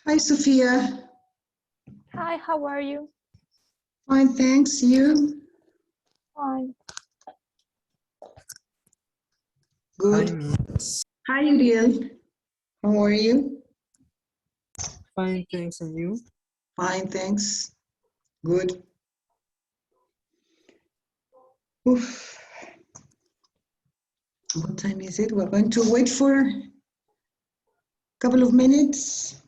Hi, Sophia. Hi, how are you? Fine, thanks. You? Fine. Good. Hi, Miss. Hi, Uriel. How are you? Fine, thanks, and you? Fine, thanks. Good. Oof. What time is it? We're going to wait for a couple of minutes.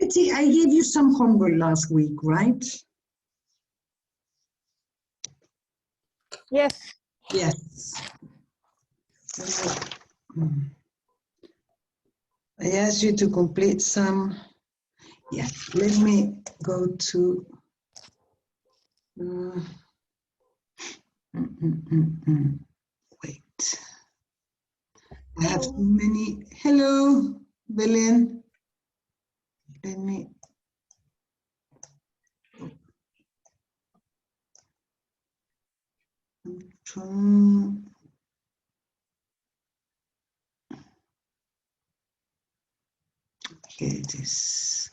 Let's see, I gave you some homework last week, right? Yes. Yes. I asked you to complete some. Yes, let me go to. Wait. I have so many. Hello, Belen. Let me. Here it is.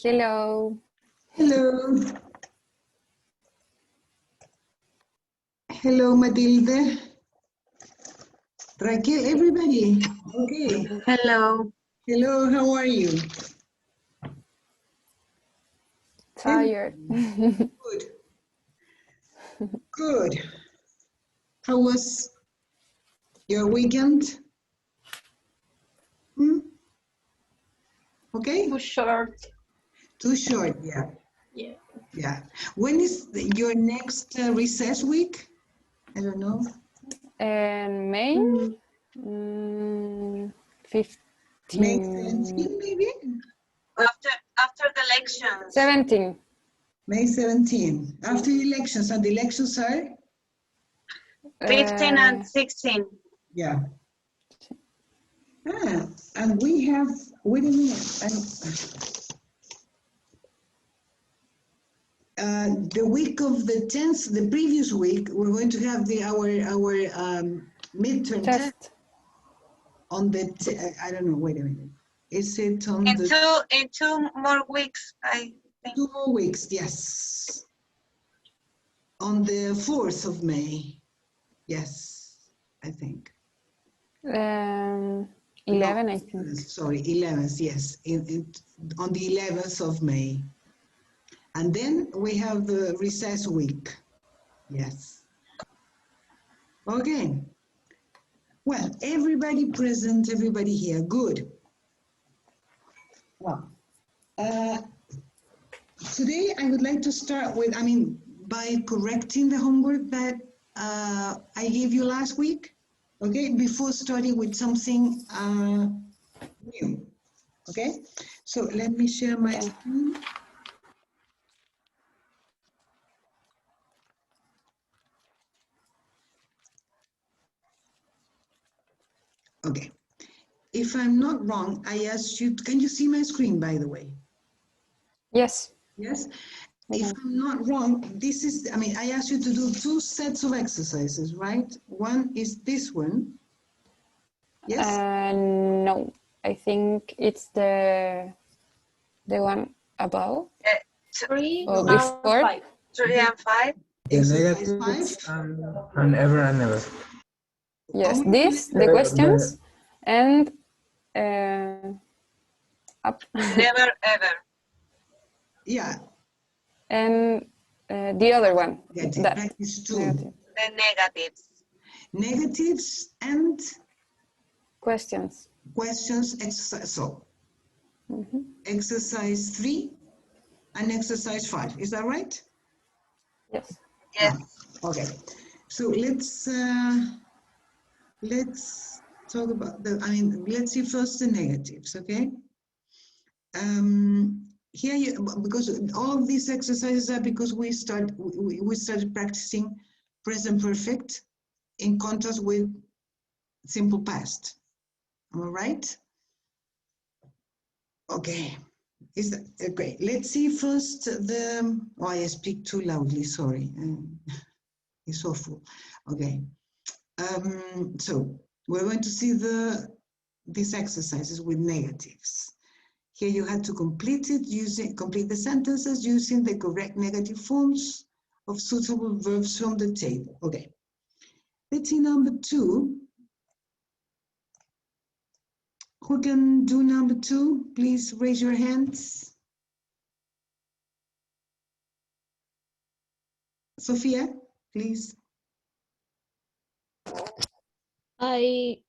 Hello. Hello. Hello, Matilde. Raquel, everybody. Okay. Hello. Hello, how are you? Tired. Good. Good. How was your weekend? Okay. Too short. Too short, yeah. Yeah. Yeah. When is your next recess week? I don't know. And May 15. May 17, maybe? After the elections. 17. May 17. After the elections, and the elections are? 15 and 16. Yeah. Ah, and we have, wait a minute. The week of the 10th, the previous week, we're going to have our midterm test on the, I don't know, wait a minute. Is it on in two more weeks, I think. 2 more weeks, yes. On the 4th of May. Yes, I think. 11, No, I think. sorry, 11th, yes. On the 11th of May. And then we have the recess week. Yes. Okay. Well, everybody present, everybody here. Good. Well, today I would like to start with, by correcting the homework that I gave you last week. Okay, before starting with something new. Okay, so let me share my screen. Okay, if I'm not wrong, I asked you, can you see my screen, by the way? Yes. Yes. If I'm not wrong, this is, I asked you to do 2 sets of exercises, right? One is this one. Yes? No, I think it's the one above Three, or before. 3 and 5. The Exercise negatives 5. and ever and ever. Yes, Only this, the questions, and up. Never ever. Yeah, And the other one, negative. that. Practice 2. Negative. The negatives. Negatives and Questions. questions exercise. So, Mhm. exercise 3 and exercise 5. Is that right? Yes. Yes. Okay. So let's talk about let's see first the negatives, okay? Here because all of these exercises are because we started practicing present perfect in contrast with simple past. Am I right? Okay. Is that okay? Let's see first the. Oh, I speak too loudly. Sorry, it's awful. Okay. So we're going to see these exercises with negatives. Here you had to complete the sentences using the correct negative forms of suitable verbs from the table. Okay. Let's see number 2. Who can do number 2? Please raise your hands. Sophia, please. I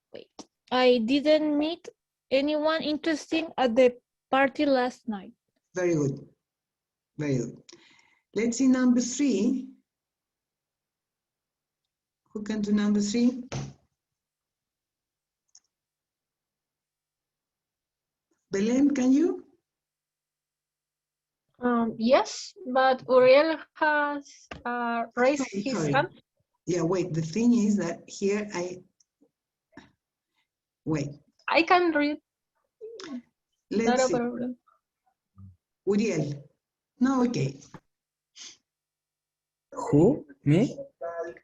didn't meet anyone interesting at the party last night. Very good. Very good. Let's see number 3. Who can do number 3? Belen, can you? Yes, but Uriel has raised his Sorry. hand. Yeah, wait. The thing is that here wait. I can read. Let's Not a see. problem. Uriel. No, okay. Who? Me?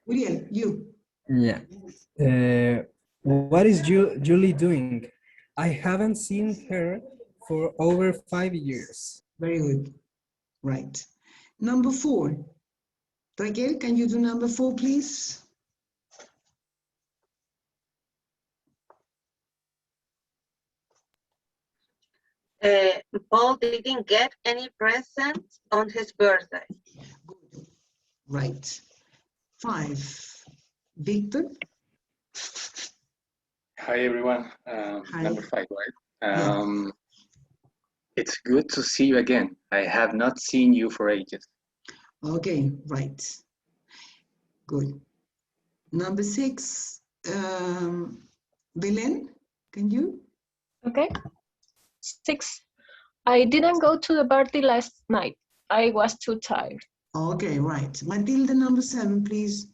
Uriel, you. Yeah. What is Julie doing? I haven't seen her for over 5 years. Very good. Right. Number 4. Raquel, can you do number 4, please? Paul didn't get any presents on his birthday. Good. Right. 5. Victor? Hi, everyone. Hi. Number 5, right? Yes. It's good to see you again. I have not seen you for ages. Okay, right. Good. Number 6. Belen, can you? Okay. 6. I didn't go to the party last night. I was too tired. Okay, right. Matilda, number 7, please.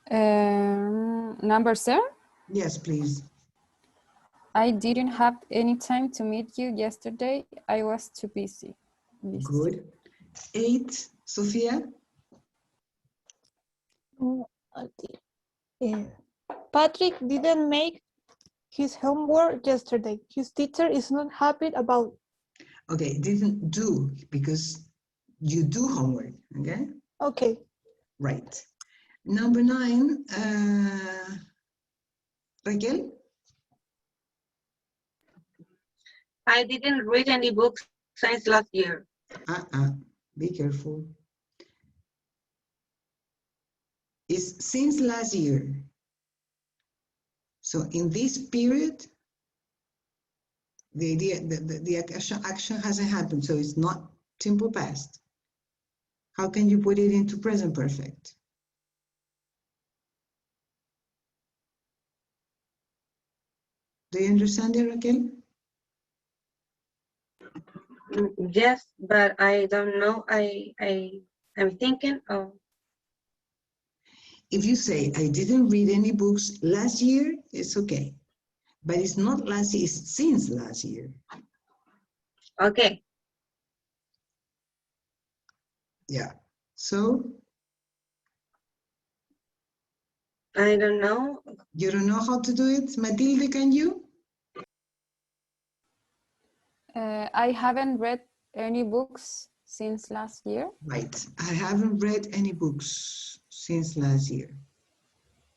Number 7. Yes, please. I didn't have any time to meet you yesterday. I was too busy. Good. 8, Sophia. Patrick didn't make his homework yesterday. His teacher is not happy about it. Okay, didn't do because you do homework, okay? Okay. Right. Number 9, Raquel. I didn't read any books since last year. Be careful. It's since last year. So in this period, the action hasn't happened, so it's not simple past. How can you put it into present perfect? Do you understand it, Raquel? Yes, but I don't know. I'm thinking of. If you say, I didn't read any books last year, it's okay. But it's not last year, it's since last year. Okay. Yeah. So I don't know. You don't know how to do it? Matilde, can you? I haven't read any books since last year. Right. I haven't read any books since last year.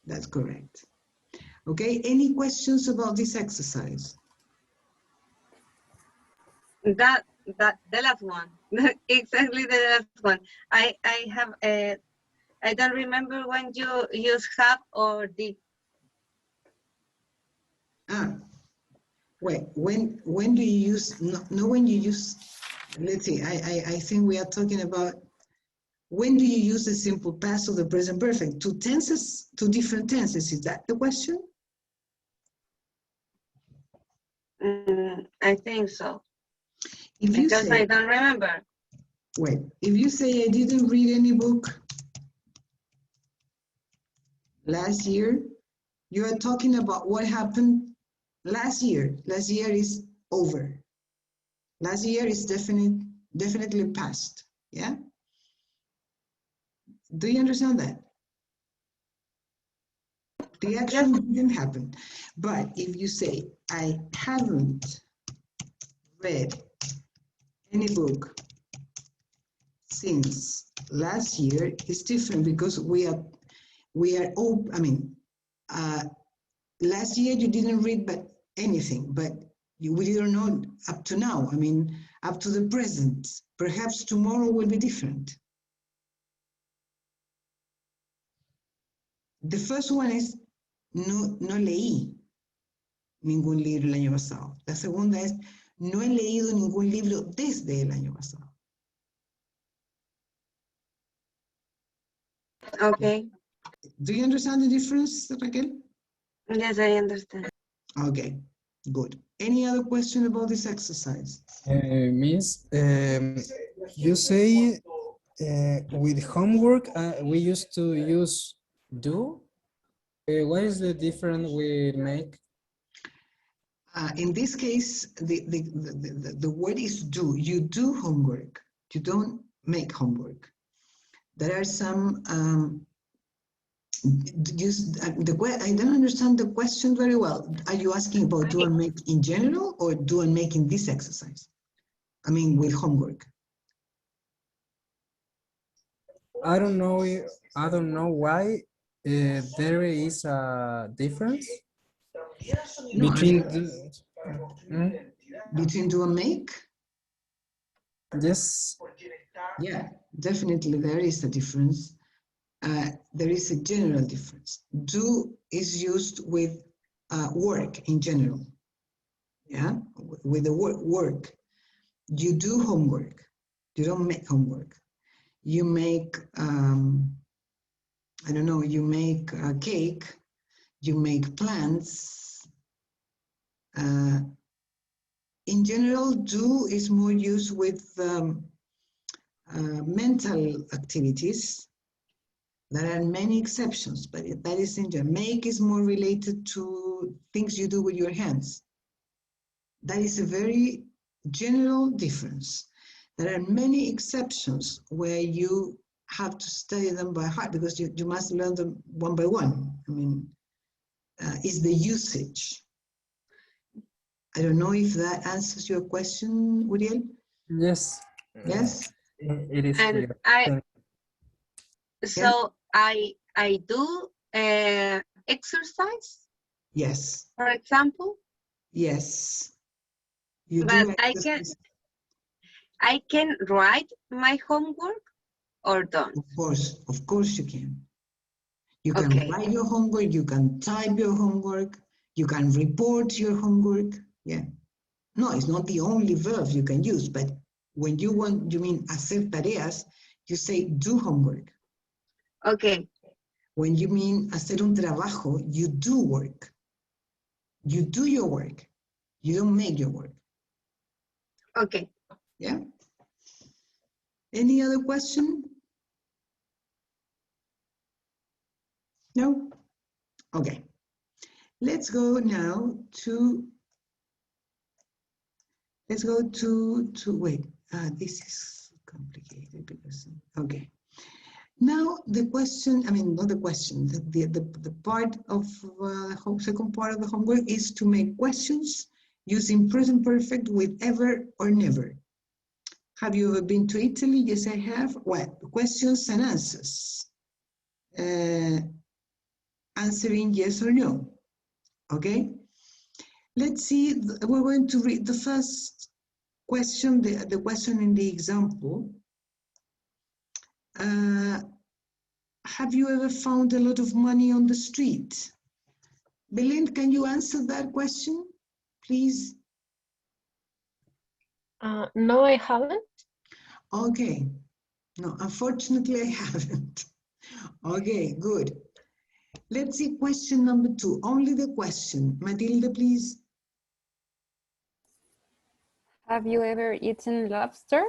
That's correct. Okay, any questions about this exercise? That the last one. Exactly the last one. I have I don't remember when you use have or did. Ah, wait, when do you use, no when you use, let's see, I think we are talking about when do you use the simple past of the present perfect? Two tenses, two different tenses, is that the question? I think so. If you Because say, I don't remember. wait, if you say I didn't read any book last year, you are talking about what happened last year. Last year is over. Last year is definitely past, yeah? Do you understand that? The action didn't happen. But if you say, I haven't read any book since last year, it's different because last year you didn't read but anything, but we didn't know up to now. I mean, up to the present. Perhaps tomorrow will be different. The first one is no leí ningún libro el año pasado. La segunda es no he leído ningún libro desde el año pasado. Okay. Do you understand the difference, Raquel? Yes, I understand. Okay, good. Any other question about this exercise? Miss, you say with homework we used to use do. What is the difference we make? In this case, the word is do. You do homework. You don't make homework. There are some, I don't understand the question very well. Are you asking about do and make in general or do and make in this exercise? I mean, with homework. I don't know. I don't know why there is a difference No, between. between do and make? Yes. Yeah, definitely there is a difference. There is a general difference. Do is used with work in general. Yeah, with the word work. You do homework. You don't make homework. You make, I don't know, you make a cake, you make plans. In general, do is more used with mental activities. There are many exceptions, but that is in general. Make is more related to things you do with your hands. That is a very general difference. There are many exceptions where you have to study them by heart because you must learn them one by one. I mean, it's the usage. I don't know if that answers your question, Uriel. Yes. Yes? It is And clear. so I do exercise, Yes. for example, Yes. You but do exercise. I can write my homework or don't. Of course you can. You can Okay. write your homework, you can type your homework, you can report your homework. Yeah. No, it's not the only verb you can use, but when you mean hacer tareas, you say do homework. Okay. When you mean hacer un trabajo, you do work. You do your work. You don't make your work. Okay. Yeah? Any other question? No? Okay. Let's go now to, wait, this is complicated because, okay. Now the question, I mean, not the question, the part of second part of the homework is to make questions using present perfect with ever or never. Have you ever been to Italy? Yes, I have. Well, questions and answers. Answering yes or no. Okay? Let's see, we're going to read the first question, the question in the example. Have you ever found a lot of money on the street? Belén, can you answer that question, please? No, I haven't. Okay. No, unfortunately, I haven't. Okay, good. Let's see question number 2. Only the question. Matilda, please. Have you ever eaten lobster?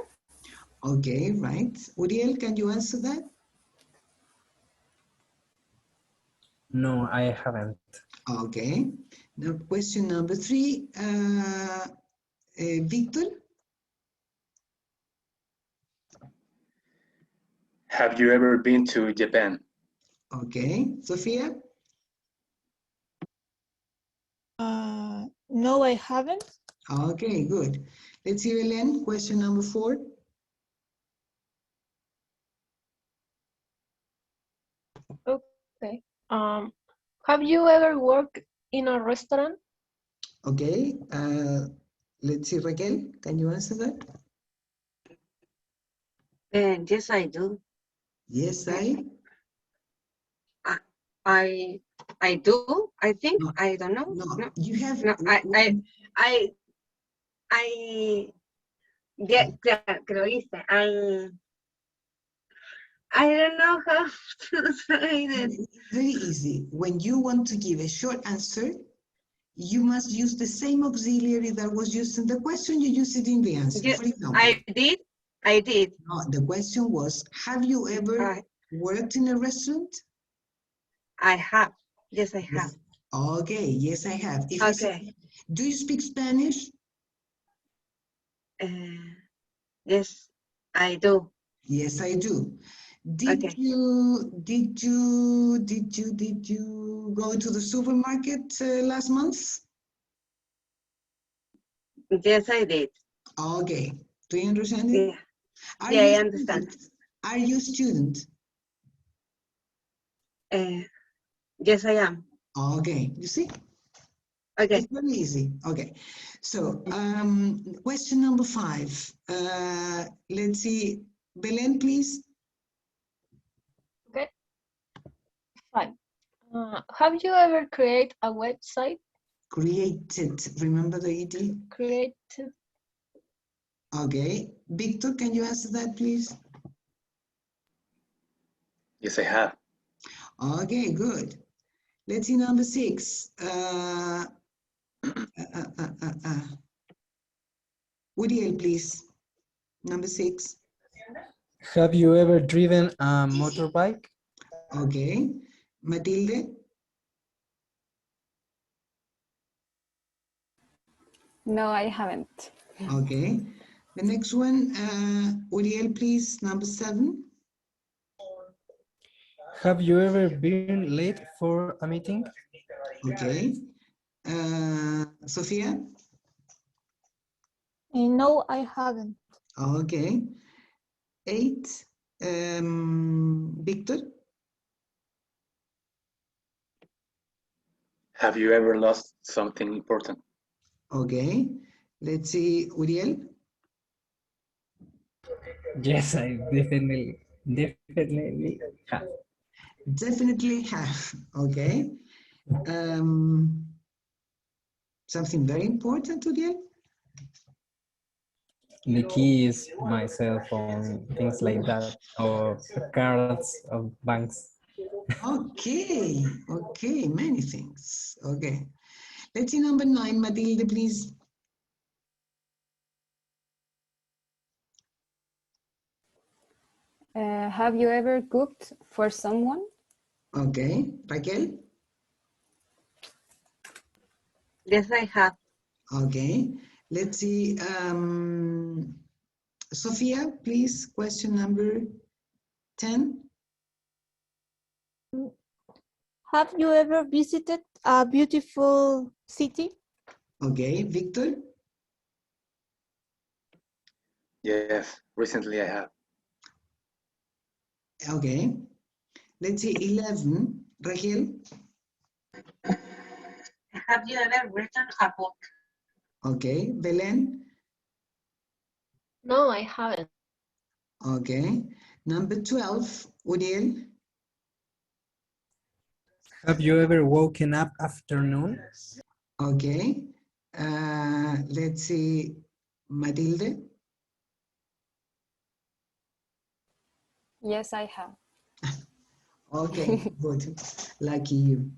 Okay, right. Uriel, can you answer that? No, I haven't. Okay. Now, question number 3. Victor? Have you ever been to Japan? Okay. Sophia? No, I haven't. Okay, good. Let's see, Helen, question number 4. Okay. Have you ever worked in a restaurant? Okay. Let's see, Raquel, can you answer that? Yes, I do. Yes, I do. I think. No, I don't know. no, you have. No, I get que lo hice. I don't know how to say this. It's very easy. When you want to give a short answer, you must use the same auxiliary that was used in the question, you use it in the answer. Yes, For example, I did. no, the question was, have you ever worked in a restaurant? I have. Yes, I have. Yes. Okay, yes, I have. If I say, Okay. do you speak Spanish? Yes, I do. Yes, I do. Did Okay. you go to the supermarket last month? Yes, I did. Okay. Do you understand it? Yeah. Are Yeah, you I understand. student? Are you student? Yes, I am. Okay. You see? Okay. It's very easy. Okay. So, question number 5. Let's see. Belen, please. Okay. 5. Have you ever created a website? Created. Remember the ED? Created. Okay. Victor, can you answer that, please? Yes, I have. Okay, good. Let's see number 6. Uriel, please. Number 6. Have you ever driven a motorbike? Okay. Matilde? No, I haven't. Okay. The next one, Uriel, please. Number 7. Have you ever been late for a meeting? Okay. Sophia? No, I haven't. Okay. 8. Victor? Have you ever lost something important? Okay. Let's see, Uriel? Yes, I definitely have. Definitely have. Okay. Something very important, Uriel? The keys, my cell phone, things like that, or the cards of banks. Okay. Okay. Many things. Okay. Let's see number 9, Matilde, please. Have you ever cooked for someone? Okay. Raquel? Yes, I have. Okay. Let's see. Sophia, please. Question number 10. Have you ever visited a beautiful city? Okay, Victor? Yes, recently I have. Okay. Let's see, 11. Raquel? Have you ever written a book? Okay. Belen? No, I haven't. Okay. Number 12. Uriel? Have you ever woken up afternoon? Okay. Let's see, Matilde? Yes, I have. Okay, good. Lucky you.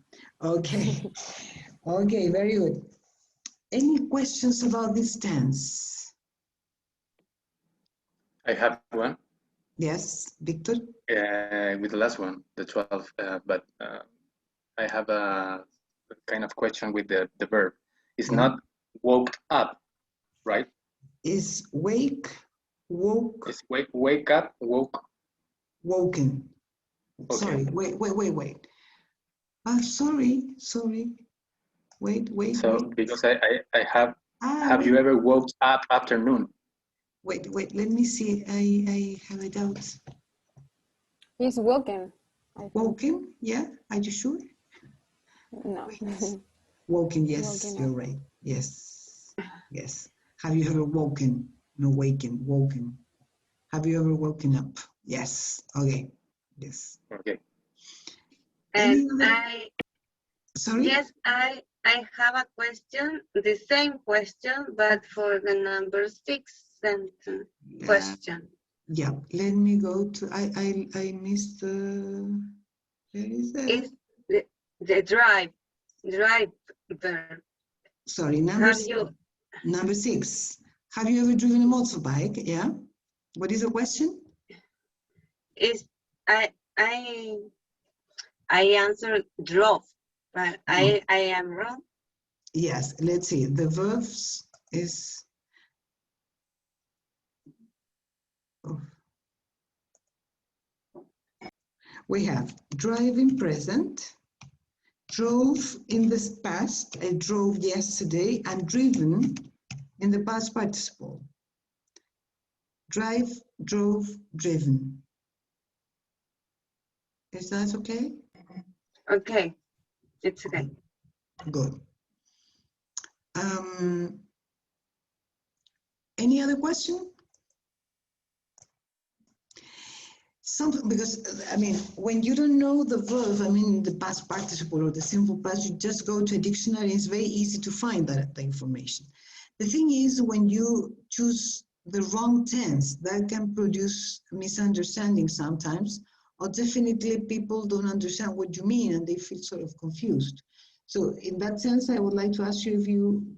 Okay. Okay, very good. Any questions about this tense? I have one Yes, Victor? with the last one, the 12, but I have a kind of question with the verb. It's Yeah. not woke up, right? Is wake, woke, It's wake up, woke. woken. Okay. Sorry, wait. Sorry. Wait. So because I have Wait. you ever woke up afternoon? Wait, let me see. I have a doubt. He's woken. I think. Woken? Yeah, are you sure? No. Woken, yes, Woken you're up. right. Yes. Have you ever woken? No, woken. Have you ever woken up? Yes. Okay. Yes. Okay. Any And other? Sorry? yes, I have a question, the same question, but for the number 6 sentence question. Yeah. Let me go to. I missed the. Where is that? Is the drive verb. Sorry, Have you number 6. Have you ever driven a motorbike? Yeah. What is the question? is I answered drove, but I am wrong. Yes. Let's see. The verbs is. Oh. We have drive in present, drove in the past, I drove yesterday, and driven in the past participle. Drive, drove, driven. Is that okay? Okay, it's okay. Good. Any other question? Because, I mean, when you don't know the verb, I mean, the past participle or the simple past, you just go to a dictionary. It's very easy to find the information. The thing is, when you choose the wrong tense, that can produce misunderstanding sometimes, or definitely people don't understand what you mean and they feel sort of confused. So in that sense, I would like to ask you if you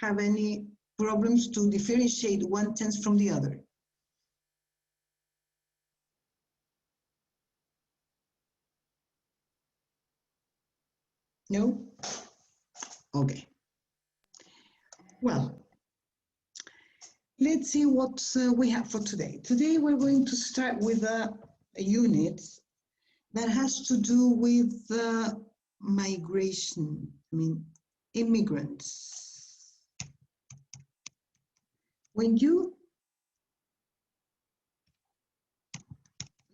have any problems to differentiate one tense from the other. No? Okay. Well, let's see what we have for today. Today we're going to start with a unit that has to do with migration, I mean, immigrants. When you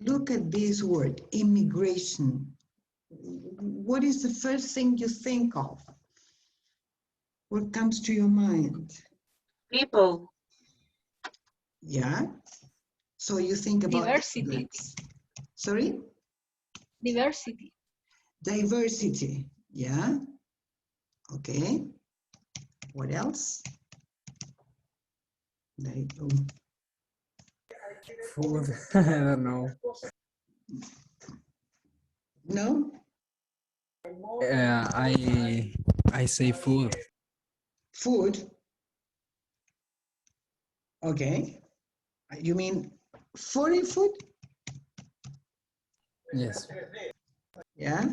look at this word, immigration, what is the first thing you think of? What comes to your mind? People, Yeah? So you think about Diversity. immigrants. Sorry? Diversity. Diversity, yeah? Okay. What else? Food. I don't know. No? I say food. Food? Okay. You mean foreign food? Yes. Yeah.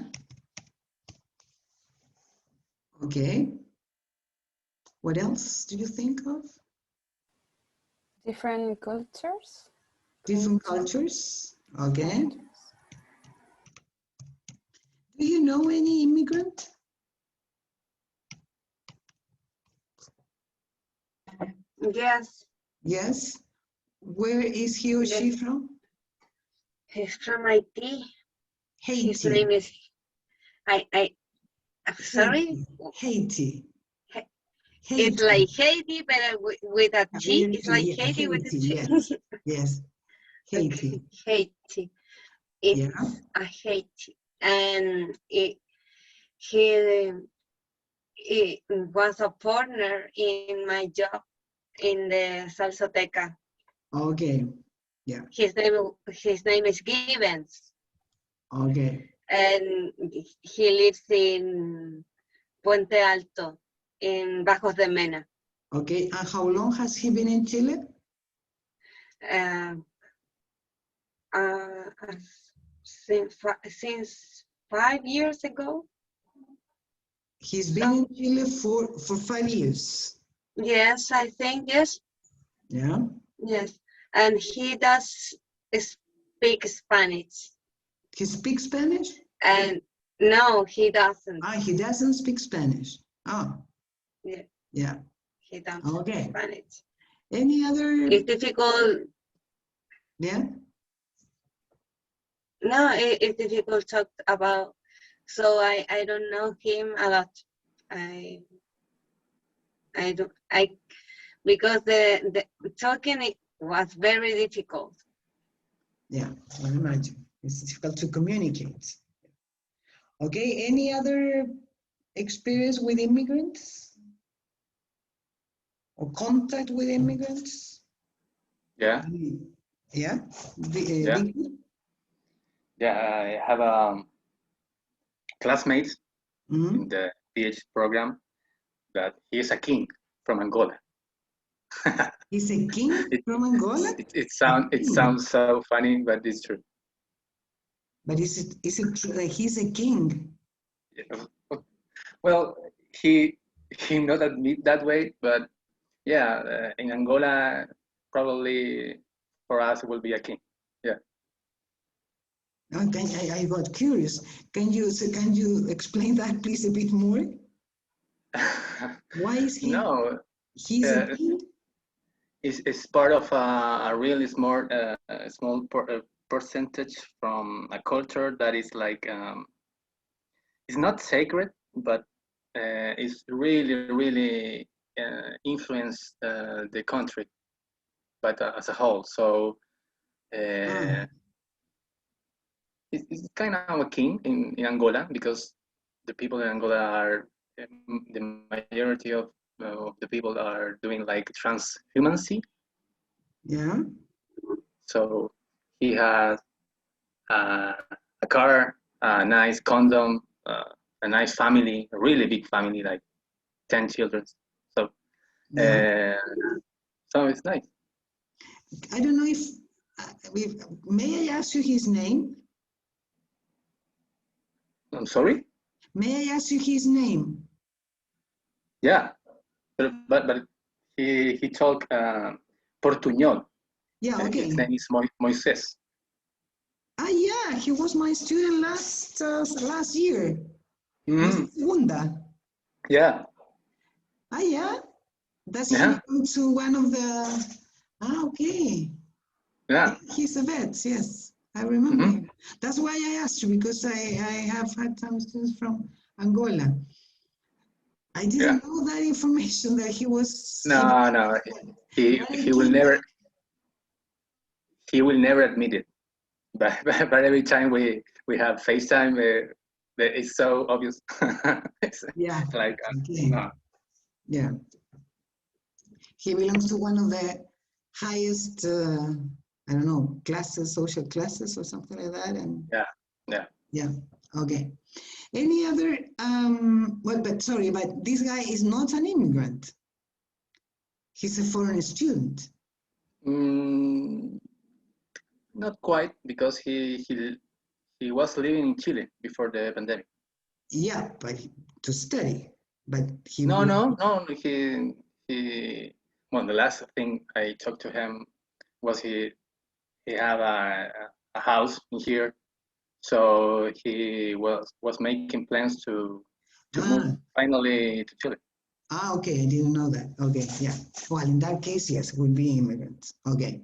Okay. What else do you think of? Different cultures. Different cultures. Okay. Do you know any immigrant? Yes, Yes. Where is he or she yes. from? He's from Haiti. His Haiti. name is sorry. Haiti. It's Haiti. like Haiti, but with a T. It's like Yeah, Haiti with a Haiti, T. yes. Yes. Haiti. Okay, Haiti. It's Yeah. a Haiti, and he was a partner in my job in the Salsoteca. Okay. Yeah. His name is Gibbons, Okay. and he lives in Puente Alto, in Bajos de Mena. Okay. And how long has he been in Chile? Uh, uh, since 5 years ago. He's been in Chile for 5 years. Yes, I think yes. Yeah. Yes, and he does speak Spanish. He speaks Spanish? And no, he doesn't. Ah, he doesn't speak Spanish. Oh, Yeah, yeah. he doesn't Okay. speak Spanish. Any other? It's difficult. Yeah. No, it's difficult to talk about. So I don't know him a lot. I don't because the talking it was very difficult. Yeah, I imagine. It's difficult to communicate. Okay, any other experience with immigrants? Or contact with immigrants? Yeah, Yeah? yeah, Vicky? yeah. I have classmates Mhm. in the PhD program that he is a king from Angola. He's a king It, from Angola? it sounds so funny, but it's true. But is it true that he's a king? Well, he not admit that way, but yeah, in Angola, probably for us it will be a king. Yeah. Okay, I got curious. Can you explain that please a bit more? Why is he? No, He's a king? it's part of a really small percentage from a culture that is like it's not sacred, but it's really influenced the country, but as a whole. So it's kind of a king in Angola because the people in Angola are the majority of the people are doing like transhumancy. Yeah. So he has a car, a nice condom, a nice family, a really big family, like 10 children. So, Yeah. so it's nice. I don't know if may I ask you his name? I'm sorry. May I ask you his name? Yeah, but he talk Portuñol. Yeah. Okay. His name is Moises. Ah, yeah. He was my student last year. Mm, Segunda. yeah, Ah, yeah. Does he yeah, belong to one of the? Ah, okay. yeah. He's a vet. Yes, I remember Mhm. him. That's why I asked you because I have had some students from Angola. I Yeah. didn't know that information that he was. No. He will never admit it. But every time we have FaceTime, it's so obvious. It's Yeah. like Okay. Yeah. He belongs to one of the highest, I don't know, classes, social classes or something like that. And yeah. yeah, okay. Any other, well, but sorry, but this guy is not an immigrant. He's a foreign student. Mm, not quite because he was living in Chile before the pandemic. Yeah, but to study. But he No, will, no, no. He. Well, the last thing I talked to him was he had a house in here, So he was making plans to move finally to Chile. Okay, I didn't know that. Okay, yeah. Well, in that case, yes, would be immigrants. Okay,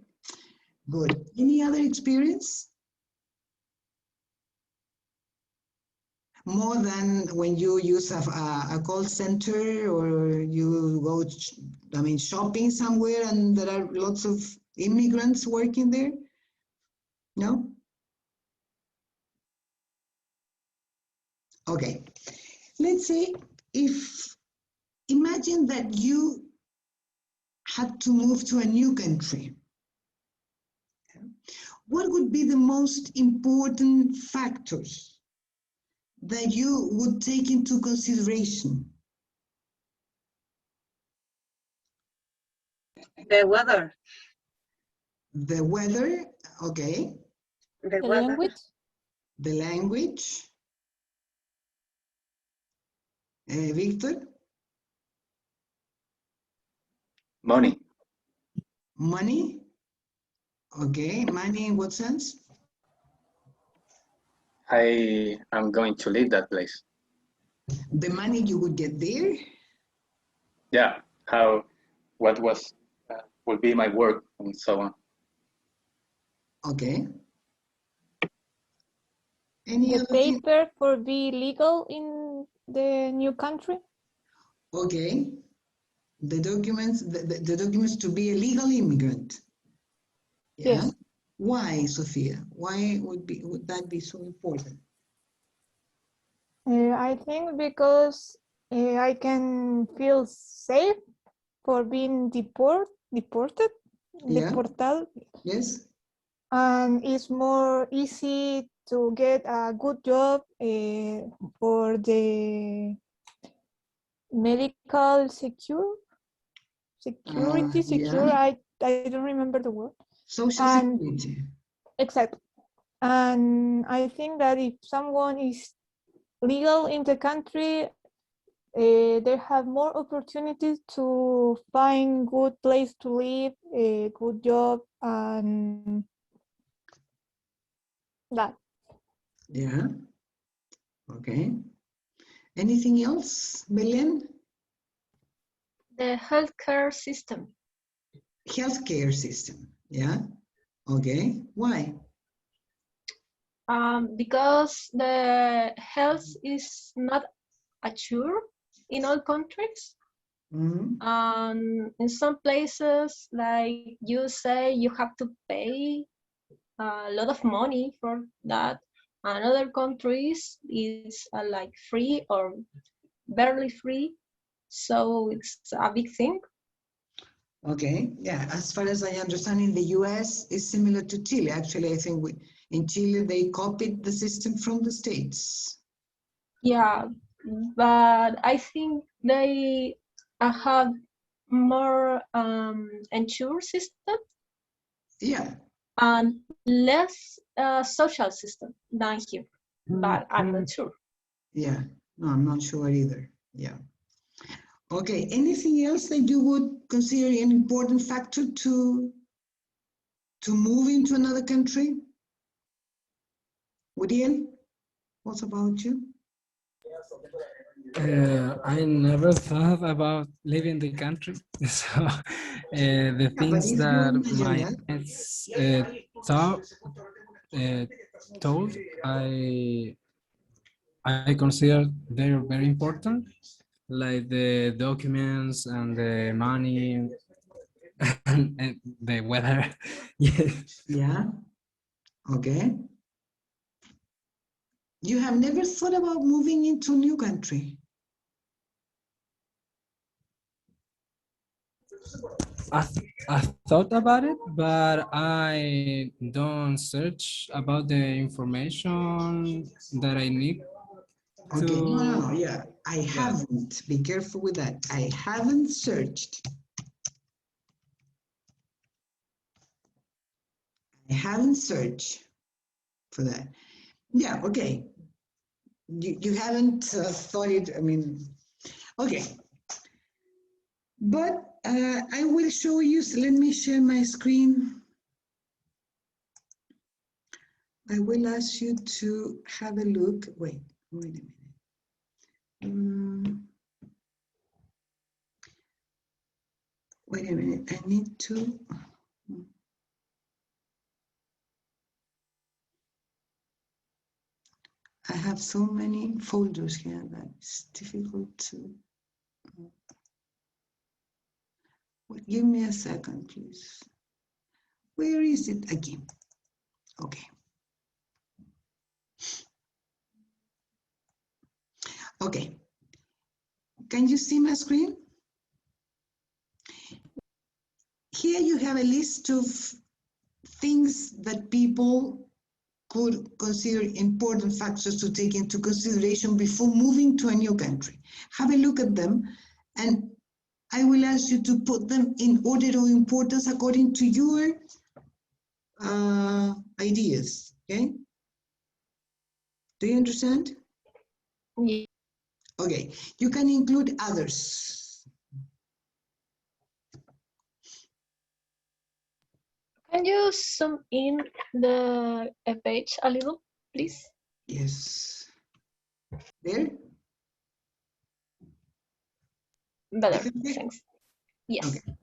good. Any other experience? More than when you use a call center or you go, shopping somewhere and there are lots of immigrants working there? No? Okay. Let's say imagine that you had to move to a new country. What would be the most important factors that you would take into consideration? The weather. The weather, okay. The The weather. language? The language. Victor? Money. Money? Okay, money in what sense? I am going to leave that place. The money you would get there? Yeah. What will be my work and so on. Okay. Any The other thing? paper for be legal in the new country? Okay. The documents to be a legal immigrant. Yeah. Yes. Why, Sophia? Why would that be so important? I think because I can feel safe for being deported, Yeah. deportado, Yes. and it's more easy to get a good job for the medical security, Yeah. I don't remember the word. Social And security. exactly. And I think that if someone is legal in the country, they have more opportunities to find good place to live, a good job, and that. Yeah. Okay. Anything else, Belen? The healthcare system. Healthcare system. Yeah. Okay. Why? Because the health is not assured in all countries. Mhm. In some places, like you say, you have to pay a lot of money for that. And other countries is like free or barely free. So it's a big thing. Okay. Yeah. As far as I understand, in the US, is similar to Chile. Actually, I think in Chile they copied the system from the States. Yeah, but I think they have more insurance system Yeah. and less social system than here. But I'm not sure. Yeah. No, I'm not sure either. Yeah. Okay. Anything else that you would consider an important factor to move into another country? Uriel, what about you? I never thought about leaving the country. So the Yeah, but things if you that imagine my that, parents told, I consider they're very important, like the documents and the money and the weather. Yeah. yeah, okay. You have never thought about moving into a new country? I thought about it, but I don't search about the information that I need Okay, no, to. yeah, I Yeah. haven't. Be careful with that. I haven't searched. I haven't searched for that. Yeah, okay. You haven't thought it, okay. But I will show you, so let me share my screen. I will ask you to have a look. Wait a minute. Wait a minute. I need to. I have so many folders here that it's difficult to. Wait, give me a second, please. Where is it again? Okay. Okay. Can you see my screen? Here you have a list of things that people could consider important factors to take into consideration before moving to a new country. Have a look at them, and I will ask you to put them in order of importance according to your ideas, okay? Do you understand? Yeah. Okay, you can include others. Can you zoom in the page a little, please? Yes. There? Better, Okay. thanks. Yes. Okay.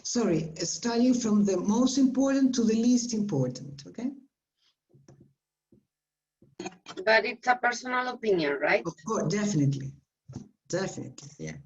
Sorry, starting from the most important to the least important, okay? But it's a personal opinion, right? Of course, definitely. Definitely, yeah.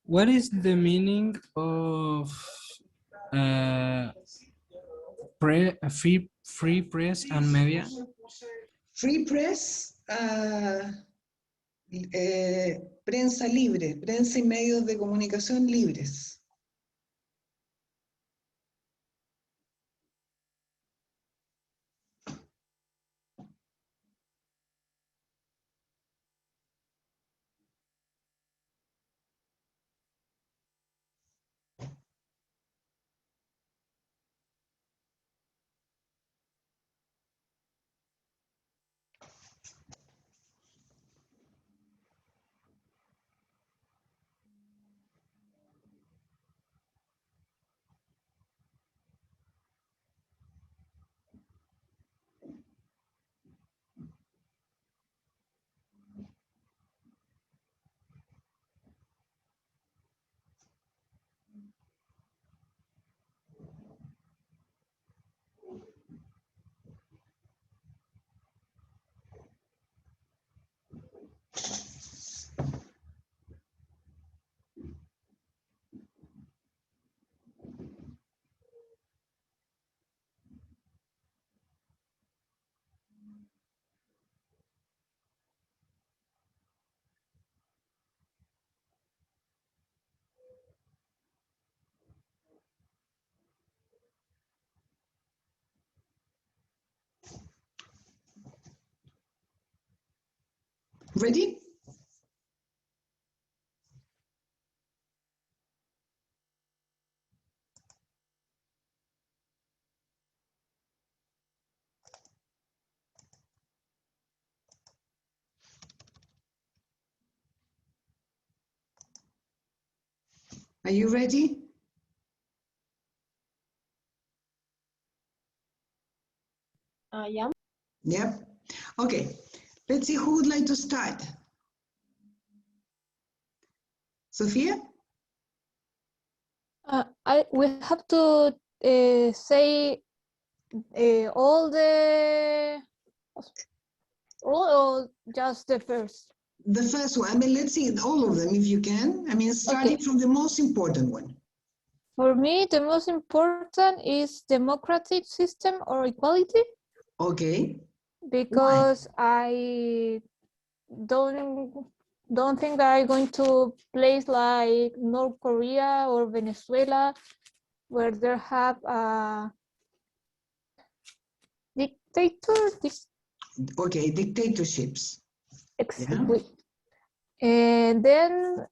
What is the meaning of free press and media? Free press, prensa libre, prensa y medios de comunicación libres. Ready? Are you ready? Yeah. Yep. Okay, let's see who would like to start. Sophia? we have to say all the or just the first. The first one, I mean, let's see all of them if you can. I mean, starting from the most important one. For me, the most important is democratic system or equality. Okay. Because I don't think that I'm going to place like North Korea or Venezuela, where they have a dictator. Okay, dictatorships. Exactly. Yeah. And then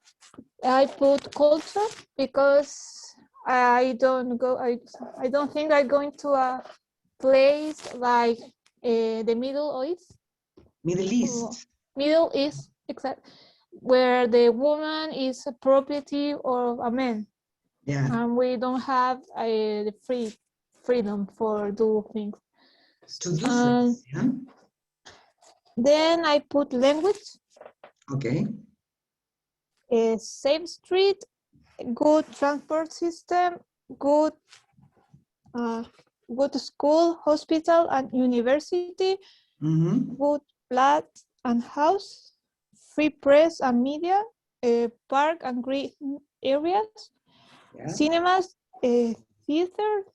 I put culture because I don't think I'm going to a place like the Middle East. Middle East. Middle East, exactly, where the woman is a property of a man. Yeah. And we don't have the freedom for do things. To do things, yeah. Then I put language. Okay. A safe street, good transport system, good school, hospital, and university, good flat and house, free press and media, park and green areas, cinemas, theaters.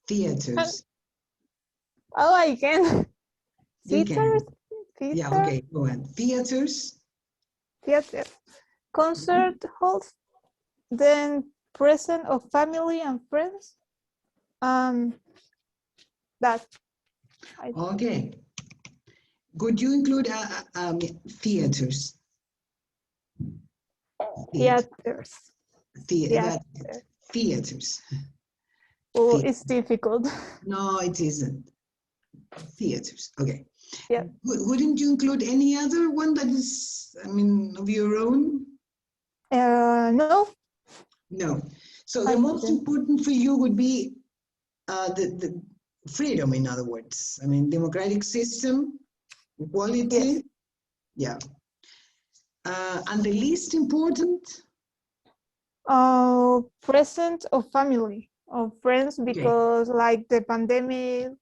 Theaters. Oh, I can. You can. Theaters. Yeah, okay, go ahead. Theaters. Concert halls. Then present of family and friends. That. Okay. Could you include theaters? Theaters. Theaters. Oh, it's difficult. No, it isn't. Theaters. Okay. Yeah. Wouldn't you include any other one that is, I mean, of your own? No. No. So the most important for you would be the freedom, in other words. I mean, democratic system, equality. Yes. Yeah. And the least important? Present of family, of friends, because like the pandemic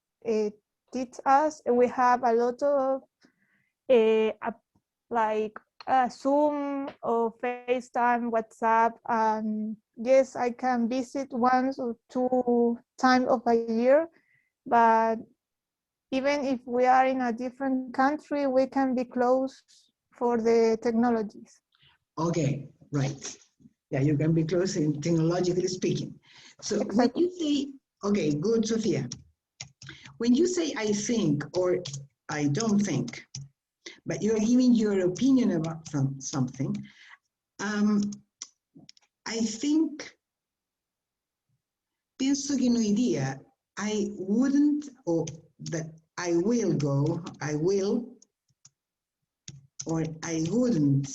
teach us, we have a lot of like Zoom or FaceTime, WhatsApp, and yes, I can visit once or 2 times of a year, but even if we are in a different country, we can be close for the technologies. Okay, right. Yeah, you can be close in technologically speaking. So when you say, okay, good, Sophia. When you say I think or I don't think, but you're giving your opinion about something, I think, pienso que no iría, I wouldn't, or that I will go, I will, or I wouldn't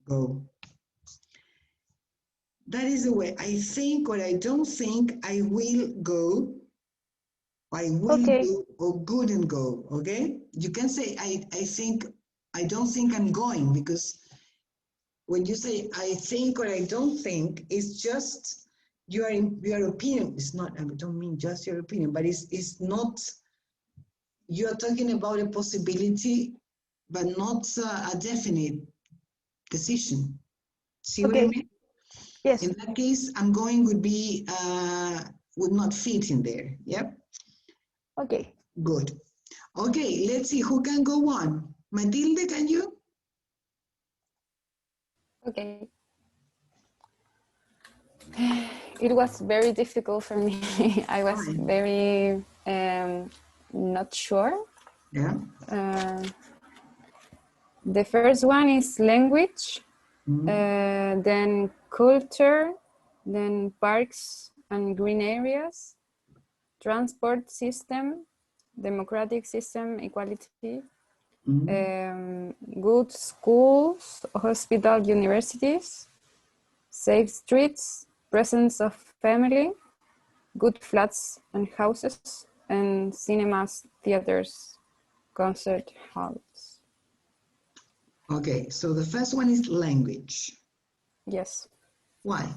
go. That is the way I think or I don't think, I will go, I will go, or couldn't go, okay? You can say I think, I don't think I'm going, because when you say I think or I don't think, it's just your opinion. It's not, I don't mean just your opinion, but it's not, you're talking about a possibility, but not a definite decision. See what I mean? Yes. In that case, I'm going would be, would not fit in there. Yep. Okay. Good. Okay, let's see who can go on. Matilde, can you? Okay. It was very difficult for me. I was very not sure. Yeah. The first one is language, then culture, then parks and green areas, transport system, democratic system, equality, good schools, hospital, universities, safe streets, presence of family, good flats and houses, and cinemas, theaters, concert halls. Okay, so the first one is language. Yes. Why?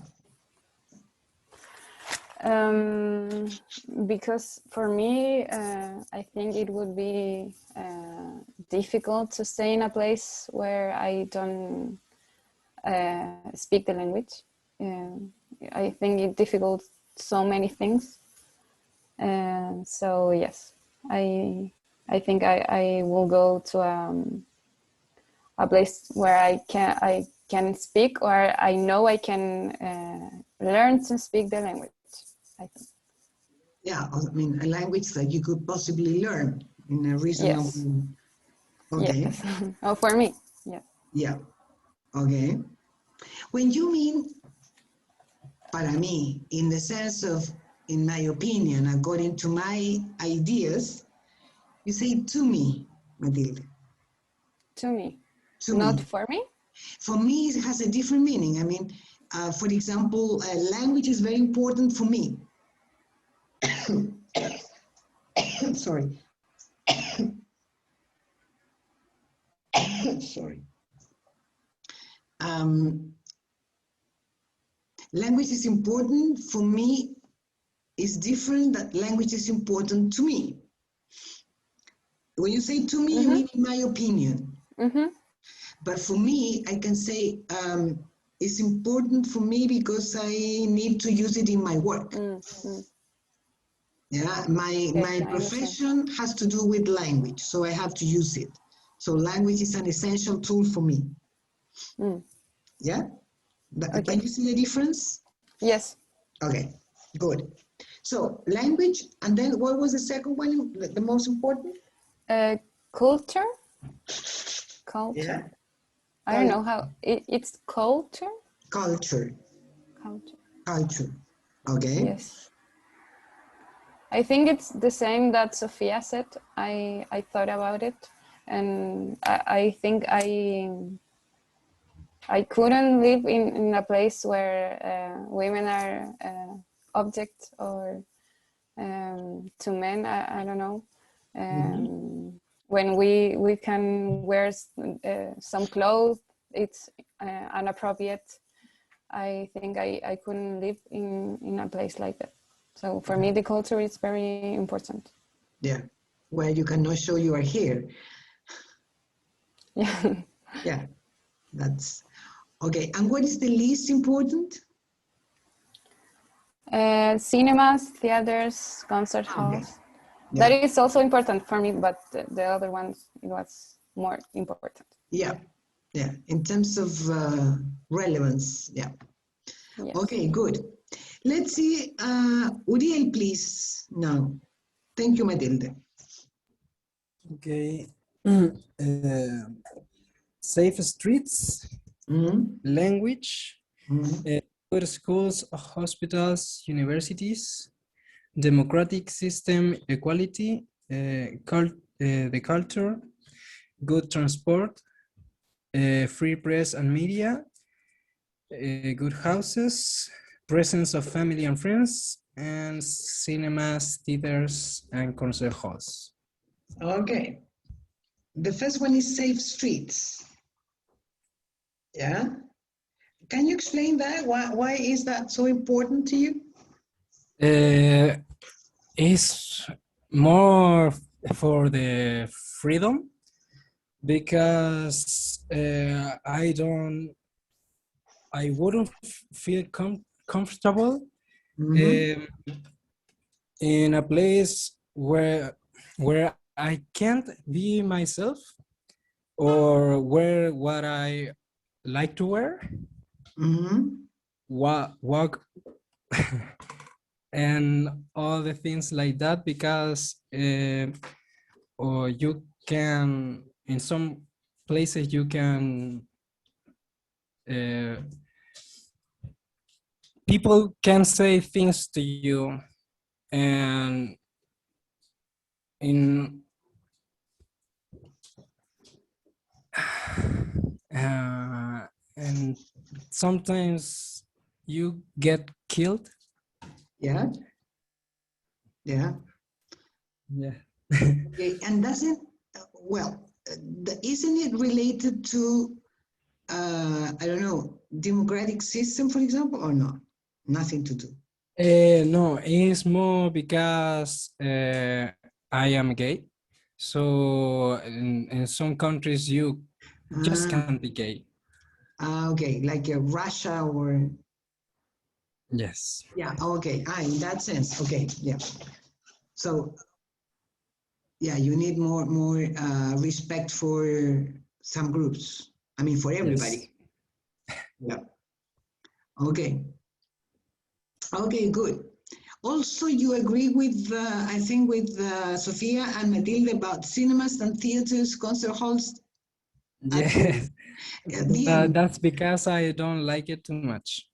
Because for me, I think it would be difficult to stay in a place where I don't speak the language. I think it's difficult so many things. So yes, I think I will go to a place where I can speak, or I know I can learn to speak the language, I think. Yeah, I mean, a language that you could possibly learn in a reasonable. Yes. Okay. Yes. Oh, for me, yeah. Yeah. Okay. When you mean para mí, in the sense of, in my opinion, according to my ideas, you say to me, Matilde. To me, To not me. for me. For me, it has a different meaning. I mean, for example, language is very important for me. Sorry. Sorry. Language is important for me. Is different that language is important to me. When you say to me, you mean in my opinion. But for me, I can say it's important for me because I need to use it in my work. Yeah, my profession has to do with language, so I have to use it. So language is an essential tool for me. Yeah? Okay. Can you see the difference? Yes. Okay, good. So language, and then what was the second one, the most important? Culture. Culture. Yeah. I don't know how it's culture. Culture. Culture. Culture. Okay. Yes. I think it's the same that Sophia said. I thought about it, and I think I couldn't live in a place where women are objects or to men. I don't know. When we can wear some clothes, it's inappropriate. I think I couldn't live in a place like that. So for me, the culture is very important. Yeah, where you cannot show you are here. Yeah. Yeah, that's okay. And what is the least important? Cinemas, theaters, concert halls. Yeah. That is also important for me, but the other ones, it was more important. Yeah, yeah. In terms of relevance, yeah. Yes. Okay, good. Let's see, Uriel, please, now. Thank you, Matilde. Okay. Safe streets, language, good schools, hospitals, universities, democratic system, equality, the culture, good transport, free press and media, good houses, presence of family and friends, and cinemas, theaters, and concert halls. Okay. The first one is safe streets. Yeah. Can you explain that? Why is that so important to you? It's more for the freedom, because I wouldn't feel comfortable in a place where I can't be myself, or wear what I like to wear, walk and all the things like that, because or you can, in some places you can people can say things to you, and in and sometimes you get killed. Yeah. Yeah. Yeah. Okay. And doesn't, well, isn't it related to, I don't know, democratic system, for example, or not? Nothing to do. No, it's more because I am gay. So in some countries you just can't be gay. Okay, like Russia or, Yes. yeah, okay, in that sense, okay, yeah. So, yeah, you need more respect for some groups. I mean, for everybody. Yeah. Okay. Okay, good. Also, you agree with, I think, with Sofia and Matilde about cinemas and theaters, concert halls. Yes. At the end, That's because I don't like it too much.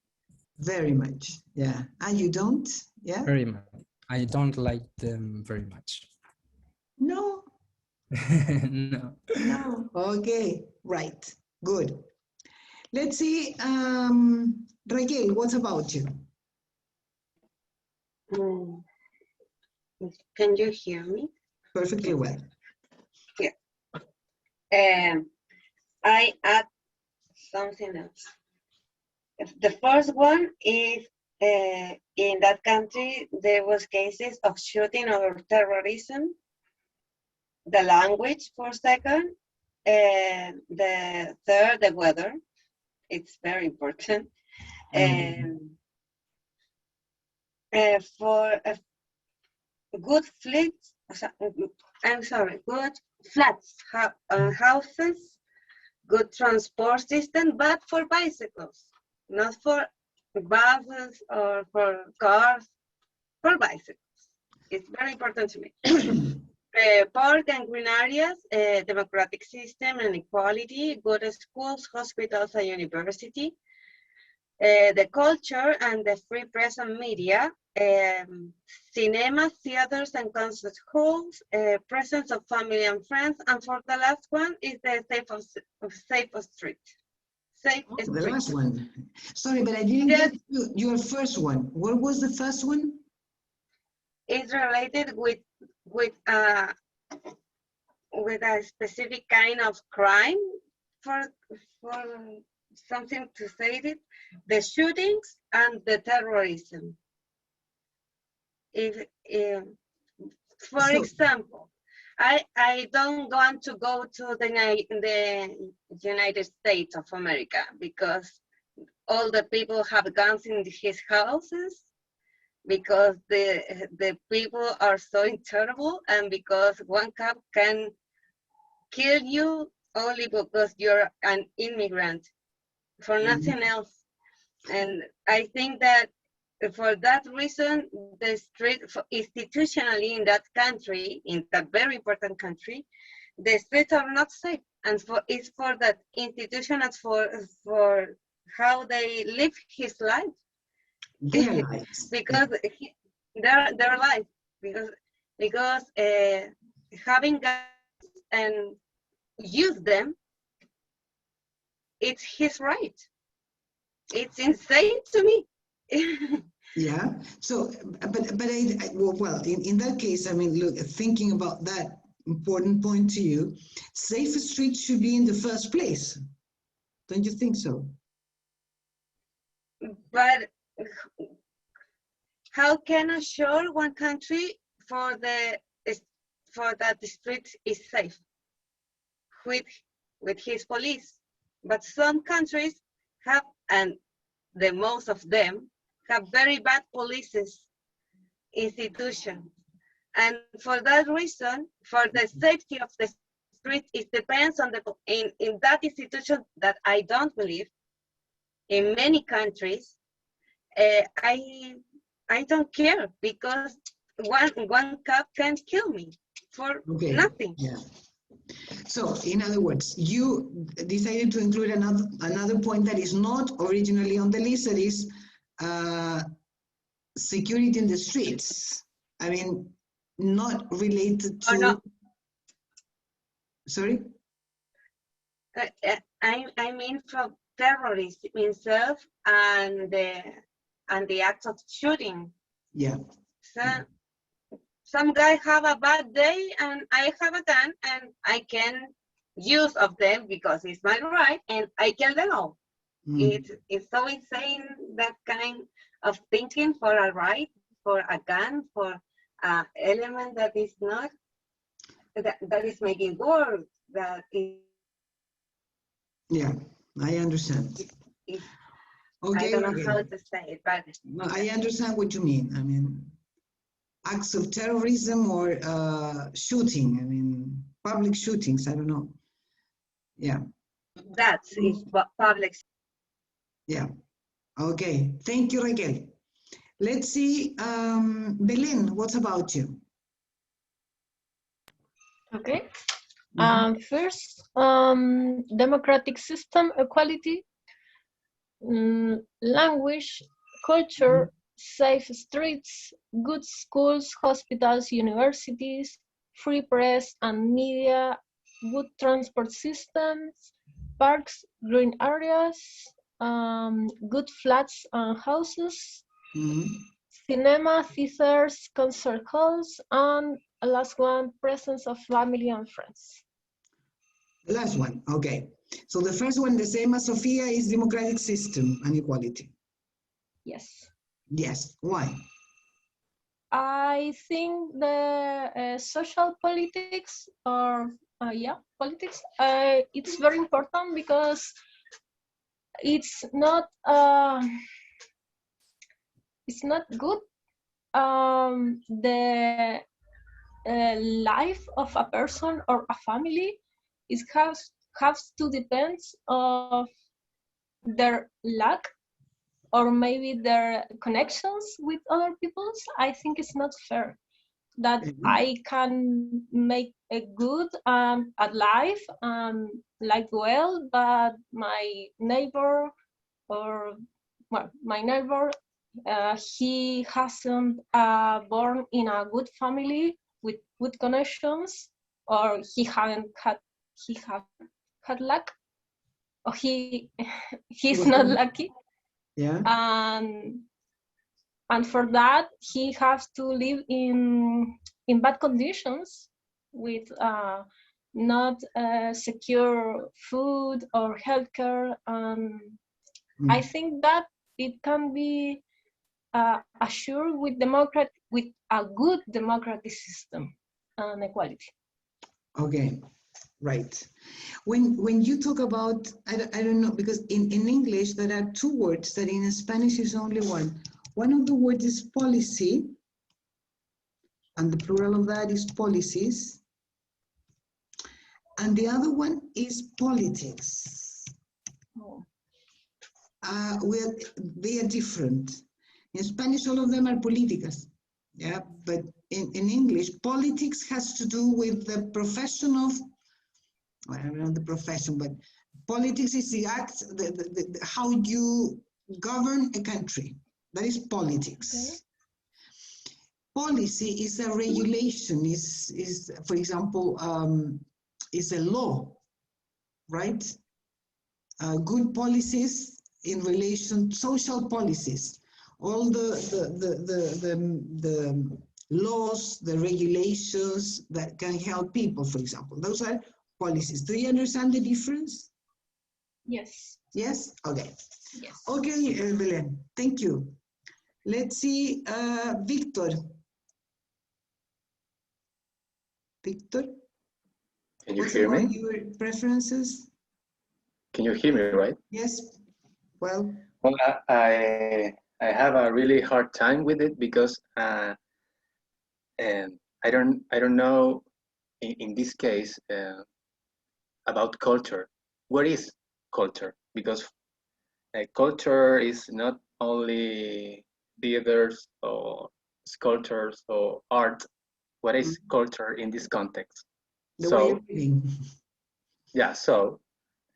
very much. Yeah. And you don't? Yeah. Very much. I don't like them very much. No. No. No. Okay. Right. Good. Let's see. Raquel, what about you? Mm. Can you hear me? Perfectly well. I add something else. The first one is in that country there was cases of shooting or terrorism. The language for second, and the third, the weather. It's very important. For a good flats, I'm sorry, good flats, houses, good transport system, but for bicycles, not for buses or for cars, for bicycles. It's very important to me. Park and green areas, democratic system and equality, good schools, hospitals, and university. The culture and the free press and media, cinema, theaters, and concert halls, presence of family and friends, and for the last one is the safe street. Safe The street. last one. Sorry, but I didn't get your first one. What was the first one? It's related with a specific kind of crime, for something to say it, the shootings and the terrorism. For example, I don't want to go to the United States of America because all the people have guns in his houses, because the people are so terrible, and because one cop can kill you only because you're an immigrant, for nothing else. And I think that for that reason, the street, institutionally in that country, in that very important country, the streets are not safe. And it's for that institution, as for how they live his life. Their lives. Because their life, because having guns and use them, it's his right. It's insane to me. Yeah. So, but well, in that case, I mean, look, thinking about that important point to you, safe streets should be in the first place. Don't you think so? But how can assure one country for that the street is safe with his police? But some countries have, and the most of them have, very bad police institutions. And for that reason, for the safety of the street, it depends on in that institution that I don't believe in many countries. I don't care, because one cop can kill me for nothing. Yeah. So, in other words, you decided to include another point that is not originally on the list, that is security in the streets. I mean, not related to. No. Sorry? I mean from terrorism itself and the act of shooting. Yeah. So some guy have a bad day and I have a gun and I can use of them because it's my right, and I kill them all. Mm. It's so insane, that kind of thinking for a right, for a gun, for an element that is not, that is making worse, that Yeah, I understand. is, I Okay, don't know Raquel. how to say it, but No, I understand what you mean. I mean, acts of terrorism or shooting. I mean, public shootings. I don't know. Yeah, that is public. yeah. Okay. Thank you, Raquel. Let's see, Belén, what about you? Okay. Mhm. First, democratic system equality, language, culture, safe streets, good schools, hospitals, universities, free press and media, good transport systems, parks, green areas, good flats and houses, Mhm. cinema, theaters, concert halls, and last one, presence of family and friends. The last one. Okay. So the first one, the same as Sophia, is democratic system and equality. Yes. Yes. Why? I think the social politics, or yeah, politics, it's very important because it's not good. The life of a person or a family is has to depend of their luck or maybe their connections with other peoples. I think it's not fair that I can make a good at life like well, but my neighbor or well, my neighbor he hasn't born in a good family with good connections, or he haven't had luck, or he's not lucky, Yeah. and for that he has to live in bad conditions with not secure food or healthcare. I think that it can be assured with a good democratic system and equality. Okay. Right. When you talk about, I don't know, because in English there are two words that in Spanish is only one. One of the words is policy, and the plural of that is policies. And the other one is politics. Oh. Well, they are different. In Spanish, all of them are políticas. Yeah, but in English, politics has to do with the profession of, well, I don't know the profession, but politics is the act, how you govern a country. That is politics. Okay. Policy is a regulation, is for example, is a law, right? Good policies in relation, social policies, all the laws, the regulations that can help people, for example, those are policies. Do you understand the difference? Yes. Yes? Okay. Yes. Okay, Belén, thank you. Let's see, Victor. Victor? Can you What hear about me? your preferences? Can you hear me, right? Yes. Well, Well, I have a really hard time with it because and I don't know in this case about culture. What is culture? Because culture is not only theaters or sculptures or art. What is culture in this context? the way of So living. yeah, so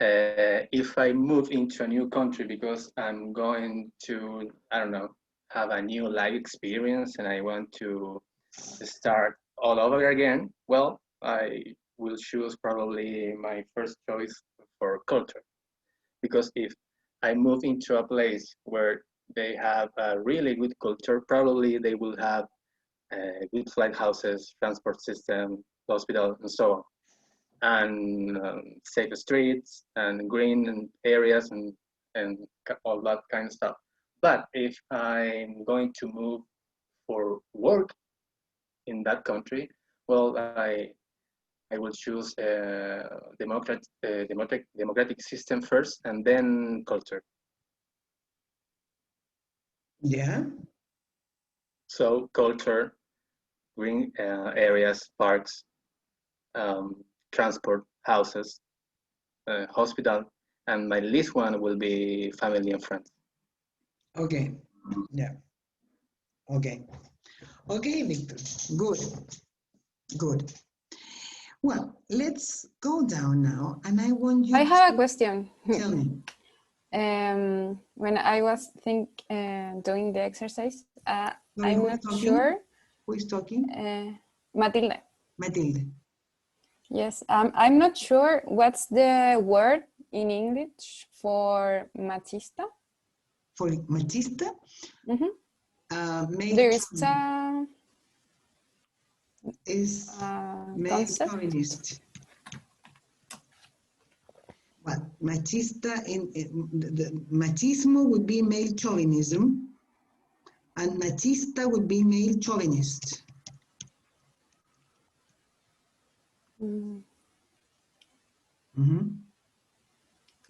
if I move into a new country because I'm going to, I don't know, have a new life experience and I want to start all over again, well, I will choose probably my first choice for culture. Because if I move into a place where they have a really good culture, probably they will have good flight houses, transport system, hospital, and so on. and safe streets and green areas and all that kind of stuff. But if I'm going to move for work in that country, well, I will choose democratic system first, and then culture. Yeah. So culture, green areas, parks, transport, houses, hospital, and my least one will be family and friends. Okay. Yeah. Okay. Okay, Victor. Good. Good. Well, let's go down now, and I want you I have a to question. tell me. When I was doing the exercise, Sorry, I'm who is not talking? sure. Who is talking? Matilda. Matilde. Yes, I'm not sure what's the word in English for machista. For machista, male There is is male concept. chauvinist. Well, machista in the machismo would be male chauvinism, and machista would be male chauvinist.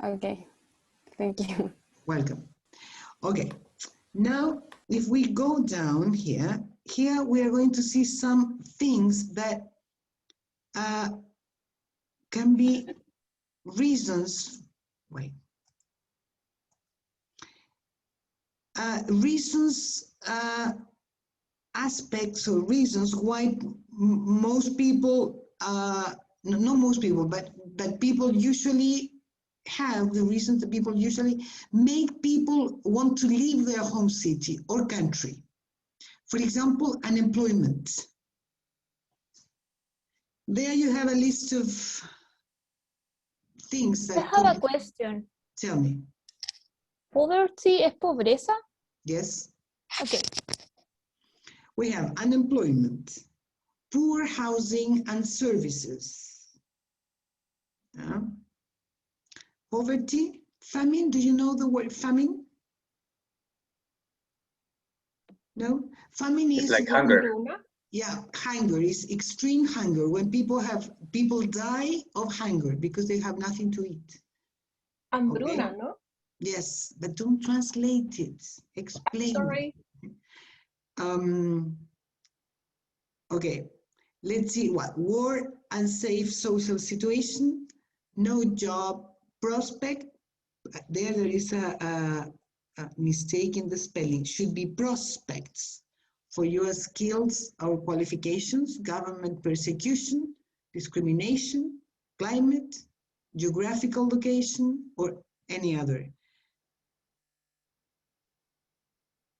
Okay, thank you. Welcome. Okay, now if we go down here we are going to see some things that can be reasons, aspects or reasons why most people, not most people, but people usually have the reasons that people usually make people want to leave their home city or country. For example, unemployment. There you have a list of things that I have a question. Tell me. ¿Poverty es pobreza? Yes. Okay. We have unemployment, poor housing and services. Poverty, famine. Do you know the word famine? No? Famine is like hunger. Yeah, hunger is extreme hunger, when people die of hunger because they have nothing to eat. Hambruna, Okay? no? Yes, but don't translate it. Explain. Sorry. Okay, let's see what war, unsafe social situation, no job prospect. There is a mistake in the spelling. Should be prospects for your skills or qualifications, government persecution, discrimination, climate, geographical location, or any other.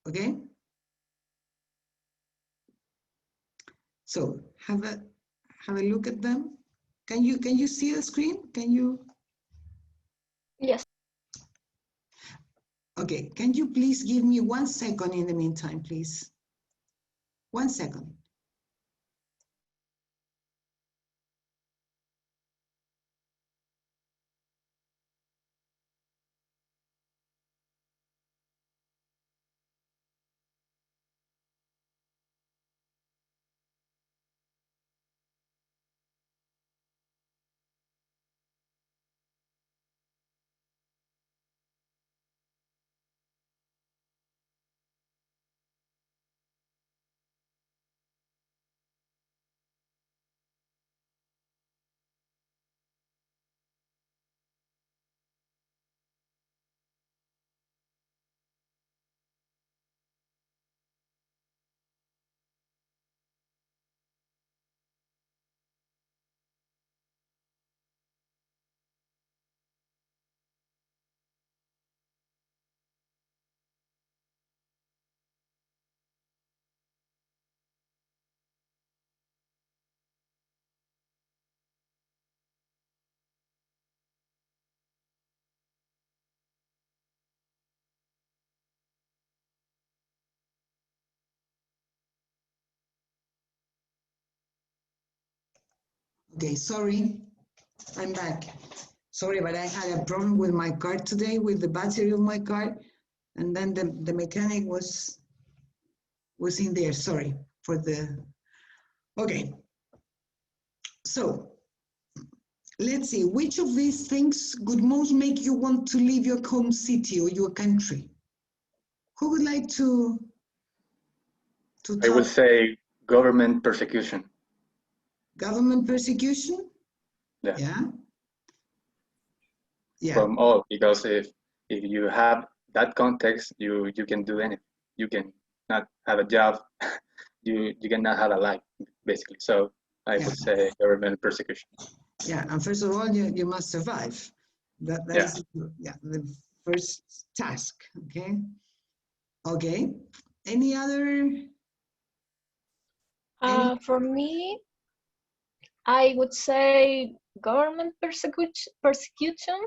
Okay? So have a look at them. Can you see the screen? Can you? Yes. Okay, can you please give me 1 second in the meantime, please? 1 second. Okay, sorry. I'm back. Sorry, but I had a problem with my car today, with the battery of my car, and then the mechanic was in there. Sorry for the. Okay. So let's see. Which of these things would most make you want to leave your home city or your country? Who would like to I would talk? say government persecution. Government persecution? Yeah. Yeah. Yeah. From all, because if you have that context, you can do anything. You can not have a job. you cannot have a life, basically. So I would say government persecution. Yeah, and first of all, you must survive. That Yeah. is the first task. Okay. Okay. Any other? For me, I would say government persecution,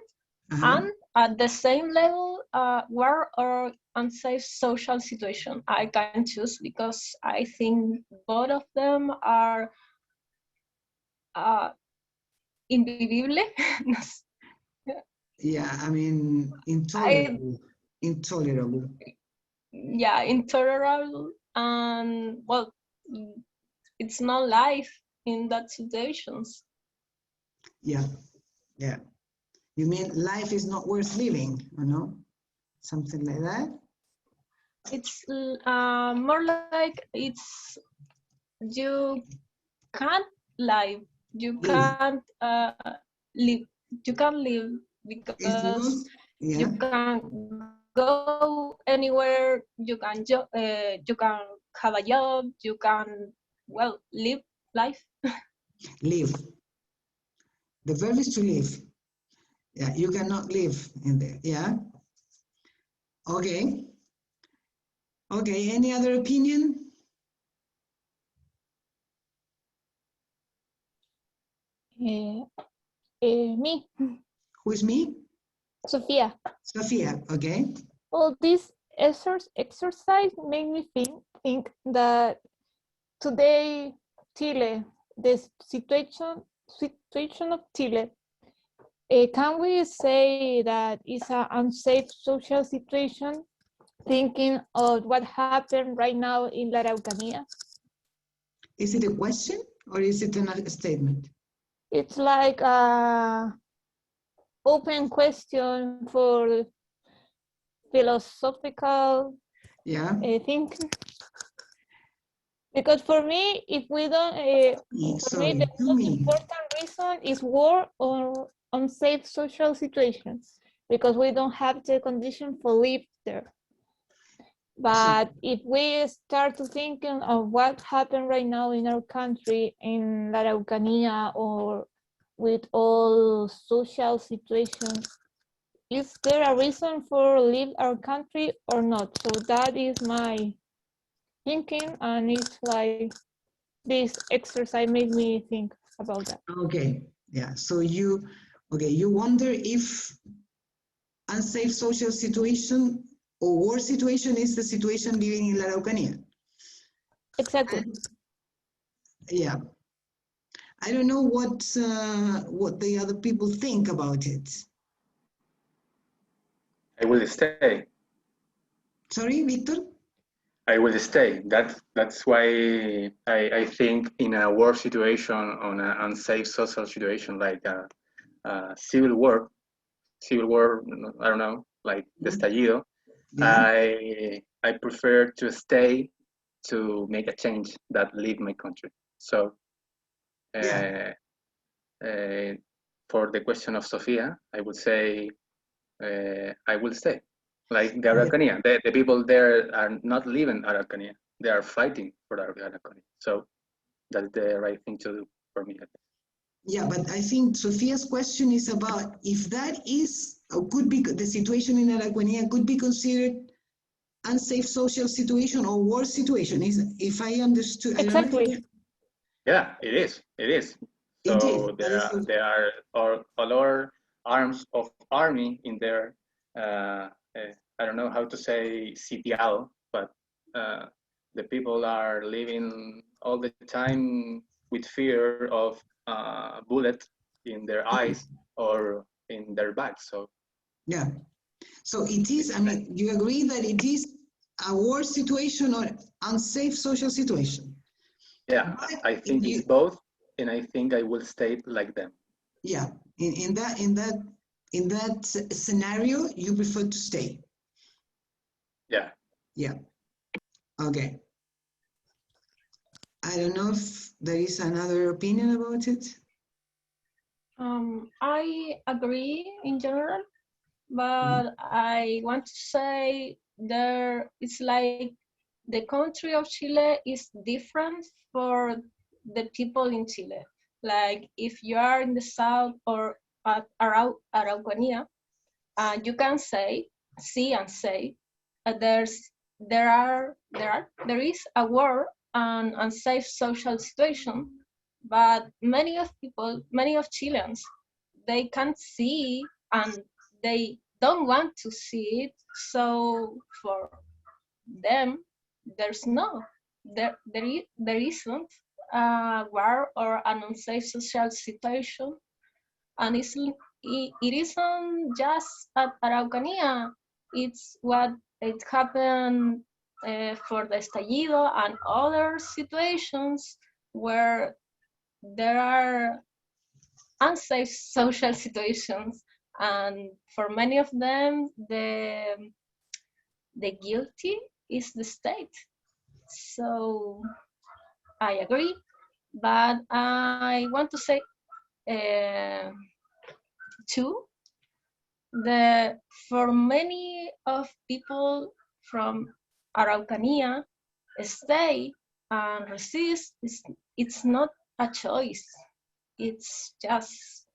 and at the same level, war or unsafe social situation. I can choose because I think both of them are invivible. Yeah, I mean, intolerable. Intolerable. Yeah, intolerable, and well, it's not life in that situations. Yeah, yeah. You mean life is not worth living, you know? Something like that? It's more like it's you can't live, you can't live, you can't live because yeah. you can go anywhere, you can you can have a job, you can live life. Live. The verb is to live. Yeah, you cannot live in there. Yeah. Okay. Okay, any other opinion? Me, Who is me? Sophia. Sophia, okay. Well, this exercise made me think that today Chile, the situation of Chile, can we say that it's an unsafe social situation, thinking of what happened right now in La Araucanía? Is it a question or is it a statement? It's like a open question for philosophical thinking. Because for me, if we don't, for me, the most important reason is war or unsafe social situations, because we don't have the condition for live there. But if we start to thinking of what happened right now in our country, in La Araucanía, or with all social situations, is there a reason for leave our country or not? So that is my thinking, and it's like this exercise made me think about that. Okay, yeah. So you wonder if unsafe social situation or war situation is the situation living in La Araucanía. Exactly. Yeah. I don't know what the other people think about it. I will stay. Sorry, Victor? I will stay. That's why I think in a war situation, on an unsafe social situation like a civil war, I don't know, like the estallido, I prefer to stay to make a change that lead my country. So for the question of Sofia, I would say I will stay. Like the Araucanía, the people there are not living Araucanía. They are fighting for Araucanía. So that's the right thing to do for me. Yeah, but I think Sophia's question is about if that is or could be the situation in Araucanía could be considered unsafe social situation or war situation. Is if I understood? Exactly. Yeah, it is. It is. So there are other arms of army in there. I don't know how to say sitial, but the people are living all the time with fear of bullet in their eyes or in their back. So Yeah. So it is, I mean, you agree that it is a war situation or unsafe social situation? yeah, But I think you, it's both, and I think I will stay like them. yeah, in that scenario, you prefer to stay. Yeah. Yeah. Okay. I don't know if there is another opinion about it. I agree in general, but I want to say there it's like the country of Chile is different for the people in Chile. Like if you are in the south or at Araucanía, you can see and say there is a war and unsafe social situation, but many of Chileans, they can't see and they don't want to see it. So for them, there isn't a war or an unsafe social situation, and it isn't just at Araucanía. It's what it happened for the estallido and other situations where there are unsafe social situations, and for many of them, the guilty is the state. So I agree, but I want to say uh, too for many of people from Araucanía, stay and resist it's not a choice. It's just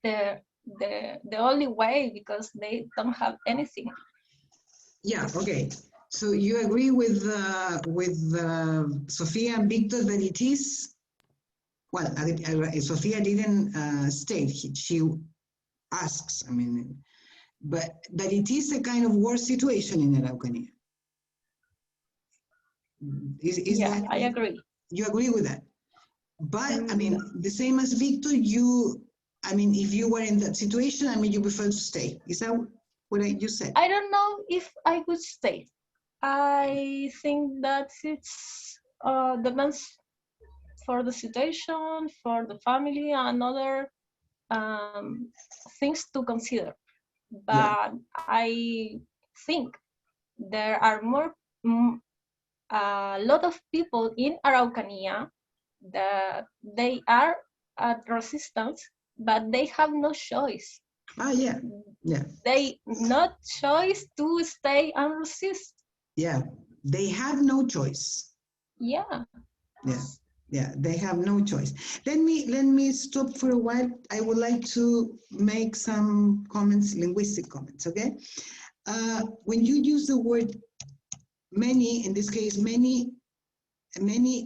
the only way because they don't have anything. Yeah, okay. So you agree with Sofia and Victor that it is, well, Sofia didn't state, she asks, I mean, but that it is a kind of war situation in Araucanía. Is Yeah, that, I agree. you agree with that? But I mean, the same as Victor, I mean, if you were in that situation, I mean, you prefer to stay. Is that what you said? I don't know if I would stay. I think that it's depends for the situation, for the family, and other things to consider. But Yeah. I think there are a lot of people in Araucanía that they are at resistance, but they have no choice. Ah, yeah, yeah, They not choice to stay and resist. yeah. They have no choice. Yeah. Yeah, yeah. They have no choice. Let me stop for a while. I would like to make some comments, linguistic comments. Okay. When you use the word many, in this case, many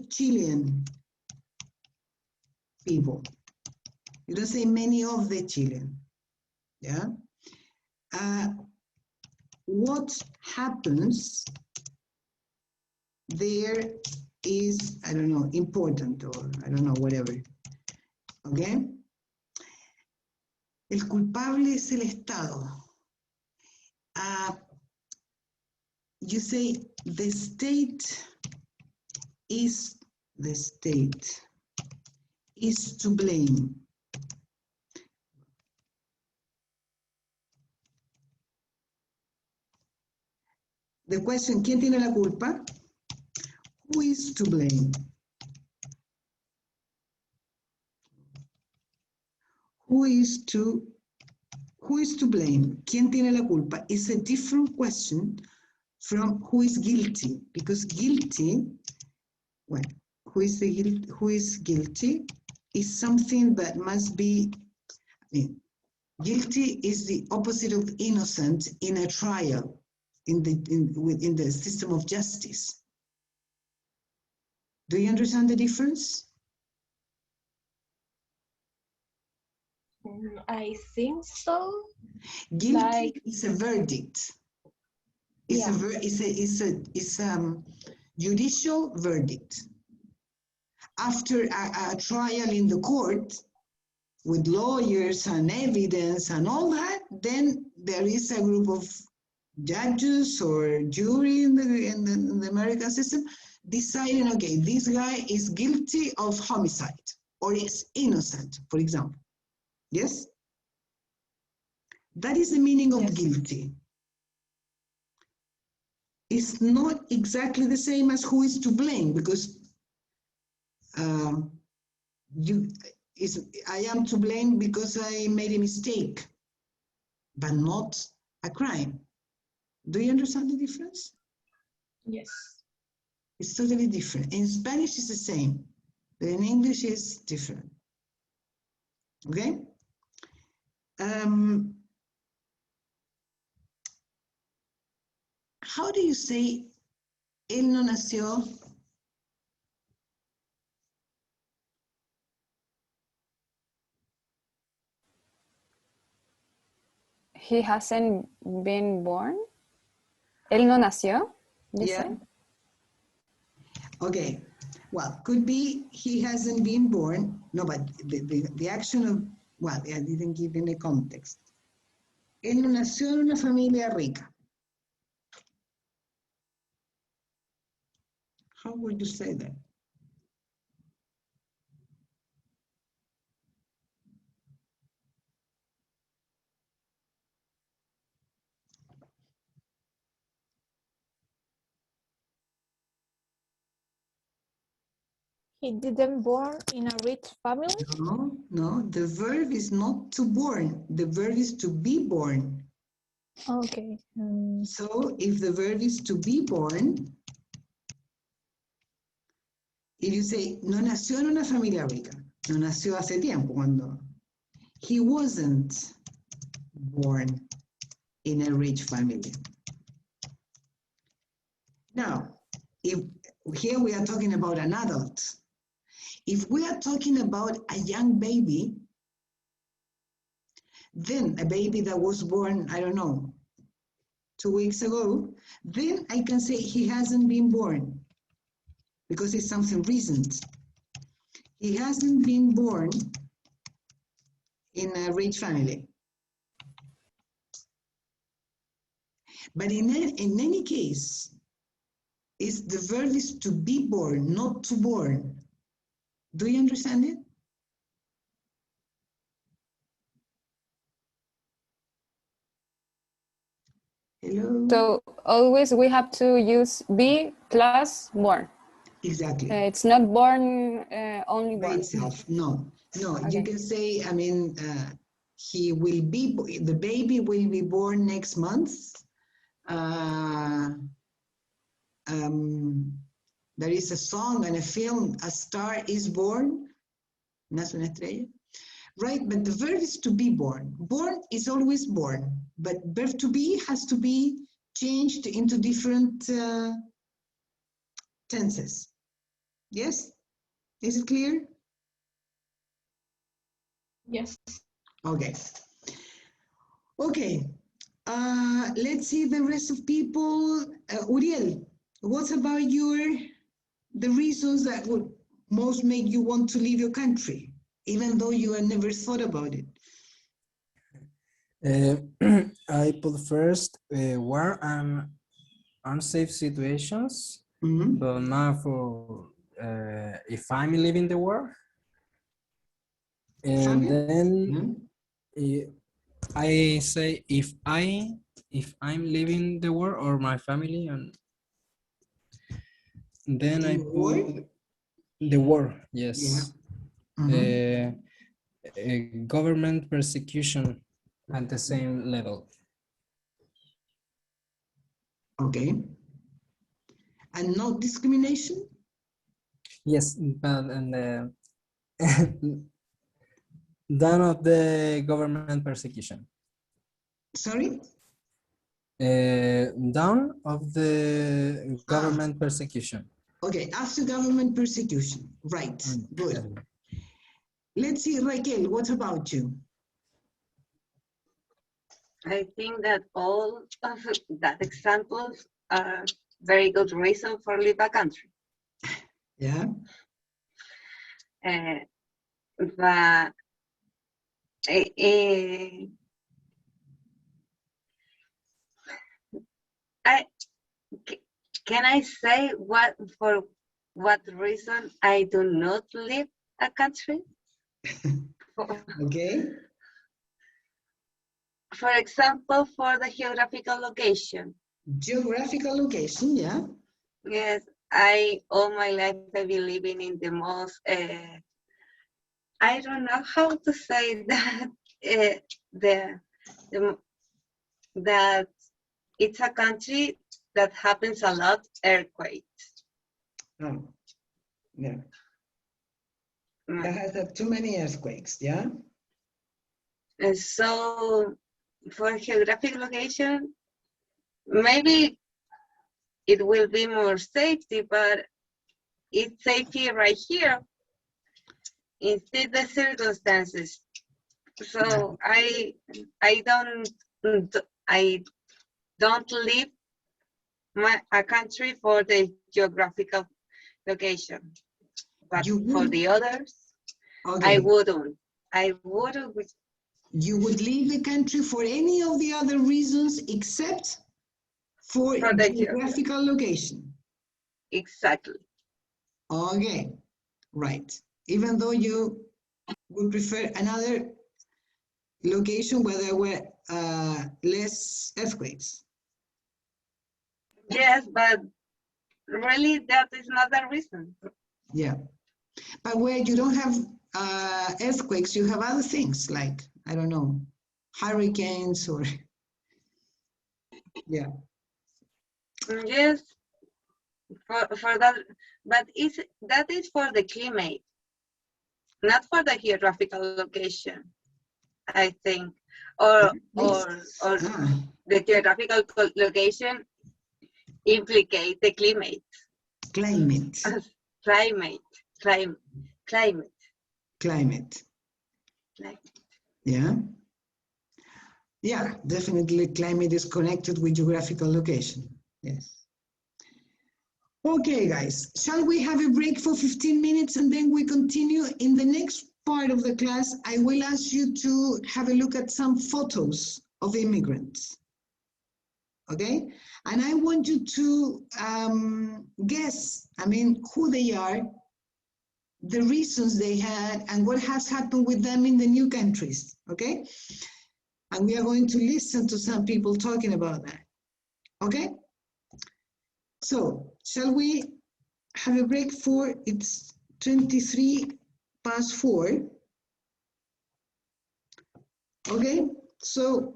Chilean people. You don't say many of the Chilean. Yeah. What happens there is, I don't know, important or I don't know, whatever. Okay. El culpable es el Estado. You say the state is to blame. The question, ¿quién tiene la culpa? Who is to blame? Who is to blame? ¿Quién tiene la culpa? Is a different question from who is guilty, because guilty, well, who is guilty is something that must be, I mean, guilty is the opposite of innocent in a trial, within the system of justice. Do you understand the difference? I think so. Guilty is a verdict. It's Yeah. it's a judicial verdict. After a trial in the court, with lawyers and evidence and all that, then there is a group of judges or jury in the American system deciding, okay, this guy is guilty of homicide or is innocent, for example. Yes? That is the meaning of guilty. It's not exactly the same as who is to blame, because I am to blame because I made a mistake, but not a crime. Do you understand the difference? Yes. It's totally different. In Spanish, it's the same, but in English, it's different. Okay? How do you say él no nació? He hasn't been born. Él no nació, you Yeah. say? Okay. Well, could be he hasn't been born. No, but the action of, well, I didn't give any context. Él no nació en una familia rica. How would you say that? He didn't born in a rich family. No, no, the verb is not to born. The verb is to be born. Okay. So if the verb is to be born, if you say, no nació en una familia rica, no nació hace tiempo, cuando he wasn't born in a rich family. Now, if here we are talking about an adult. If we are talking about a young baby, then a baby that was born, I don't know, 2 weeks ago, then I can say he hasn't been born because it's something recent. He hasn't been born in a rich family. But in any case, the verb is to be born, not to born. Do you understand it? Hello? So always we have to use be plus born. Exactly. It's not born, only By born. itself, no. No, Okay. you can say, I mean, he will be, the baby will be born next month. There is a song and a film, A Star is Born. Nace una estrella. Right, but the verb is to be born. Born is always born, but verb to be has to be changed into different tenses. Yes? Is it clear? Yes. Okay. Okay. Let's see the rest of people. Uriel, what about the reasons that would most make you want to leave your country, even though you have never thought about it? I put first war and unsafe situations, but not for if I'm living the war. And then I say if I'm leaving the war or my family, and then I put the war. Yes. Yeah. Government persecution at the same level. Okay. And no discrimination? Yes, but and none of the government persecution. Sorry? Down of the government persecution. Okay, after government persecution. Right, good. Let's see, Raquel, what about you? I think that all of that examples are very good reason for leave a country. Yeah. But eh, can I say for what reason I do not leave a country? Okay. For example, for the geographical location. Geographical location, yeah. Yes, all my life I've been living in the most, I don't know how to say that, the, that it's a country that happens a lot earthquakes. Oh, yeah. Mm. That has had too many earthquakes, yeah? And so for geographic location, maybe it will be more safety, but it's safety right here instead the circumstances. So I don't leave a country for the geographical location, but for the others, Okay. I wouldn't. I wouldn't. You would leave the country for any of the other reasons except for the geographical location. Exactly. Okay, right. Even though you would prefer another location where there were less earthquakes. Yes, but really that is not the reason. Yeah. But where you don't have earthquakes, you have other things like, I don't know, hurricanes or, yeah. Yes, for that, but that is for the climate, not for the geographical location, I think, or the geographical location implicate the climate. Climate. Climate. Yeah. Yeah, definitely climate is connected with geographical location. Yes. Okay, guys, shall we have a break for 15 minutes and then we continue? In the next part of the class, I will ask you to have a look at some photos of immigrants. Okay? And I want you to guess, who they are, the reasons they had, and what has happened with them in the new countries. Okay? And we are going to listen to some people talking about that. Okay? So, shall we have a break for, it's 4:23. Okay, so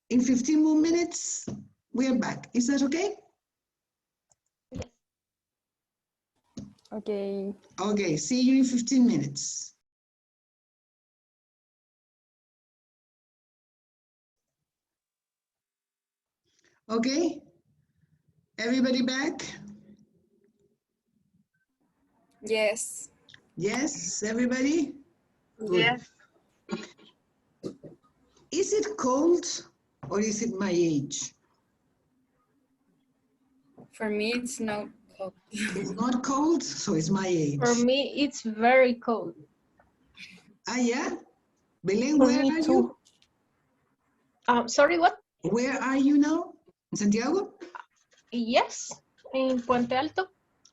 in 15 more minutes, we are back. Is that okay? Okay. Okay, see you in 15 minutes. Okay, everybody back? Yes. Yes, everybody? Yes. Is it cold or is it my age? For me, it's not cold. It's not cold, so it's my age. For me, it's very cold. Ah, yeah? Belén, For where me are too. you? Sorry, what? Where are you now? In Santiago? Yes, in Puente Alto.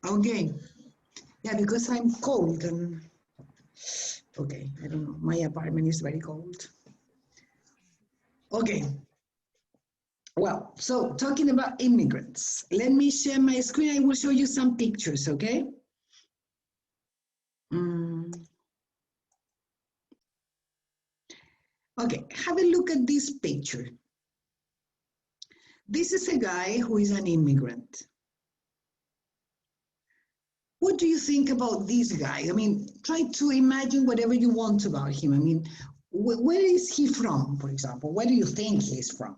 Okay. Yeah, because I'm cold and okay, I don't know. My apartment is very cold. Okay. Well, so talking about immigrants, let me share my screen. I will show you some pictures, okay? Okay, have a look at this picture. This is a guy who is an immigrant. What do you think about this guy? Try to imagine whatever you want about him. Where is he from, for example? Where do you think he's from?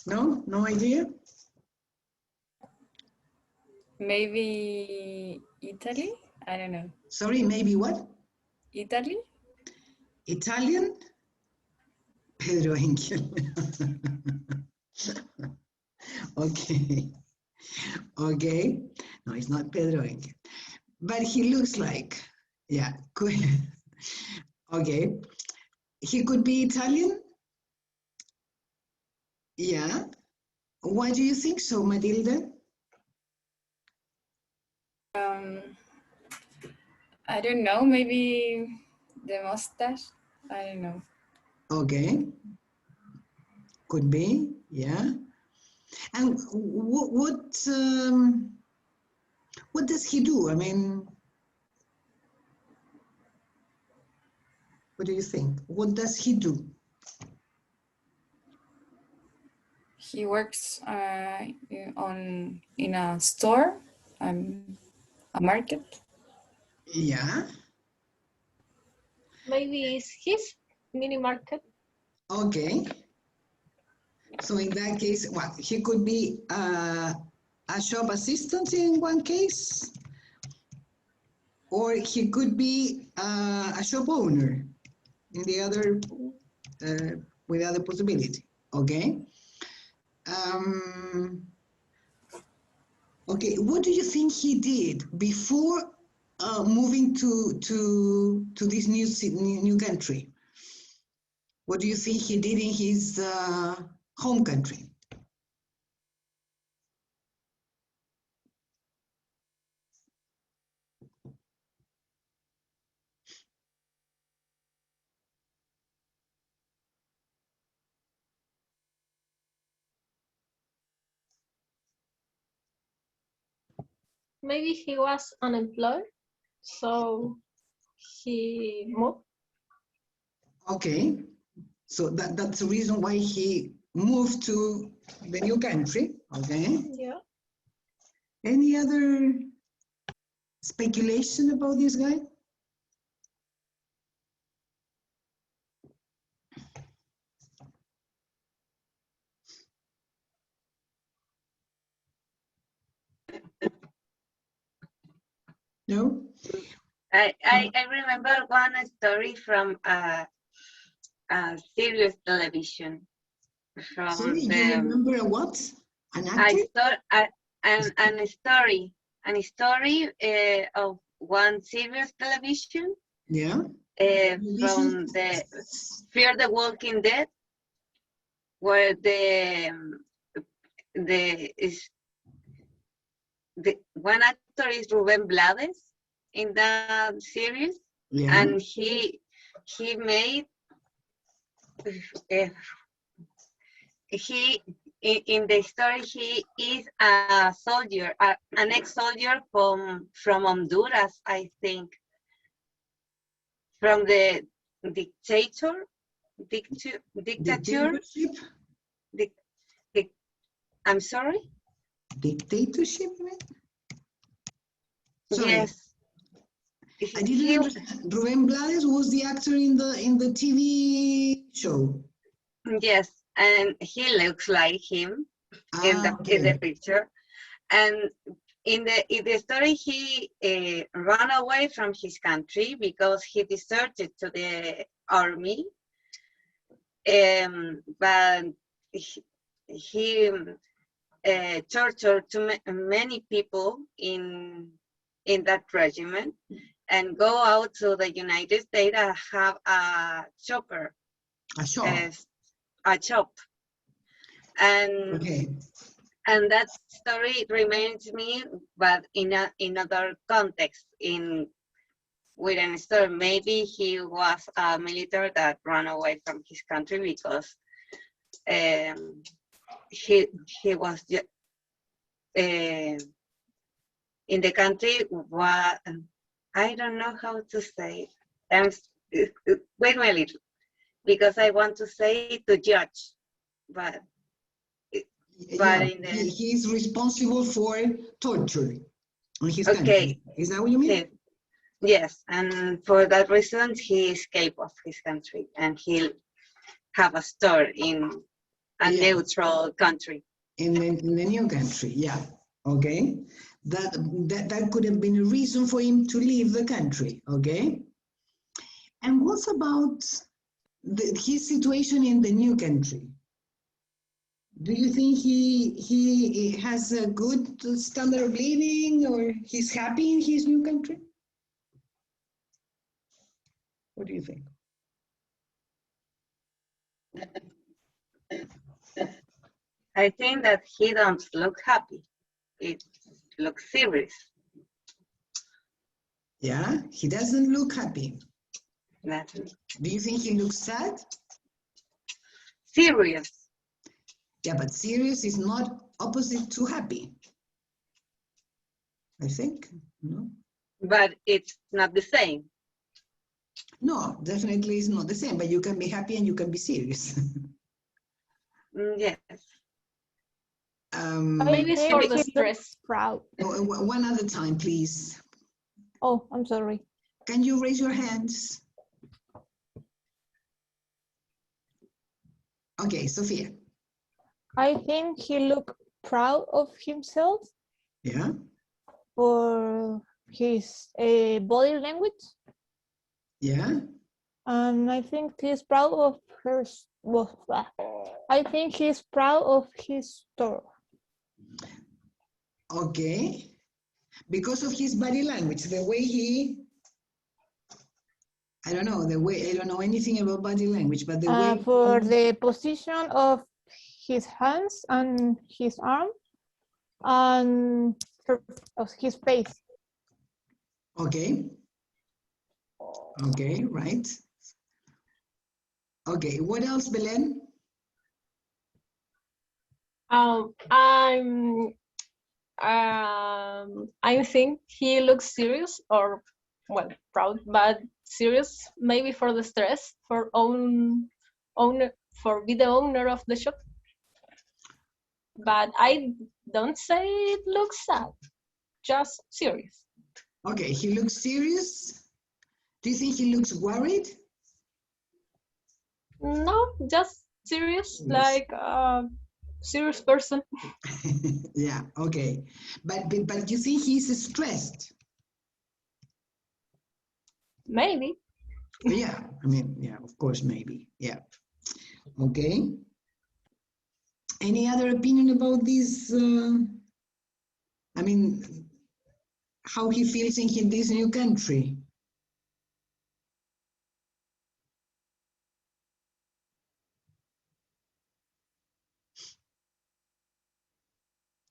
No? No idea? Maybe Italy? I don't know. Sorry, maybe what? Italy? Italian? Pedro Angel. Okay. Okay. No, it's not Pedro Engel. But he looks like, yeah, could. Okay. He could be Italian? Yeah. Why do you think so, Matilda? I don't know, maybe the mustache. I don't know. Okay. Could be, yeah. And what does he do? I mean, what do you think? What does he do? He works in a store, a market. Yeah. Maybe it's his mini market. Okay. So in that case, well, he could be a shop assistant in one case, or he could be a shop owner in the other, with other possibility. Okay. Okay. What do you think he did before moving to this new country? What do you think he did in his home country? Maybe he was unemployed, so he moved. Okay, so that's the reason why he moved to the new country. Okay. Yeah. Any other speculation about this guy? No? I remember one story from serious television. From Sorry, you the remember a what? An I actor? saw an story of one serious television Yeah. from the Fear the Walking Dead, where the one actor is Ruben Blades in that series, Yeah. and he made he in the story he is a soldier, an ex-soldier from Honduras, I think, from the dictator. Dictatorship? I'm sorry. Dictatorship? Sorry. Yes. I didn't understand. Ruben Blades was the actor in the TV show. Yes, and he looks like him in the Okay. picture. And in the story, he ran away from his country because he deserted to the army. But he tortured many people in that regiment, and go out to the United States and have a chopper. A shop. A shop. And Okay. and that story reminds me, but in another context, with an story. Maybe he was a military that ran away from his country because he was in the country. What I don't know how to say. Wait a little, because I want to say to judge, but. Yeah, he is responsible for torture in his country. Is that what you mean? Yes, and for that reason, he escaped of his country, and he'll have a store in a neutral country. In the new country, yeah. Okay, that could have been a reason for him to leave the country. Okay, and what about his situation in the new country? Do you think he has a good standard of living, or he's happy in his new country? What do you think? I think that he don't look happy. It looks serious. Yeah, he doesn't look happy. That's Do you think he looks sad? serious. Yeah, but serious is not opposite to happy. I think, no? But it's not the same. No, definitely it's not the same, but you can be happy and you can be serious. Yes. Maybe it's for think the he stress. looks proud. One other time, please. Oh, I'm sorry. Can you raise your hands? Okay, Sophia. I think he looked proud of himself Yeah, for his body language, yeah, and I think he's proud of her. Well, I think he's proud of his store. okay. Because of his body language, the way he, I don't know, the way, I don't know anything about body language, but the way. For the position of his hands and his arm and of his face. Okay. Okay, right. Okay, what else, Belen? I think he looks serious, or well, proud, but serious, maybe for the stress, for owner, for be the owner of the shop. But I don't say it looks sad, just serious. Okay, he looks serious. Do you think he looks worried? No, just serious, Yes. like a serious person. Yeah, okay. But you think he's stressed? Maybe. Yeah, I mean, yeah, of course, maybe. Yeah. Okay. Any other opinion about this? I mean, how he feels in this new country?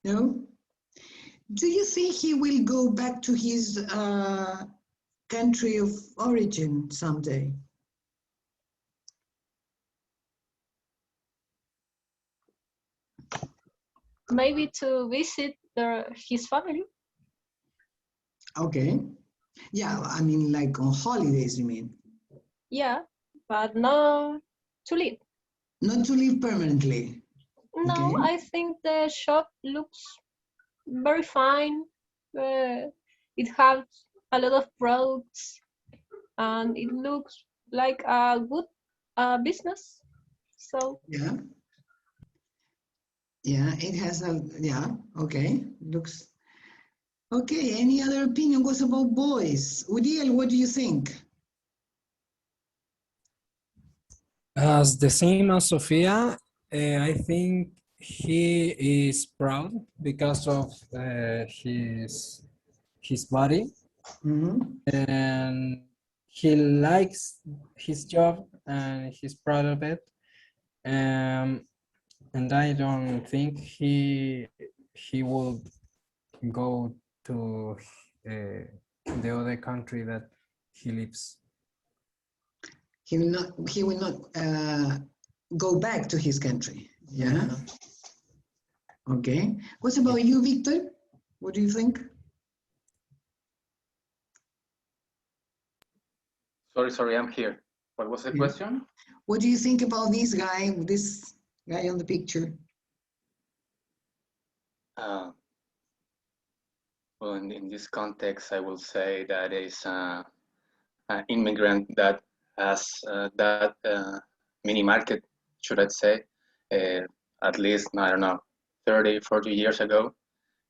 No? Do you think he will go back to his country of origin someday? Maybe to visit his family. Okay. Yeah, I mean, like on holidays, you mean? Yeah, but not to live. Not to live permanently. No, Okay. I think the shop looks very fine. It has a lot of products, and it looks like a good business. So Yeah. Yeah, it has a, yeah, okay. Looks, okay. Any other opinion? What about boys? Uriel, what do you think? As the same as Sofia, I think he is proud because of his body, and he likes his job and he's proud of it. And I don't think he will go to the other country that he lives. He will not go back to his country. Yeah. Okay. What about you, Victor? What do you think? Sorry, I'm here. What was the Yeah. question? What do you think about this guy on the picture? Well, in this context, I will say that is an immigrant that has that mini market, should I say, at least, I don't know, 30, 40 years ago.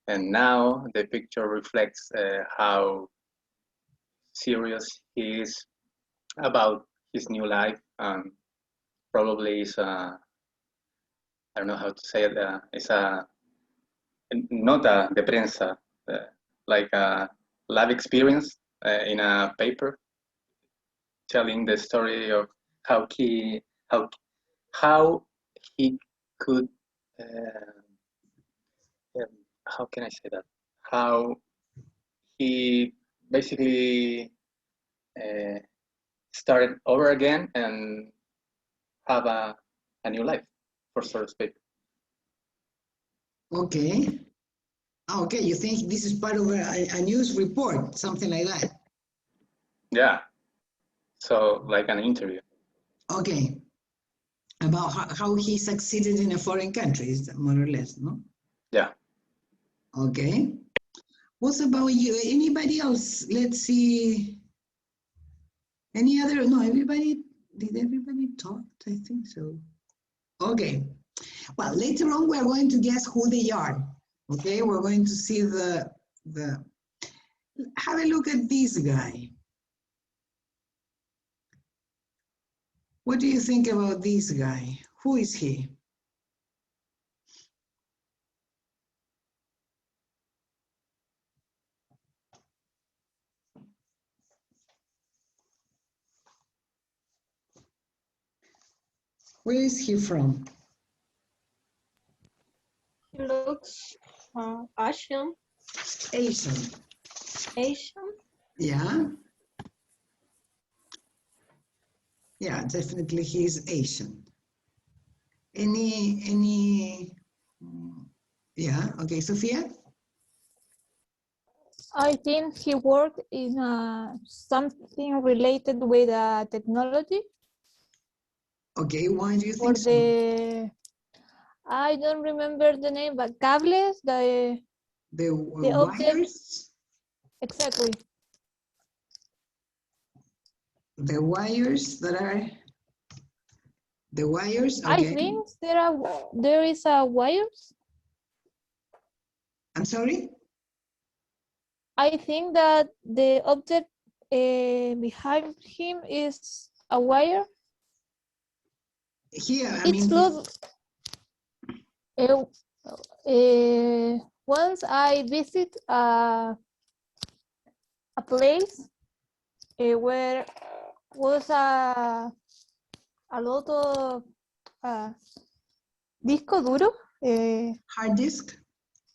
And now the picture reflects how serious he is about his new life, and probably is I don't know how to say it. It's a nota de prensa, like a live experience in a paper, telling the story of how he could how can I say that? How he basically started over again and have a new life, for so to speak. Okay. Okay, you think this is part of a news report, something like that? Yeah. So like an interview. Okay. About how he succeeded in a foreign country, is more or less, no? Yeah. Okay. What about you? Anybody else? Let's see. Any other? No, everybody, did everybody talk? I think so. Okay. Well, later on, we're going to guess who they are. Okay, we're going to see have a look at this guy. What do you think about this guy? Who is he? Where is he from? He looks Asian. Asian. Asian. Yeah. Yeah, definitely he's Asian. Yeah, okay, Sophia? I think he worked in something related with technology. Okay, why do you For think so? I don't remember the name, but cables, the object. Wires? Exactly. The wires that are, the wires, okay. I think there is a wires. I'm sorry? I think that the object behind him is a wire. Here, I It's mean, look. Once I visit a place where was a lot of disco duro, hard disk?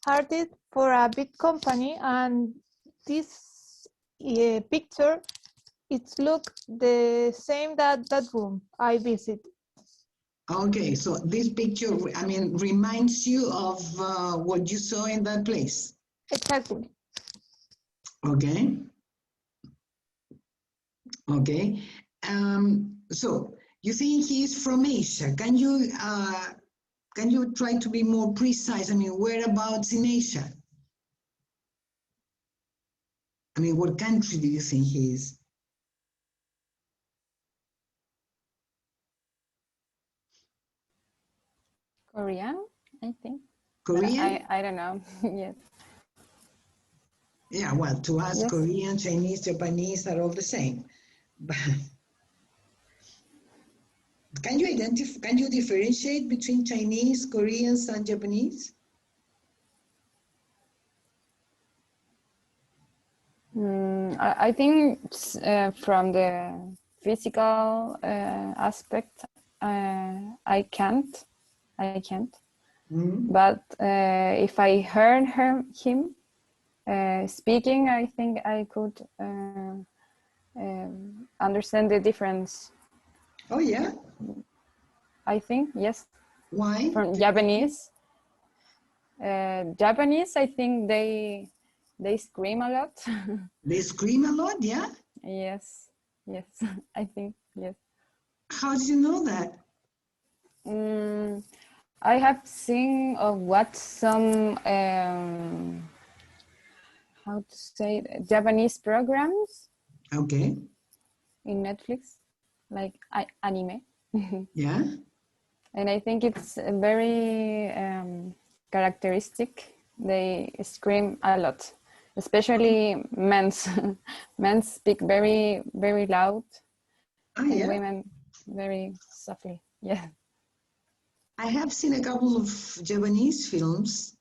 hard disk for a big company, and this picture, it's look the same that room I visit. Okay, so this picture, I mean, reminds you of what you saw in that place. Exactly. Okay. Okay. So you think he's from Asia? Can you try to be more precise? I mean, whereabouts in Asia? I mean, what country do you think he is? Korean, I think. Korean? I don't know. Yes. Yeah, well, to us, Yes. Korean, Chinese, Japanese are all the same. But can you differentiate between Chinese, Koreans, and Japanese? I think from the physical aspect, I can't. Mm-hmm. But if I heard him speaking, I think I could understand the difference. Oh, yeah? I think, yes. Why? From Japanese. Japanese, I think they scream a lot. They scream a lot, yeah? Yes, I think, yes. How did you know that? I have seen or watched some how to say it, Japanese programs Okay. in Netflix, like anime. Yeah? And I think it's very characteristic. They scream a lot, especially men's. Men speak very, very loud, Oh, and yeah? women very softly. Yeah. I have seen a couple of Japanese films,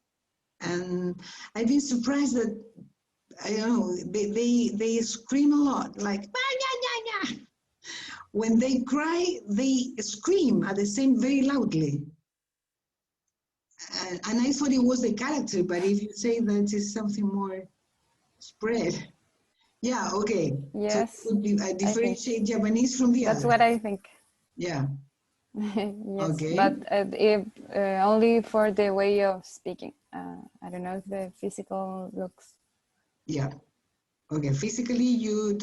and I've been surprised that, I don't know, they scream a lot, like, "Ah, yeah, yeah, yeah." When they cry, they scream at the same very loudly. And I thought it was the character, but if you say that it's something more spread. Yeah, okay. Yes, So it would be, differentiate Japanese from the that's other. what I think. Yeah. Yes, Okay. but only for the way of speaking. I don't know if the physical looks. Yeah. Okay. Physically, you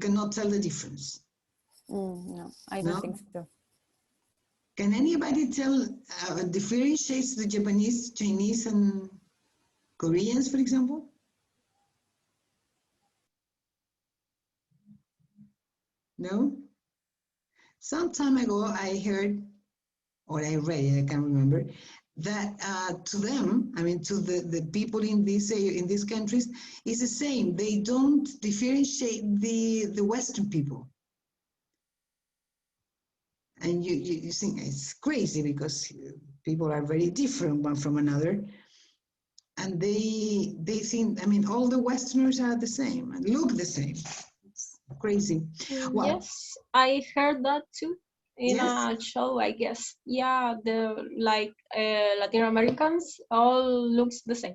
cannot tell the difference. No, I No? don't think so. Can anybody tell, differentiates the Japanese, Chinese, and Koreans, for example? No? Some time ago, I heard, or I read it, I can't remember, that to them, I mean, to the people in these countries, is the same. They don't differentiate the Western people. And you think it's crazy because people are very different one from another. And they think, I mean, all the Westerners are the same and look the same. It's crazy. Well, Yes, I heard that too in yes. a show, I guess. Yeah, the Latin Americans all looks the same,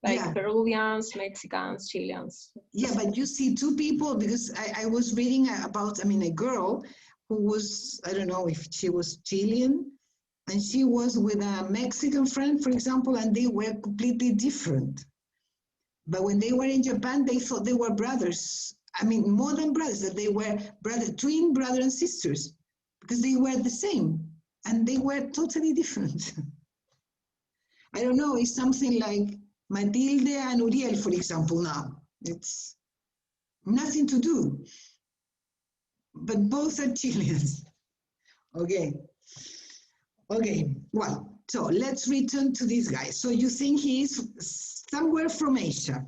like Yeah. Peruvians, Mexicans, Chileans. Yeah, but you see two people, because I was reading about, I mean, a girl who was, I don't know if she was Chilean, and she was with a Mexican friend, for example, and they were completely different. But when they were in Japan, they thought they were brothers. I mean, more than brothers, that they were twin brother and sisters, because they were the same, and they were totally different. I don't know, it's something like Matilde and Uriel, for example, now. It's nothing to do, but both are Chileans. Okay. Okay, well, so let's return to this guy. So you think he is somewhere from Asia.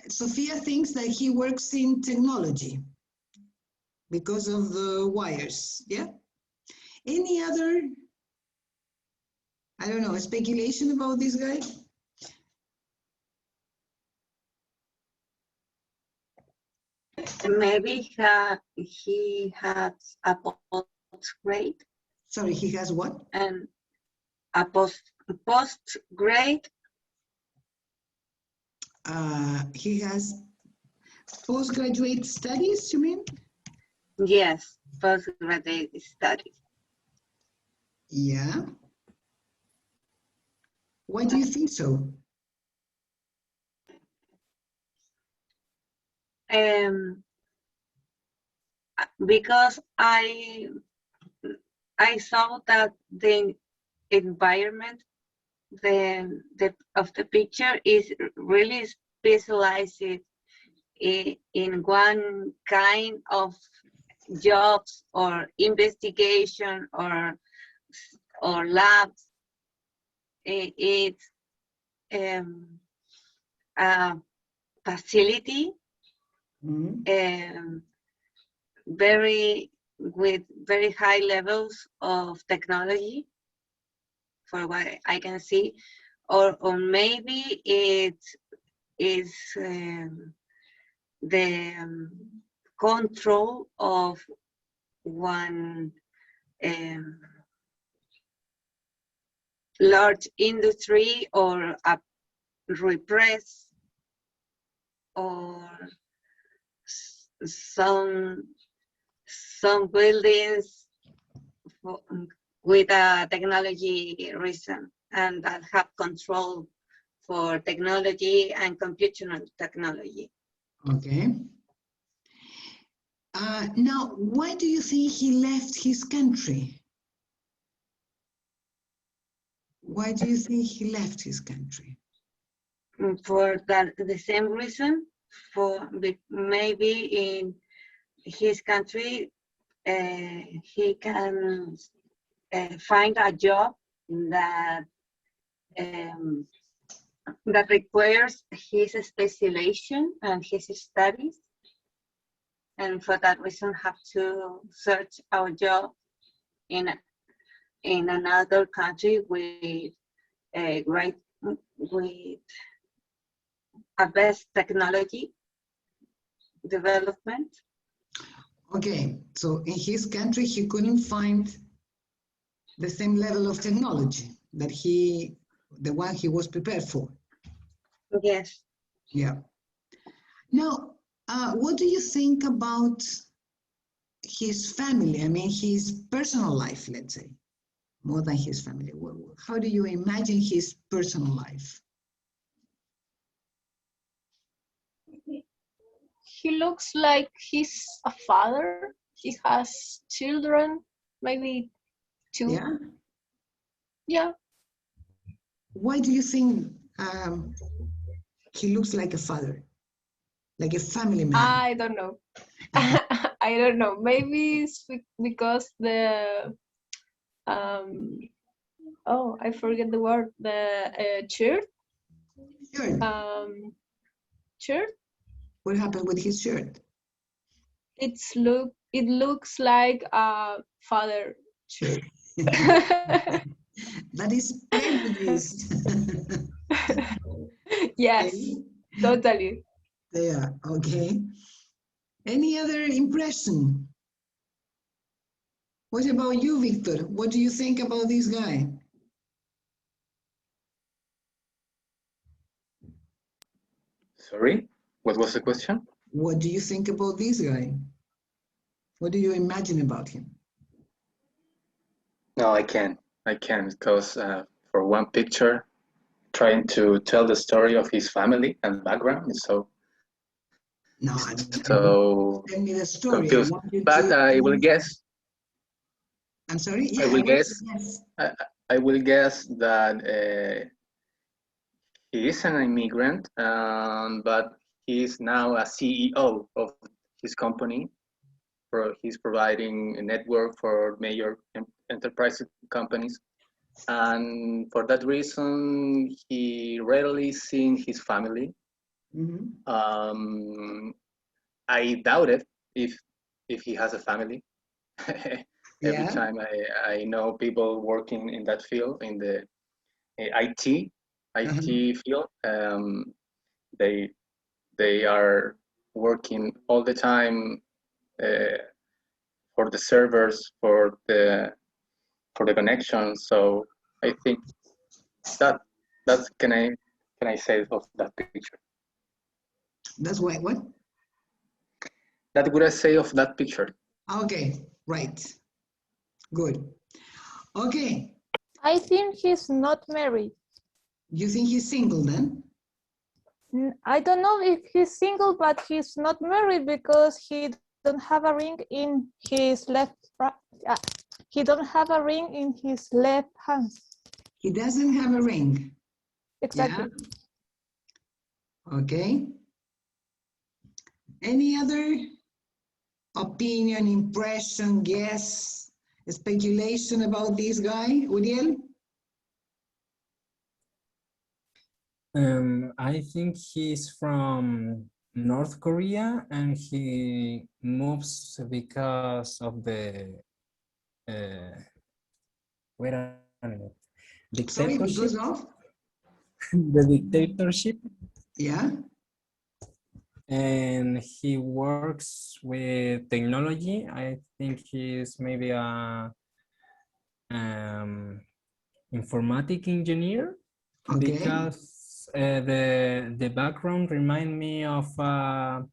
Sophia thinks that he works in technology because of the wires, yeah? Any other, I don't know, speculation about this guy? Maybe he has a postgrade. Sorry, he has what? And a postgrade. He has postgraduate studies, you mean? Yes, postgraduate studies. Yeah. Why do you think so? Because I saw that the environment of the picture is really specialized in one kind of jobs or investigation or labs. It's a facility with very high levels of technology, for what I can see, or maybe it is the control of one large industry or a repress or some buildings with a technology reason and that have control for technology and computational technology. Okay. Now, why do you think he left his country? Why do you think he left his country? For the same reason, for maybe in his country, he can find a job that that requires his specialization and his studies. and for that reason have to search our job in another country with a great with a best technology development. Okay, so in his country, he couldn't find the same level of technology that the one he was prepared for. Yes. Yeah. Now, what do you think about his family? I mean, his personal life, let's say, more than his family. How do you imagine his personal life? He looks like he's a father. He has children, maybe 2. Yeah. Yeah. Why do you think he looks like a father, like a family man? I don't know. I don't know. Maybe it's because oh, I forget the word. The shirt. Shirt. Shirt. What happened with his shirt? It looks like a father shirt. That is prejudice. Yes, Okay. totally. Yeah, okay. Any other impression? What about you, Victor? What do you think about this guy? Sorry, what was the question? What do you think about this guy? What do you imagine about him? No, I can't because for one picture, trying to tell the story of his family and background is so No, I don't tell me the story. I confused. want you But to. I will guess. I'm sorry. Yeah, I will guess. Yes. I will guess that he is an immigrant, but he is now a CEO of his company. He's providing a network for major enterprise companies, and for that reason, he rarely seen his family. Mm-hmm. I doubt it if he has a family. Every Yeah. time I know people working in that field, in the IT field, they are working all the time for the servers, for the connection. So I think that's can I say of that picture. That's why what? That would I say of that picture. Okay, right. Good. Okay. I think he's not married. You think he's single then? I don't know if he's single, but he's not married because he don't have a ring in his left. He don't have a ring in his left hand. He doesn't have a ring. Exactly. Yeah. Okay. Any other opinion, impression, guess, speculation about this guy, Uriel? I think he's from North Korea and he moves because of the wait a minute. Sorry, Dictatorship. because of? The dictatorship. Yeah. And he works with technology. I think he's maybe a informatic engineer, because the background remind me of 5G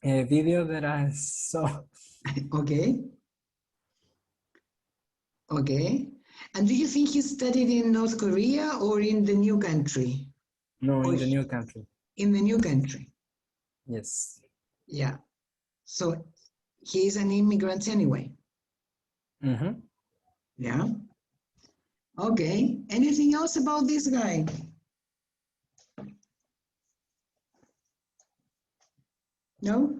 video that I saw. Okay. Okay. And do you think he studied in North Korea or in the new country? No, Or in the new country. in the new country. Yes. Yeah. So he is an immigrant anyway. Mm-hmm. Yeah. Okay. Anything else about this guy? No?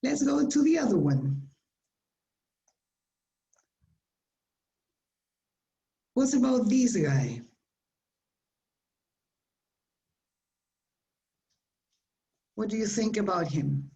Let's go to the other one. What about this guy? What do you think about him?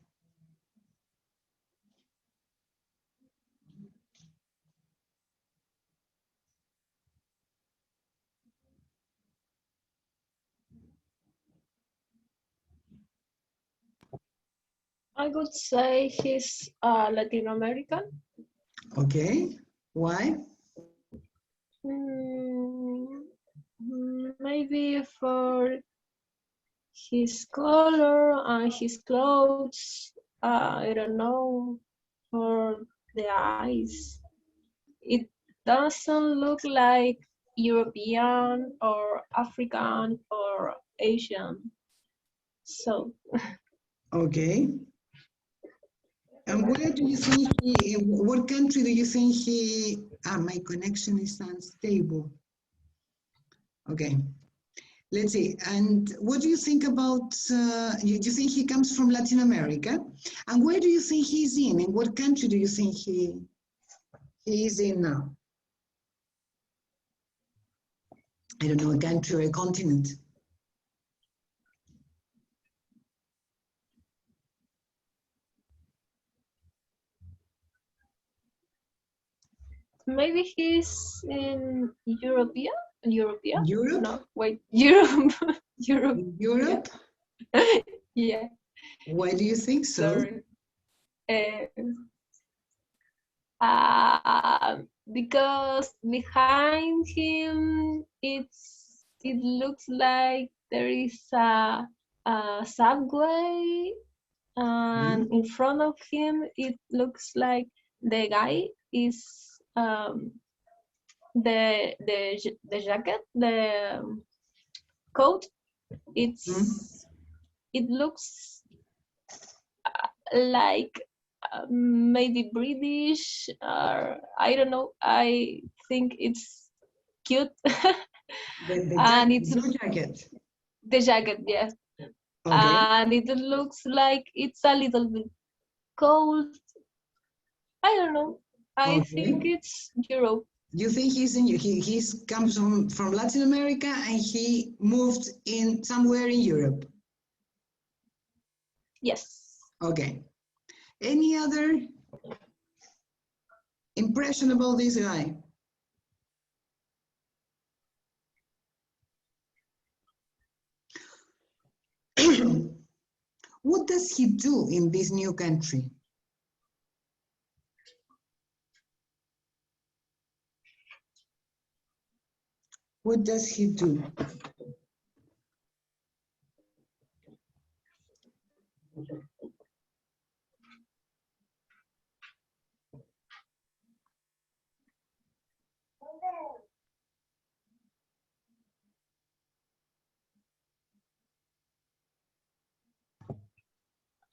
I would say he's Latin American. Okay, why? Mm, maybe for his color and his clothes. I don't know, for the eyes. It doesn't look like European or African or Asian. So Okay. And where do you think he, what country do you think he, my connection is unstable. Okay, let's see. And what do you think about, do you think he comes from Latin America? And where do you think he's in? And what country do you think he is in now? I don't know, a country or a continent. maybe he's in Europea? Europea? Europe? No, wait, Europe. Europe. Europe? Yeah. Why do you think so? Sorry. Because behind him it looks like there is a subway, and in front of him it looks like the guy is the jacket, the coat. It looks like maybe British, or I don't know. I think it's cute. And it's Blue jacket. the jacket, yes. Okay. And it looks like it's a little bit cold. I don't know. I think it's Europe. You think he's in he's comes from Latin America and he moved in somewhere in Europe? Yes. Okay. Any other impression about this guy? What does he do in this new country? What does he do?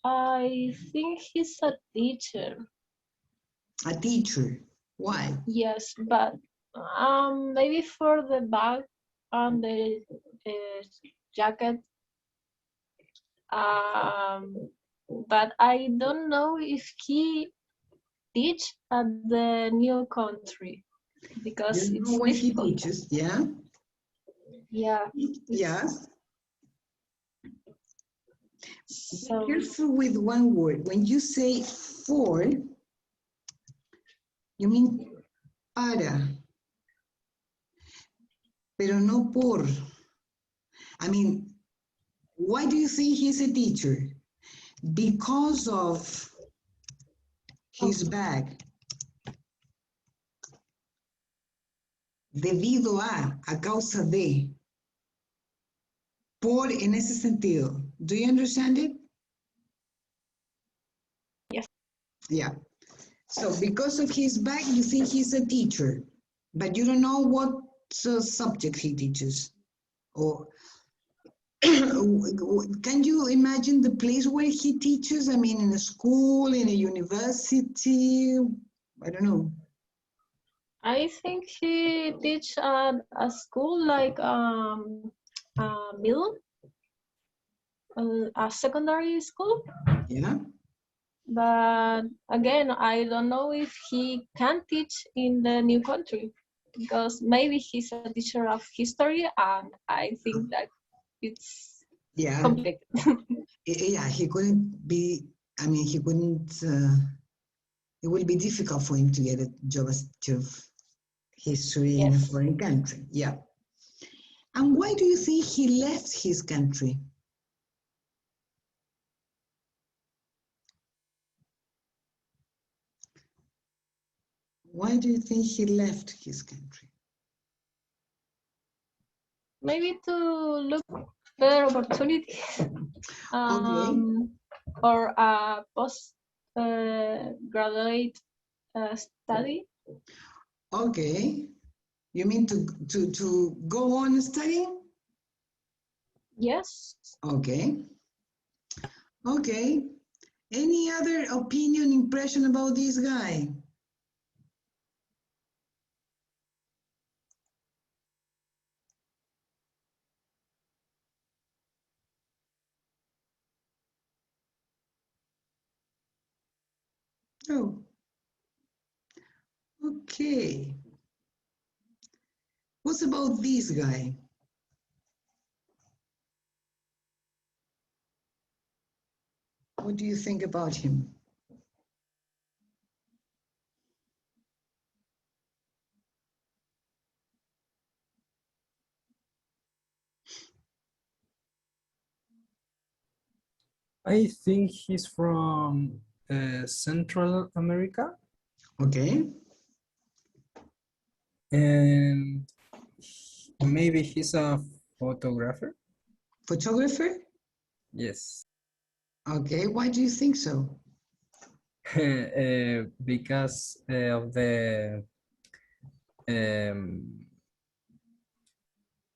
I think he's a teacher. A teacher. Why? Yes, but maybe for the bag and the jacket. But I don't know if he teach at the new country, because You it's know what he difficult. teaches, yeah? Yeah. Yeah. So Be careful with one word. When you say for, you mean para, pero no por. I mean, why do you think he's a teacher? Because of his bag. Debido a causa de. Por en ese sentido. Do you understand it? yes. Yeah. So because of his bag, you think he's a teacher, but you don't know what subject he teaches. Or can you imagine the place where he teaches? I mean, in a school, in a university, I don't know. I think he teach at a school like middle, a secondary school. Yeah. But again, I don't know if he can teach in the new country, because maybe he's a teacher of history, and I think that it's Yeah, complicated. yeah, he couldn't be, I mean, he couldn't, it will be difficult for him to get a job of history in a Yes. foreign country. Yeah. And why do you think he left his country? Why do you think he left his country? Maybe to look better opportunities. Or a post graduate study. Okay. You mean to go on studying? Yes. Okay. Okay. Any other opinion, impression about this guy? Oh. Okay. What's about this guy? What do you think about him? I think he's from Central America, Okay. and maybe he's a photographer. Photographer? Yes. Okay. Why do you think so? Because of the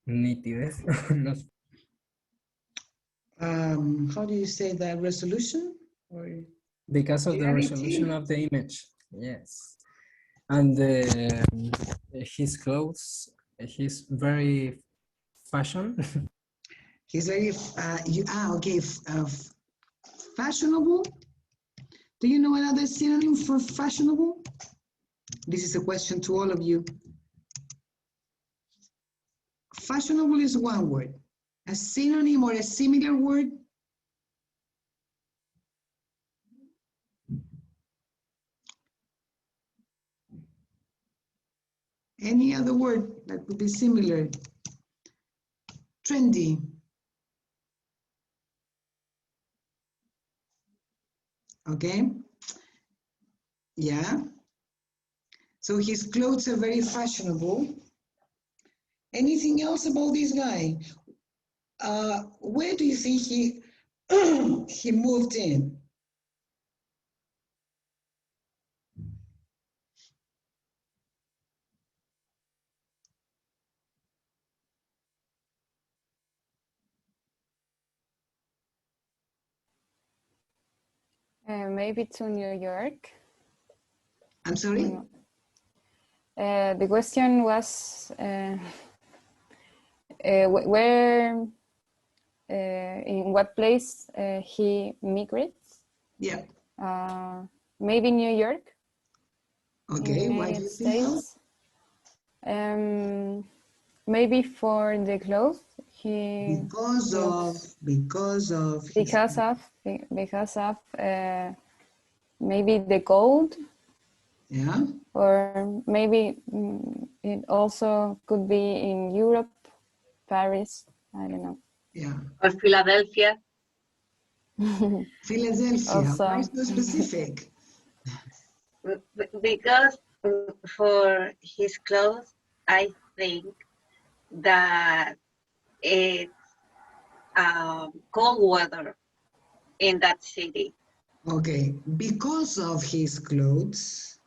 nitidez. No, How do you say that? Resolution? Or because of the clarity? resolution of the image. Yes. And his clothes, he's very fashion. He's very, okay, fashionable. Do you know another synonym for fashionable? This is a question to all of you. Fashionable is one word. A synonym or a similar word? Any other word that could be similar? Trendy. Okay. Yeah. So his clothes are very fashionable. Anything else about this guy? Where do you think he he moved in? Maybe to New York. I'm sorry? The question was where, in what place he migrates? Yeah. Maybe New York. Okay, in why do United you think so? States. Maybe for the clothes he Because looks, of his, because of maybe the gold, yeah. or maybe it also could be in Europe, Paris, I don't know. Yeah. Or Philadelphia. Philadelphia. Why Also, so specific? Because for his clothes, I think that it's cold weather in that city Okay, because of his clothes,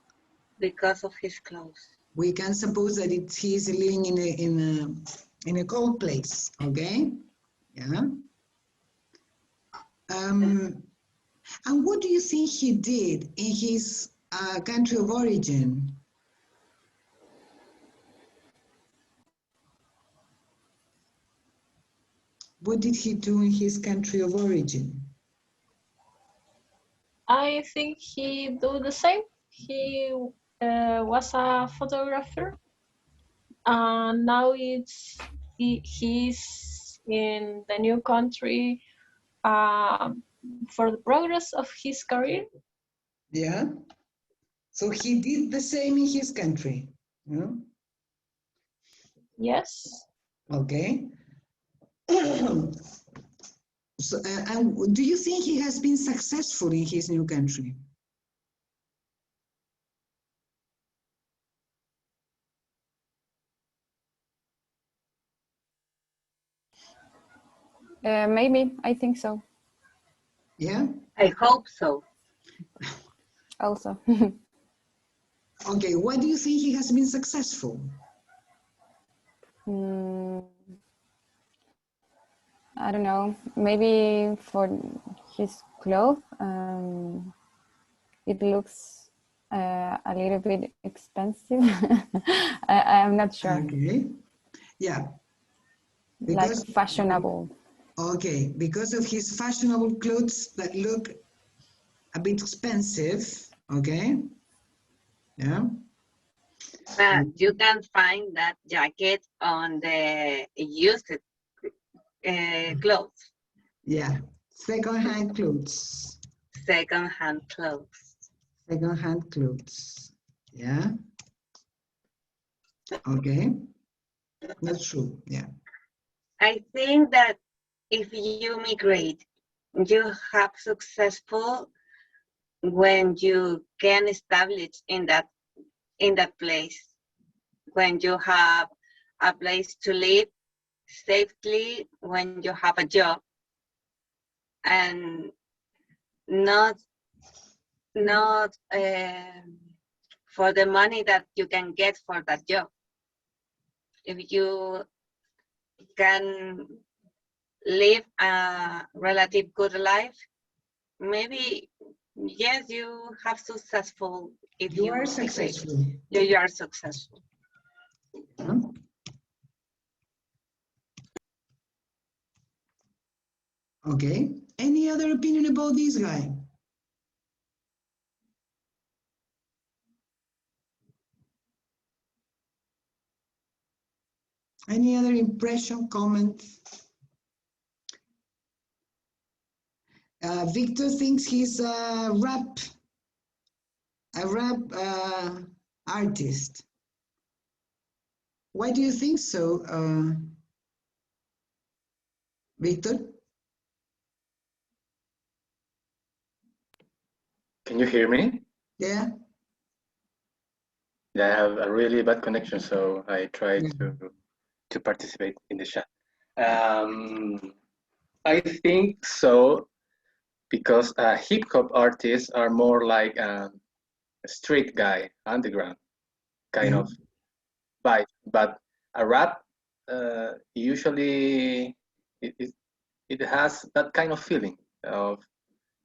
because of his clothes. we can suppose that he's living in a cold place. Okay, yeah. And what do you think he did in his country of origin? What did he do in his country of origin? I think he do the same. He was a photographer, and now he's in the new country for the progress of his career. Yeah. So he did the same in his country. Yeah? Yes. Okay. So, and do you think he has been successful in his new country? Maybe, I think so. Yeah. I hope so. Also. Okay. Why do you think he has been successful? I don't know. Maybe for his clothes, it looks a little bit expensive. I'm not sure. Okay. Yeah. Like fashionable. Okay, because of his fashionable clothes that look a bit expensive. Okay. Yeah. But you can find that jacket on the used clothes, Yeah. Second-hand clothes. second-hand clothes. Second-hand clothes. Yeah. Okay. That's true. Yeah. I think that if you migrate, you have successful when you can establish in that place, when you have a place to live safely, when you have a job, and not for the money that you can get for that job. If you can live a relative good life, maybe yes, you have successful. If You are migrate. successful. You are successful. Huh? Okay. Any other opinion about this guy? Any other impression, comment? Victor thinks he's a rap artist. Why do you think so, Victor? Can you hear me? Yeah. Yeah, I have a really bad connection, so I try Yeah. to participate in the chat. I think so because hip hop artists are more like a street guy, underground kind Yeah. of vibe. But a rap usually it has that kind of feeling of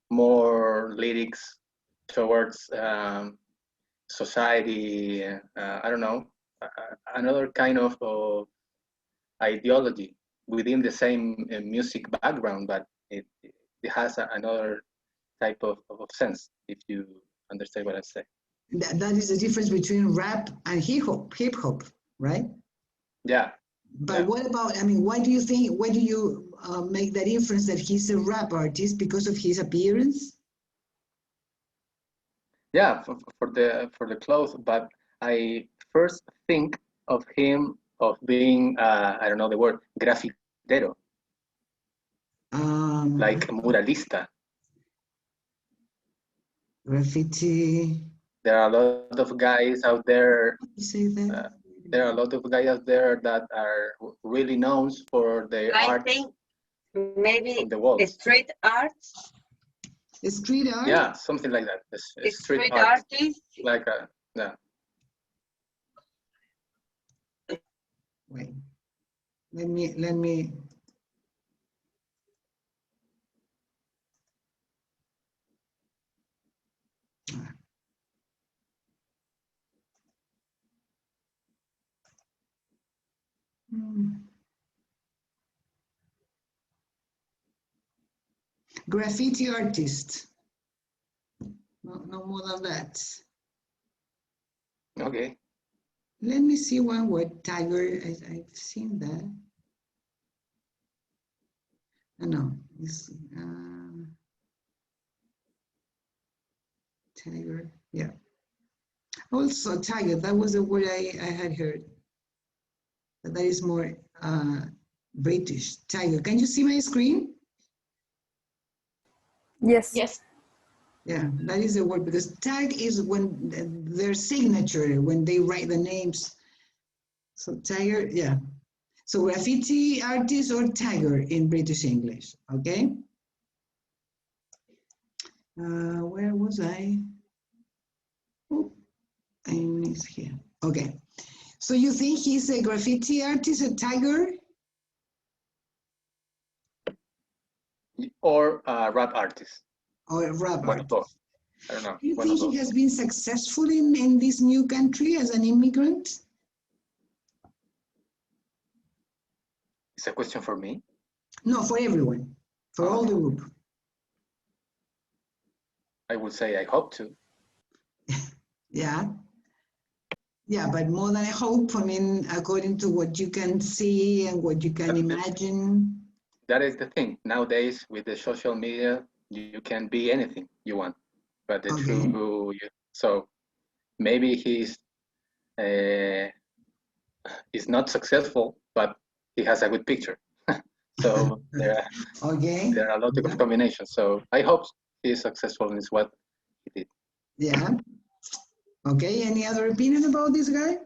more lyrics towards society. I don't know, another kind of ideology within the same music background, but it has another type of sense, if you understand what I say. That is the difference between rap and hip hop, right? Yeah. But Yeah. what about, I mean, why do you make that inference that he's a rap artist because of his appearance? Yeah, for the clothes, but I first think of him of being I don't know the word grafitero, like muralista. Graffiti. There are a lot of guys out there. You say that? There are a lot of guys out there that are really known for their I art think maybe on the walls. street art. Street art? Yeah, something like that. Street art, artist. like yeah. Wait. Let me. Graffiti artist. No more than that. Okay. Let me see one word. Tiger. I've seen that. No, it's tiger. Yeah. Also tiger. That was a word I had heard. But that is more British. Tiger. Can you see my screen? Yes. Yes. Yeah, that is a word because tag is when their signature, when they write the names. So tiger, yeah. So graffiti artist or tagger in British English, okay? Where was I? Oh, I missed here. Okay. So you think he's a graffiti artist, a tagger? Or rap artist. Or a rap One of artist? both. I don't know. Do you One of think he those. has been successful in this new country as an immigrant? It's a question for me. No, for everyone, for all the group. I would say I hope to. Yeah. Yeah, but more than a hope, I mean, according to what you can see and what you can imagine. That is the thing. Nowadays, with the social media, you can be anything you want. But the Okay. true, so maybe he's not successful, but he has a good picture. So Okay. there are a lot Yeah. of combinations. So I hope he is successful in what he did. Yeah. Okay. Any other opinion about this guy?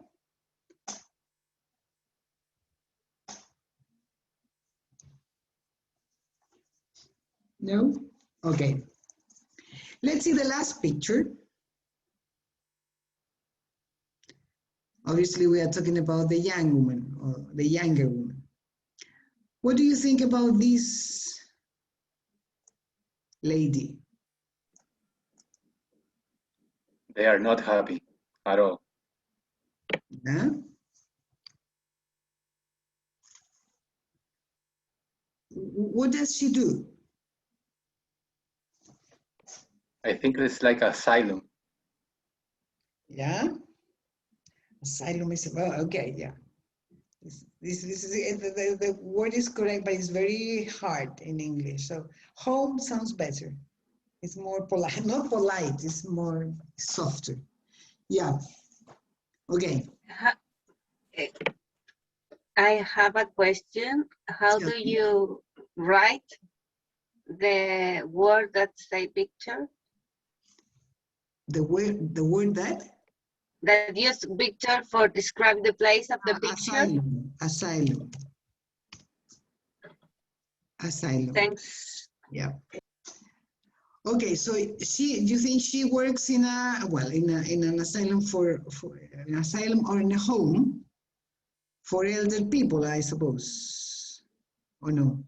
No? Okay. Let's see the last picture. Obviously, we are talking about the young woman or the younger woman. What do you think about this lady? They are not happy at all. Yeah? What does she do? I think it's like asylum. Yeah? Asylum is, well, okay, yeah. This is, the word is correct, but it's very hard in English. So home sounds better. It's more polite, not polite, it's more softer. Yeah. Okay. I have a question. How Tell do me. you write the word that say picture? The word that? That use picture for describe the place of the picture? Asylum. Asylum. Thanks. Yeah. Okay, so you think she works in an asylum for an asylum or in a home for elder people, I suppose, or no?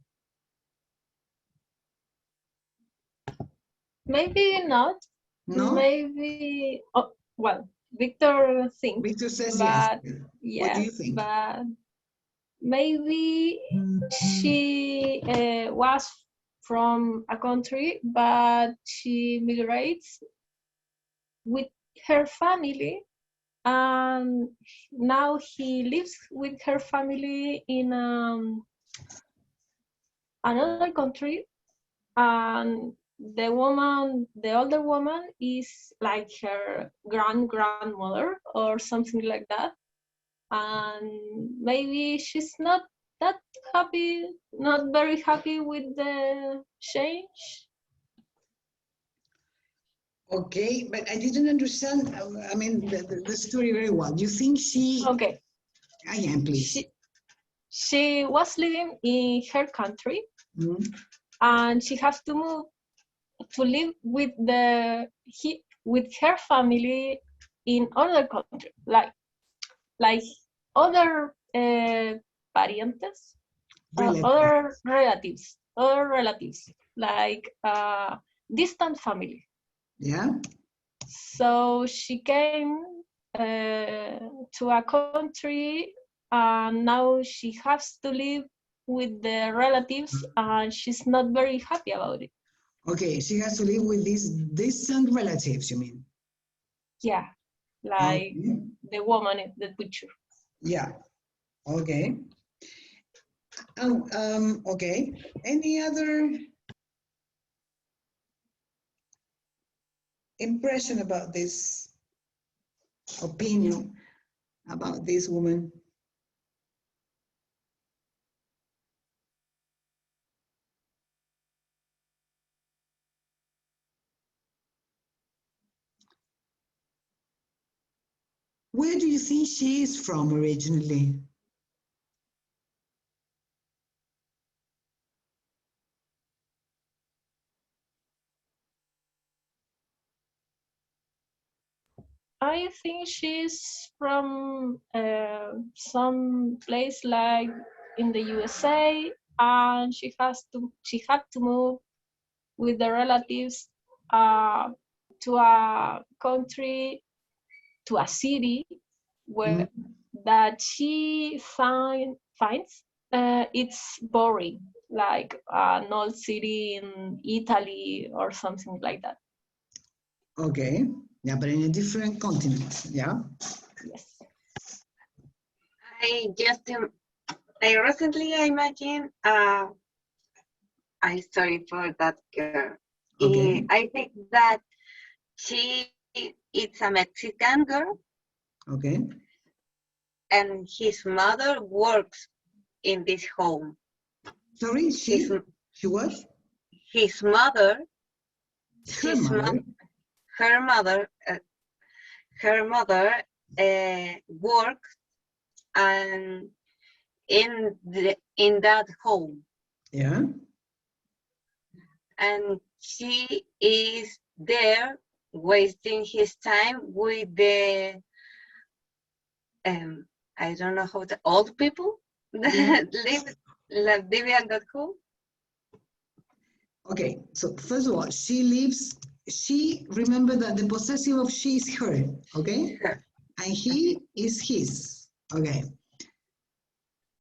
Maybe not. No? Maybe, oh, well, Victor thinks, Victor says yes. but What do you yes, think? but maybe she was from a country, but she migrates with her family, and now he lives with her family in another country, and the older woman is like her grandmother or something like that, and maybe she's not that happy, not very happy with the change. Okay, but I didn't understand, I mean, the story very well. You think she, Okay, I am, please. she was living in her country, Mhm. and she has to move to live with with her family in other country, like other parientes, Relative. other relatives, like distant family. Yeah? So she came to a country, and now she has to live with the relatives, and she's not very happy about it. Okay, she has to live with these distant relatives, you mean? Yeah, like Okay. the woman in the picture. Yeah, okay. Oh, okay. Any other impression about this opinion about this woman? Where do you think she is from originally? I think she's from some place like in the USA, and she had to move with the relatives to a country, to a city where that she finds it's boring, like an old city in Italy or something like that. Okay, yeah, but in a different continent, yeah? Yes. I recently imagine, I sorry for that girl. Okay. I think that she is a Mexican girl, Okay. and his mother works in this home. Sorry, His was? his mother, Her his mother? her mother, works and in that home, Yeah. and she is there wasting his time with the I don't know how the old people that live in that home. Okay, so first of all, remember that the possessive of she is her, okay? Her. And he is his, okay.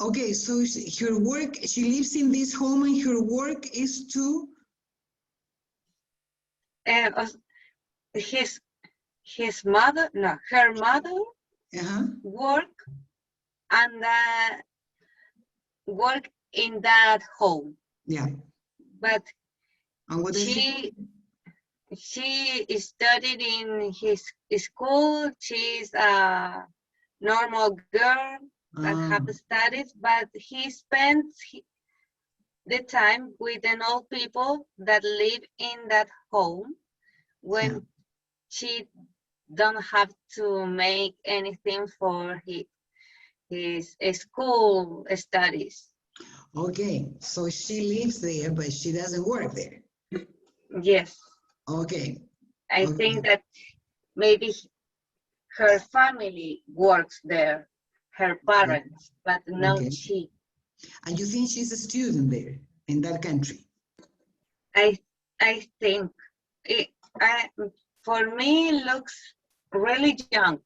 Okay, so her work, she lives in this home and her work is to? His mother, no, her mother work and work in that home. Yeah. But and what she studied in his school. She's a normal girl that have studies, but he spends the time with an old people that live in that home when she don't have to make anything for his school studies. Okay, so she lives there, but she doesn't work there. Yes. Okay. I think that maybe her family works there, her parents, but not she. And you think she's a student there in that country? I think for me looks really young.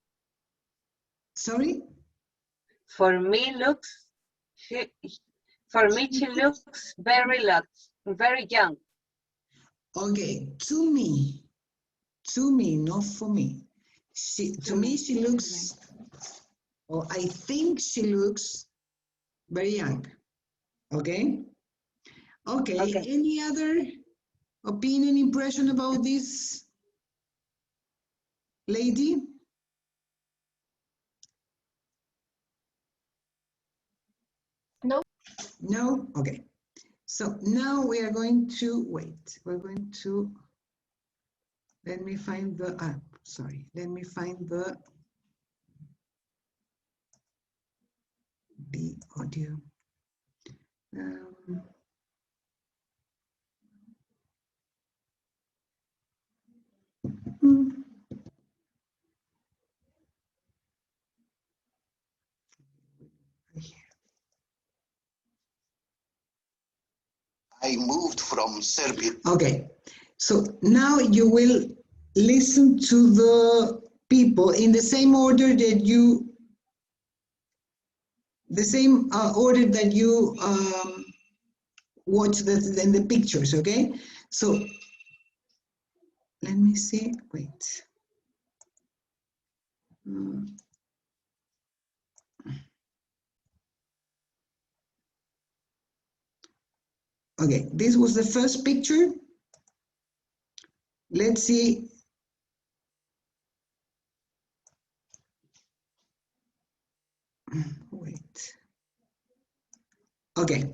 Sorry? For me she looks very young. Okay, to me, not for me. To me, she looks, or I think she looks very young. Okay? Okay, any other opinion, impression about this lady? No. No? Okay. So now we are going to, wait, we're going to, let me find the, let me find the audio. I moved from Serbia. Okay, so now you will listen to the people in the same order that you, watch the pictures, okay? So let me see, wait. Okay, this was the first picture. Let's see. Wait. Okay.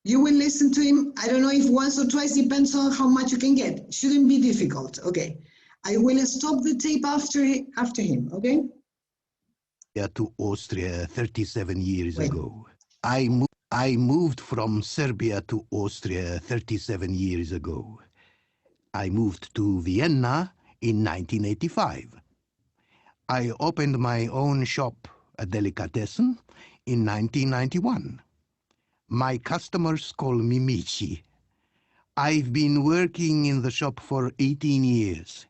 You will listen to him. I don't know if once or twice, depends on how much you can get. Shouldn't be difficult. Okay. I will stop the tape after him. Okay. To Austria 37 years Wait. ago. I moved from Serbia to Austria 37 years ago. I moved to Vienna in 1985. I opened my own shop, a delicatessen, in 1991. My customers call me Michi. I've been working in the shop for 18 years.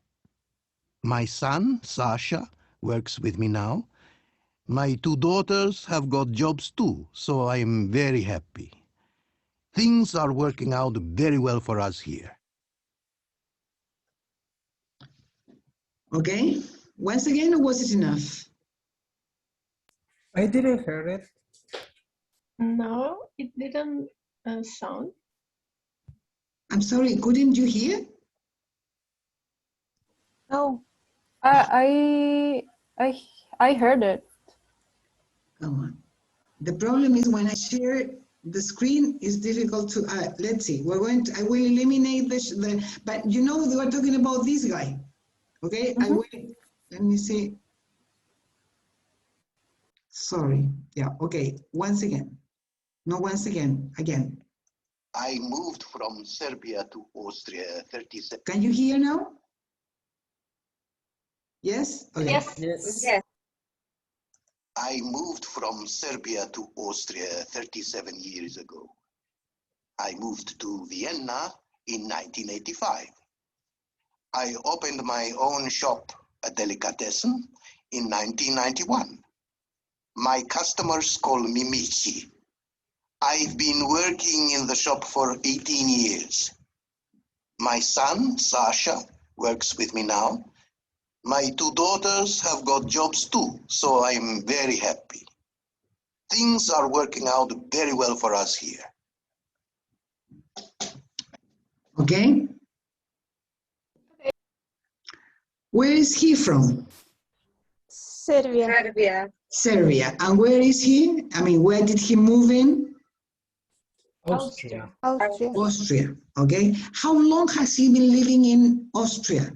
My son, Sasha, works with me now. My two daughters have got jobs too, so I'm very happy. Things are working out very well for us here. Okay. Once again, or was it enough? I didn't hear it. No, it didn't sound. I'm sorry, couldn't you hear? No. I heard it. Come on. The problem is when I share the screen, it's difficult to, let's see, I will eliminate but you know, we are talking about this guy, okay? Let me see. Sorry, yeah, okay, once again. No, once again. I moved from Serbia to Austria 37. Can you hear now? Yes? Okay. Yes. Yes. I moved from Serbia to Austria 37 years ago. I moved to Vienna in 1985. I opened my own shop, a delicatessen, in 1991. My customers call me Michi. I've been working in the shop for 18 years. My son, Sasha, works with me now. My two daughters have got jobs too, so I'm very happy. Things are working out very well for us here. Okay. Where is he from? Serbia. Serbia. Serbia. And where is he? I mean, where did he move in? Austria. Austria. Austria. Okay. How long has he been living in Austria?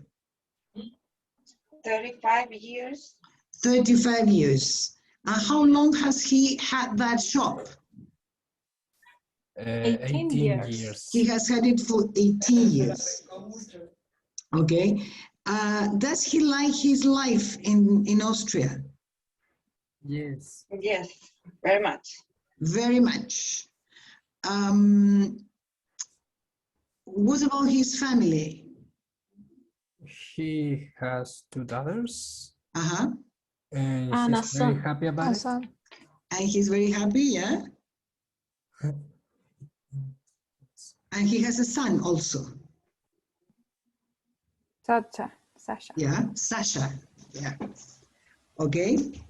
35 years. 35 years. And how long has he had that shop? 18 years. He has had it for 18 years. Okay. Does he like his life in Austria? Yes. Yes, very much. Very much. What about his family? He has two daughters, Uh-huh. and And a he's very son. happy about it. Son. And he's very happy, yeah? And he has a son also. Sasha. Yeah, Sasha. Yeah. Okay.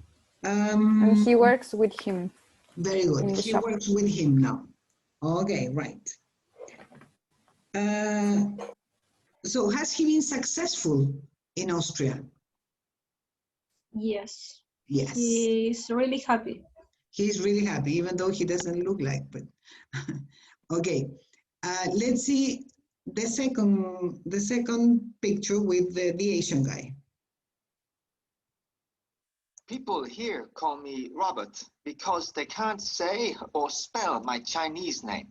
And he works with him. Very good. in the He shop. works with him now. Okay, right. So has he been successful in Austria? Yes. Yes. He's really happy. He's really happy, even though he doesn't look like, but okay. Let's see the second picture with the Asian guy. People here call me Robert because they can't say or spell my Chinese name.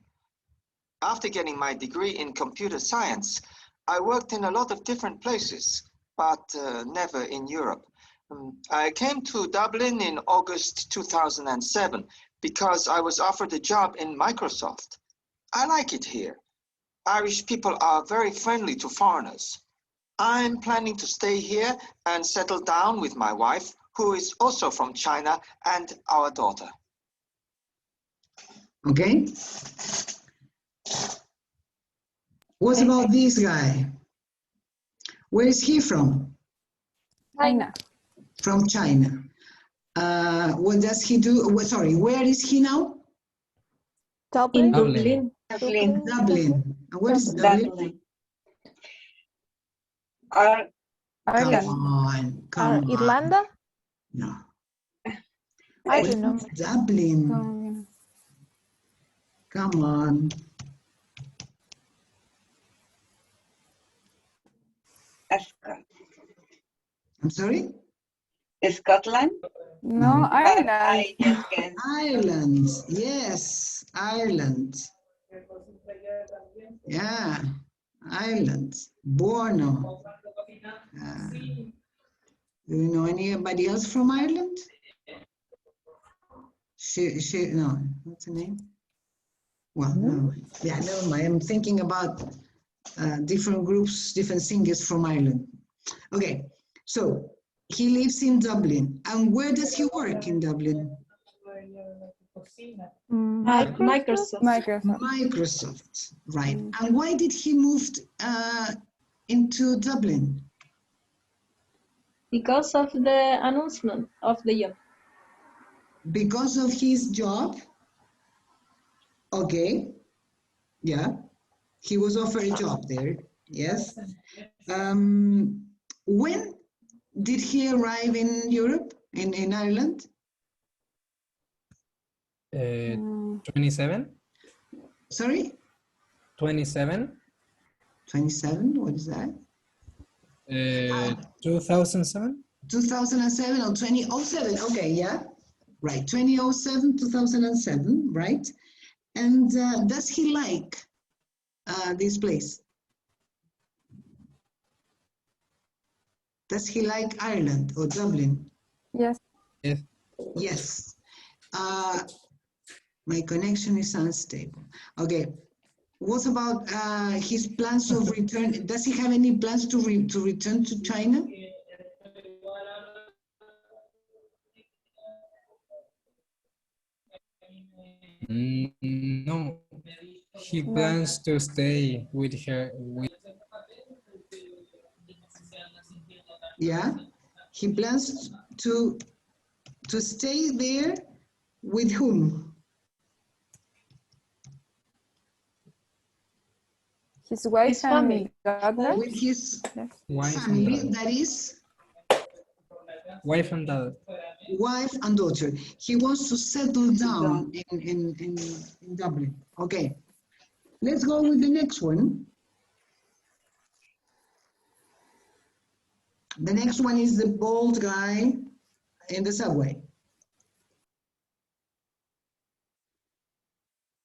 After getting my degree in computer science, I worked in a lot of different places, but never in Europe. I came to Dublin in August 2007 because I was offered a job in Microsoft. I like it here. Irish people are very friendly to foreigners. I'm planning to stay here and settle down with my wife, who is also from China, and our daughter. Okay. What about this guy? Where is he from? China. From China. What does he do? Sorry, where is he now? Dublin. In Dublin. Dublin. Dublin. And where is Dublin? Dublin. Or Ireland. Come on. Irlanda? No. I Where don't know. is Dublin. Oh, Come on. Scotland. I'm sorry? Scotland? no, Ireland. I just guessed. Ireland. Yes, Ireland. Yeah, Ireland. Borno. Do you know anybody else from Ireland? No, what's her name? Well, no, yeah, never mind. I'm thinking about different groups, different singers from Ireland. Okay, so he lives in Dublin. And where does he work in Dublin? Microsoft. Microsoft. Microsoft, right. And why did he move into Dublin? Because of the announcement of the job. Because of his job? Okay, yeah. He was offered a job there, yes. When did he arrive in Europe, in Ireland? 27? Sorry? 27? 27, what is that? 2007? 2007 or 2007, okay, yeah. Right, 2007, 2007, right? And does he like this place? Does he like Ireland or Dublin? Yes. Yes. Yes. My connection is unstable. Okay. What about his plans of return? Does he have any plans to return to China? No, he plans to stay with her. Yeah, he plans to stay there with whom? His wife His and family. daughter. With his Wife and family, daughter. that is Wife and daughter. wife and daughter. He wants to settle down in Dublin. Okay, let's go with the next one. The next one is the bald guy in the subway.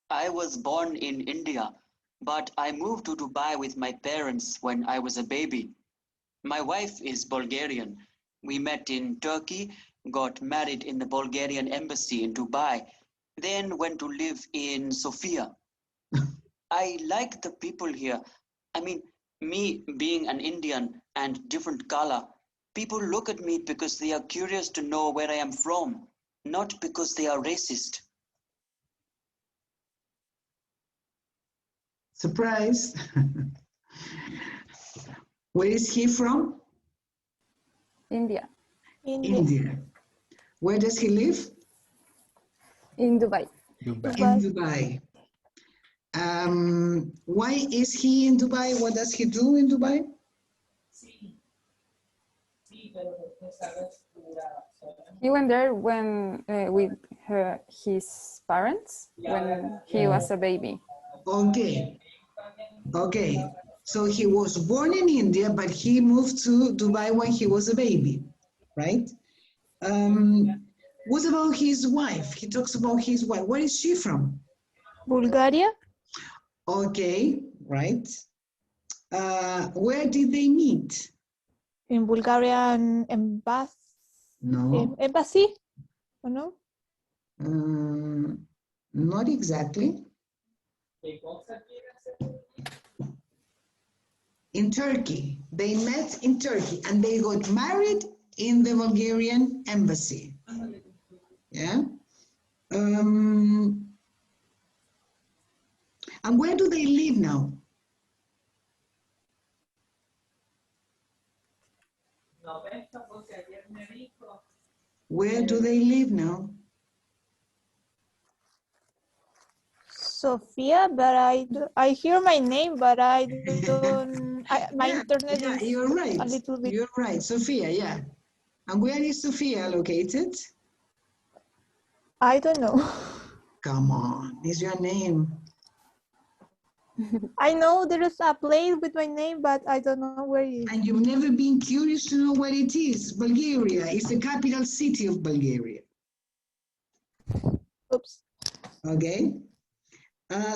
I was born in India, but I moved to Dubai with my parents when I was a baby. My wife is Bulgarian. We met in Turkey, got married in the Bulgarian embassy in Dubai, then went to live in Sofia. I like the people here. I mean, me being an Indian and different color, people look at me because they are curious to know where I am from, not because they are racist. Surprise. Where is he from? India. India. Where does he live? In Dubai. Dubai. In Dubai. Why is he in Dubai? What does he do in Dubai? He went there when with his parents when he was a baby. Okay. Okay. So he was born in India, but he moved to Dubai when he was a baby, right? What about his wife? He talks about his wife. Where is she from? Bulgaria? Okay, right. Where did they meet? In Bulgarian No. embassy? Or no? Not exactly. In Turkey. They met in Turkey and they got married in the Bulgarian embassy. Yeah. And where do they live now? So Sofia, but I hear my name, but I don't. My Yeah, internet yeah, is you're right. a little bit. You're right, Sophia, yeah. And where is Sophia located? I don't know. Come on, is your name? I know there is a place with my name, but I don't know where it is. And you've never been curious to know where it is? Bulgaria is the capital city of Bulgaria. Oops. Okay.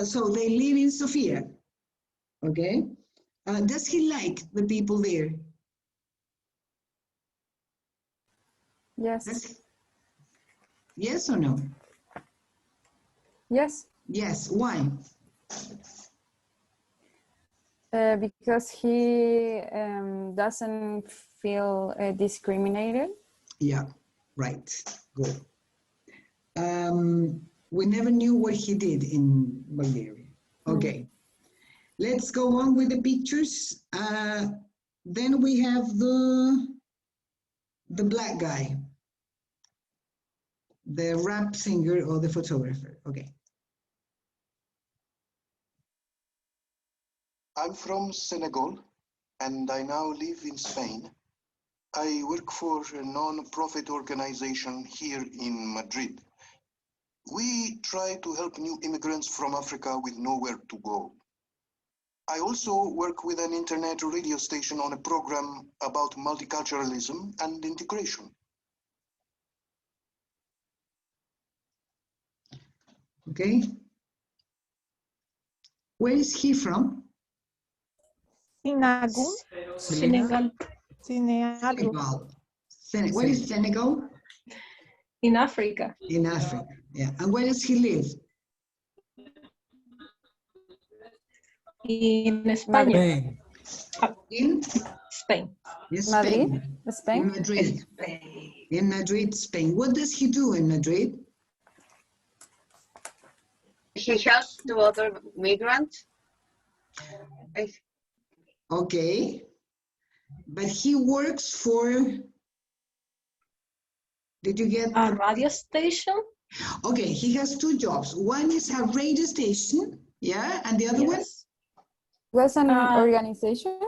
So they live in Sofia. Okay. Does he like the people there? Yes. Yes or no? Yes. Yes. Why? Because he doesn't feel discriminated. Yeah. Right. Good. We never knew what he did in Bulgaria. Okay. Let's go on with the pictures. Then we have the black guy, the rap singer or the photographer. Okay. I'm from Senegal and I now live in Spain. I work for a non-profit organization here in Madrid. We try to help new immigrants from Africa with nowhere to go. I also work with an internet radio station on a program about multiculturalism and integration. Okay. Where is he from? Senegal. Senegal. Senegal. Where is Senegal? In Africa. In Africa, yeah. And where does he live? In España. In Spain. In Madrid, Spain. Spain. In Madrid. In Madrid, Spain. What does he do in Madrid? He helps to other migrants. Okay. But he works for, did you get? A radio station? Okay, he has two jobs. One is a radio station, yeah, and the other one? Was an organization?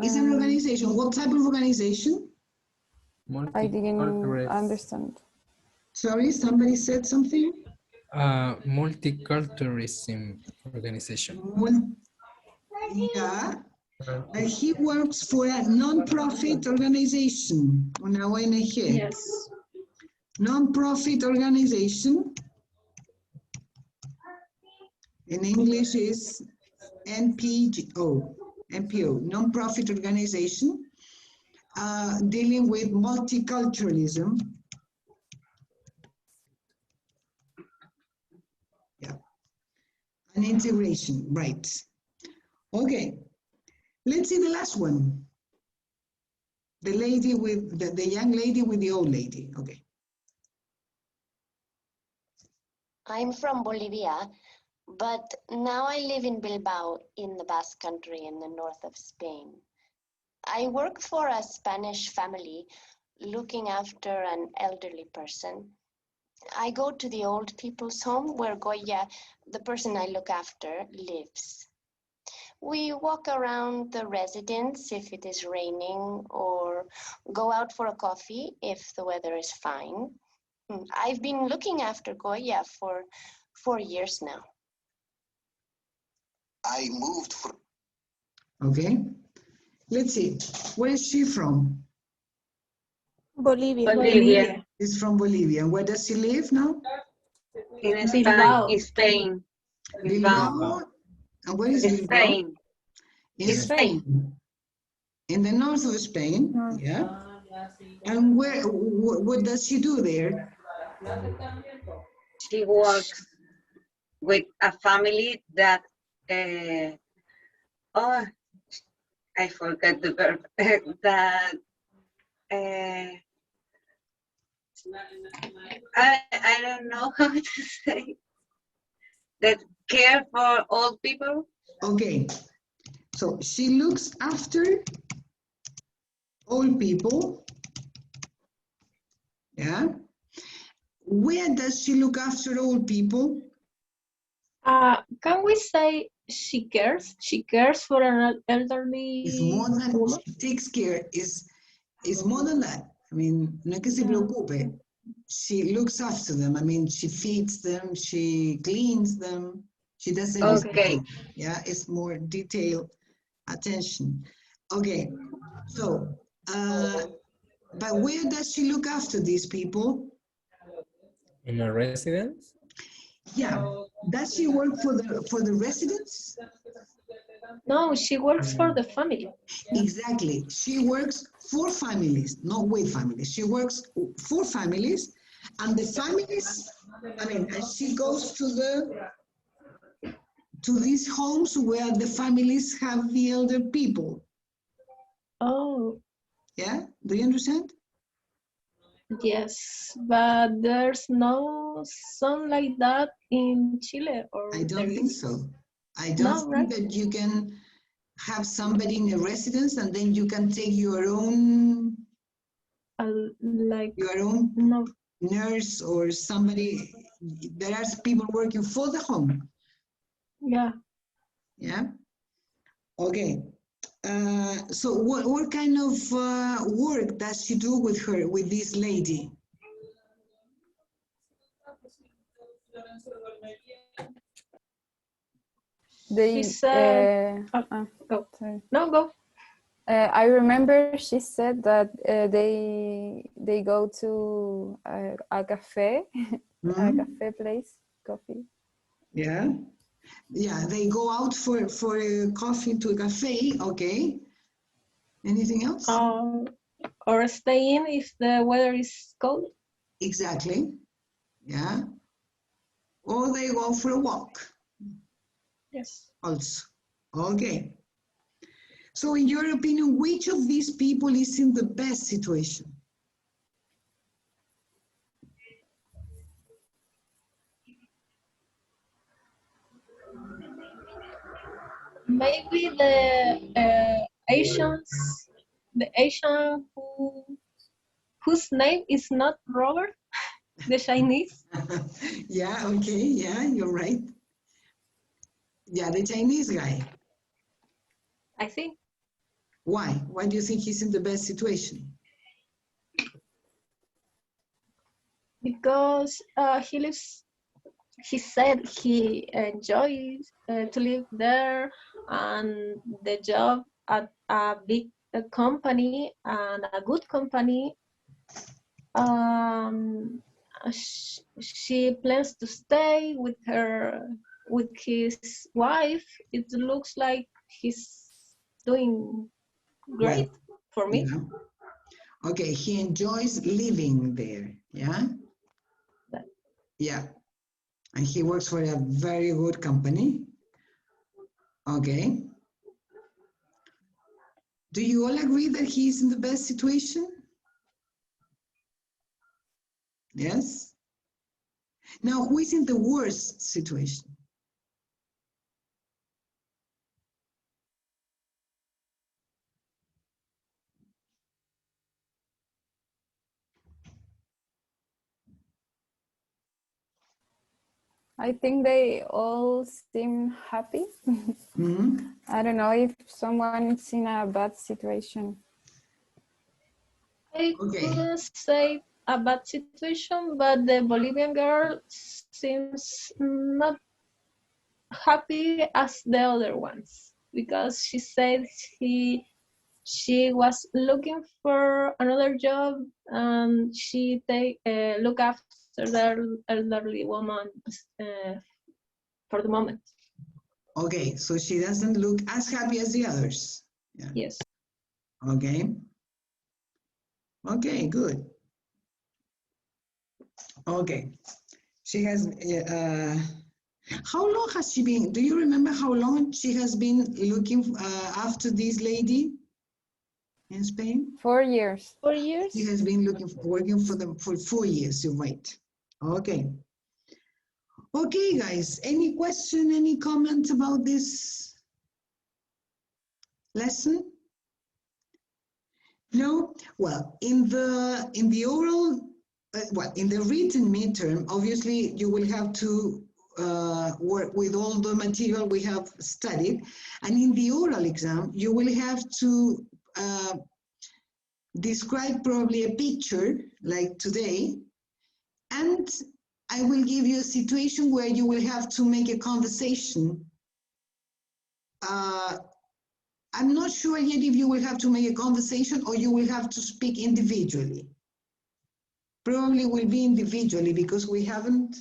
Is an organization. What type of organization? I didn't understand. Sorry, somebody said something? Multiculturalism organization. Yeah, but he works for a non-profit organization, una ONG. Yes. Non-profit organization. In English is NPO, non-profit organization, dealing with multiculturalism. Yeah, and integration, right. Okay, let's see the last one. The lady with, the young lady with the old lady, okay. I'm from Bolivia, but now I live in Bilbao in the Basque Country in the north of Spain. I work for a Spanish family looking after an elderly person. I go to the old people's home where Goya, the person I look after, lives. We walk around the residence if it is raining or go out for a coffee if the weather is fine. I've been looking after Goya for 4 years now. I moved from... Okay, let's see, where is she from? Bolivia. Bolivia. She's from Bolivia. Where does she live now? In Spain. In Spain. Bilbao. And where is Bilbao? Spain. In Spain. In the north of Spain, yeah. And what does she do there? She works with a family that, oh, I forgot the verb, that, I don't know how to say, that care for old people. Okay, so she looks after old people, yeah. Where does she look after old people? Can we say she cares? She cares for an elderly It's more than woman. she takes care. It's more than that. I mean, no es que se preocupe. She looks after them. I mean, she feeds them, she cleans them, she does everything. Okay. Yeah, it's more detailed attention. Okay, so, but where does she look after these people? In a residence? Yeah, does she work for the residents? No, she works for the family. Exactly. She works for families, not with families. She works for families, and the families, I mean, and she goes to these homes where the families have the elder people. Oh, Yeah, do you understand? yes, but there's no sun like that in Chile, or I don't there think is? so. I don't No, think right? that you can have somebody in a residence and then you can take your own Like, no. Nurse or somebody. There are people working for the home. Yeah. Yeah. Okay. So what kind of work does she do with this lady? They, She said, go. Sorry. No, go. I remember she said that they go to a cafe, a cafe place, coffee. Yeah. Yeah, they go out for a coffee to a cafe. Okay. Anything else? Or stay in if the weather is cold. Exactly. Yeah. Or they go for a walk. Yes. Also. Okay. So in your opinion, which of these people is in the best situation? Maybe the Asians, the Asian whose name is not Robert, the Chinese. Yeah, okay, yeah, you're right. Yeah, the Chinese guy. I think. Why? Why do you think he's in the best situation? Because he said he enjoys to live there, and the job at a big company and a good company. She plans to stay with his wife. It looks like he's doing great for me. Yeah. Okay, he enjoys living there, yeah? Yeah. And he works for a very good company. Okay. Do you all agree that he's in the best situation? Yes? Now, who is in the worst situation? I think they all seem happy. I don't know if someone is in a bad situation. I couldn't say a bad situation, but the Bolivian girl seems not happy as the other ones, because she said she was looking for another job, and she look after the elderly woman for the moment. Okay, so she doesn't look as happy as the others. Yeah. Yes. Okay. Okay, good. Okay. She has, how long has she been, do you remember how long she has been looking after this lady in Spain? 4 years. 4 years? She has been working for them for 4 years, you're right. Okay. Okay, guys, any question, any comment about this lesson? No? Well, in the oral, in the written midterm, obviously you will have to work with all the material we have studied. And in the oral exam, you will have to describe probably a picture like today, and I will give you a situation where you will have to make a conversation. I'm not sure yet if you will have to make a conversation or you will have to speak individually. Probably will be individually because we haven't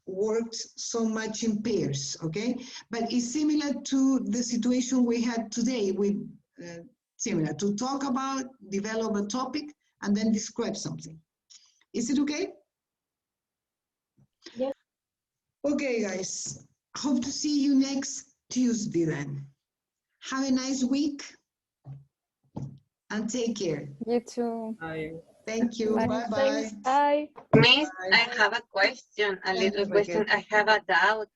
worked so much in pairs, okay? But it's similar to the situation we had today with similar to talk about, develop a topic, and then describe something. Is it okay? Yes. Okay, guys. Hope to see you next Tuesday then. Have a nice week and take care. You too. Thank you. Bye. Bye-bye. Bye. Miss, I have a question, a little question. I have a doubt.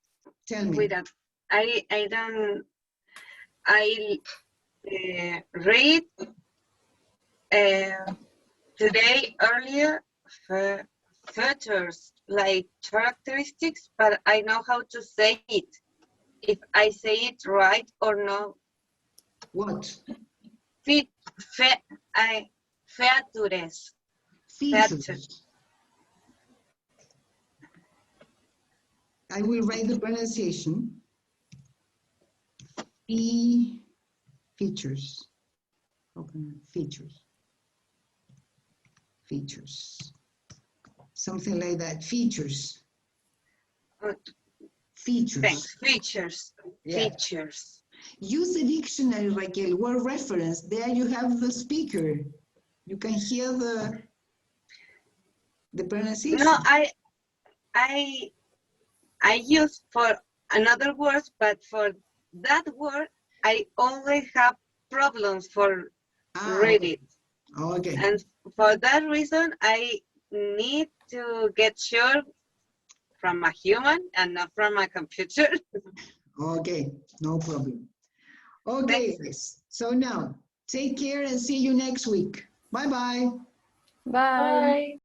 Tell me. With that, I read today earlier features like characteristics, but I know how to say it. If I say it right or no. What? Features. Features. I will write the pronunciation. Features. Okay, features. Features. Something like that. Features. Features. Thanks. Features. Yeah. Features. Use the dictionary, Raquel. Word reference. There you have the speaker. You can hear the pronunciation. No, I use for another words, but for that word, I always have problems for read it. Okay. And for that reason, I need to get sure from a human and not from a computer. Okay, no problem. Okay, guys. So now, take care and see you next week. Bye-bye. Bye. Bye.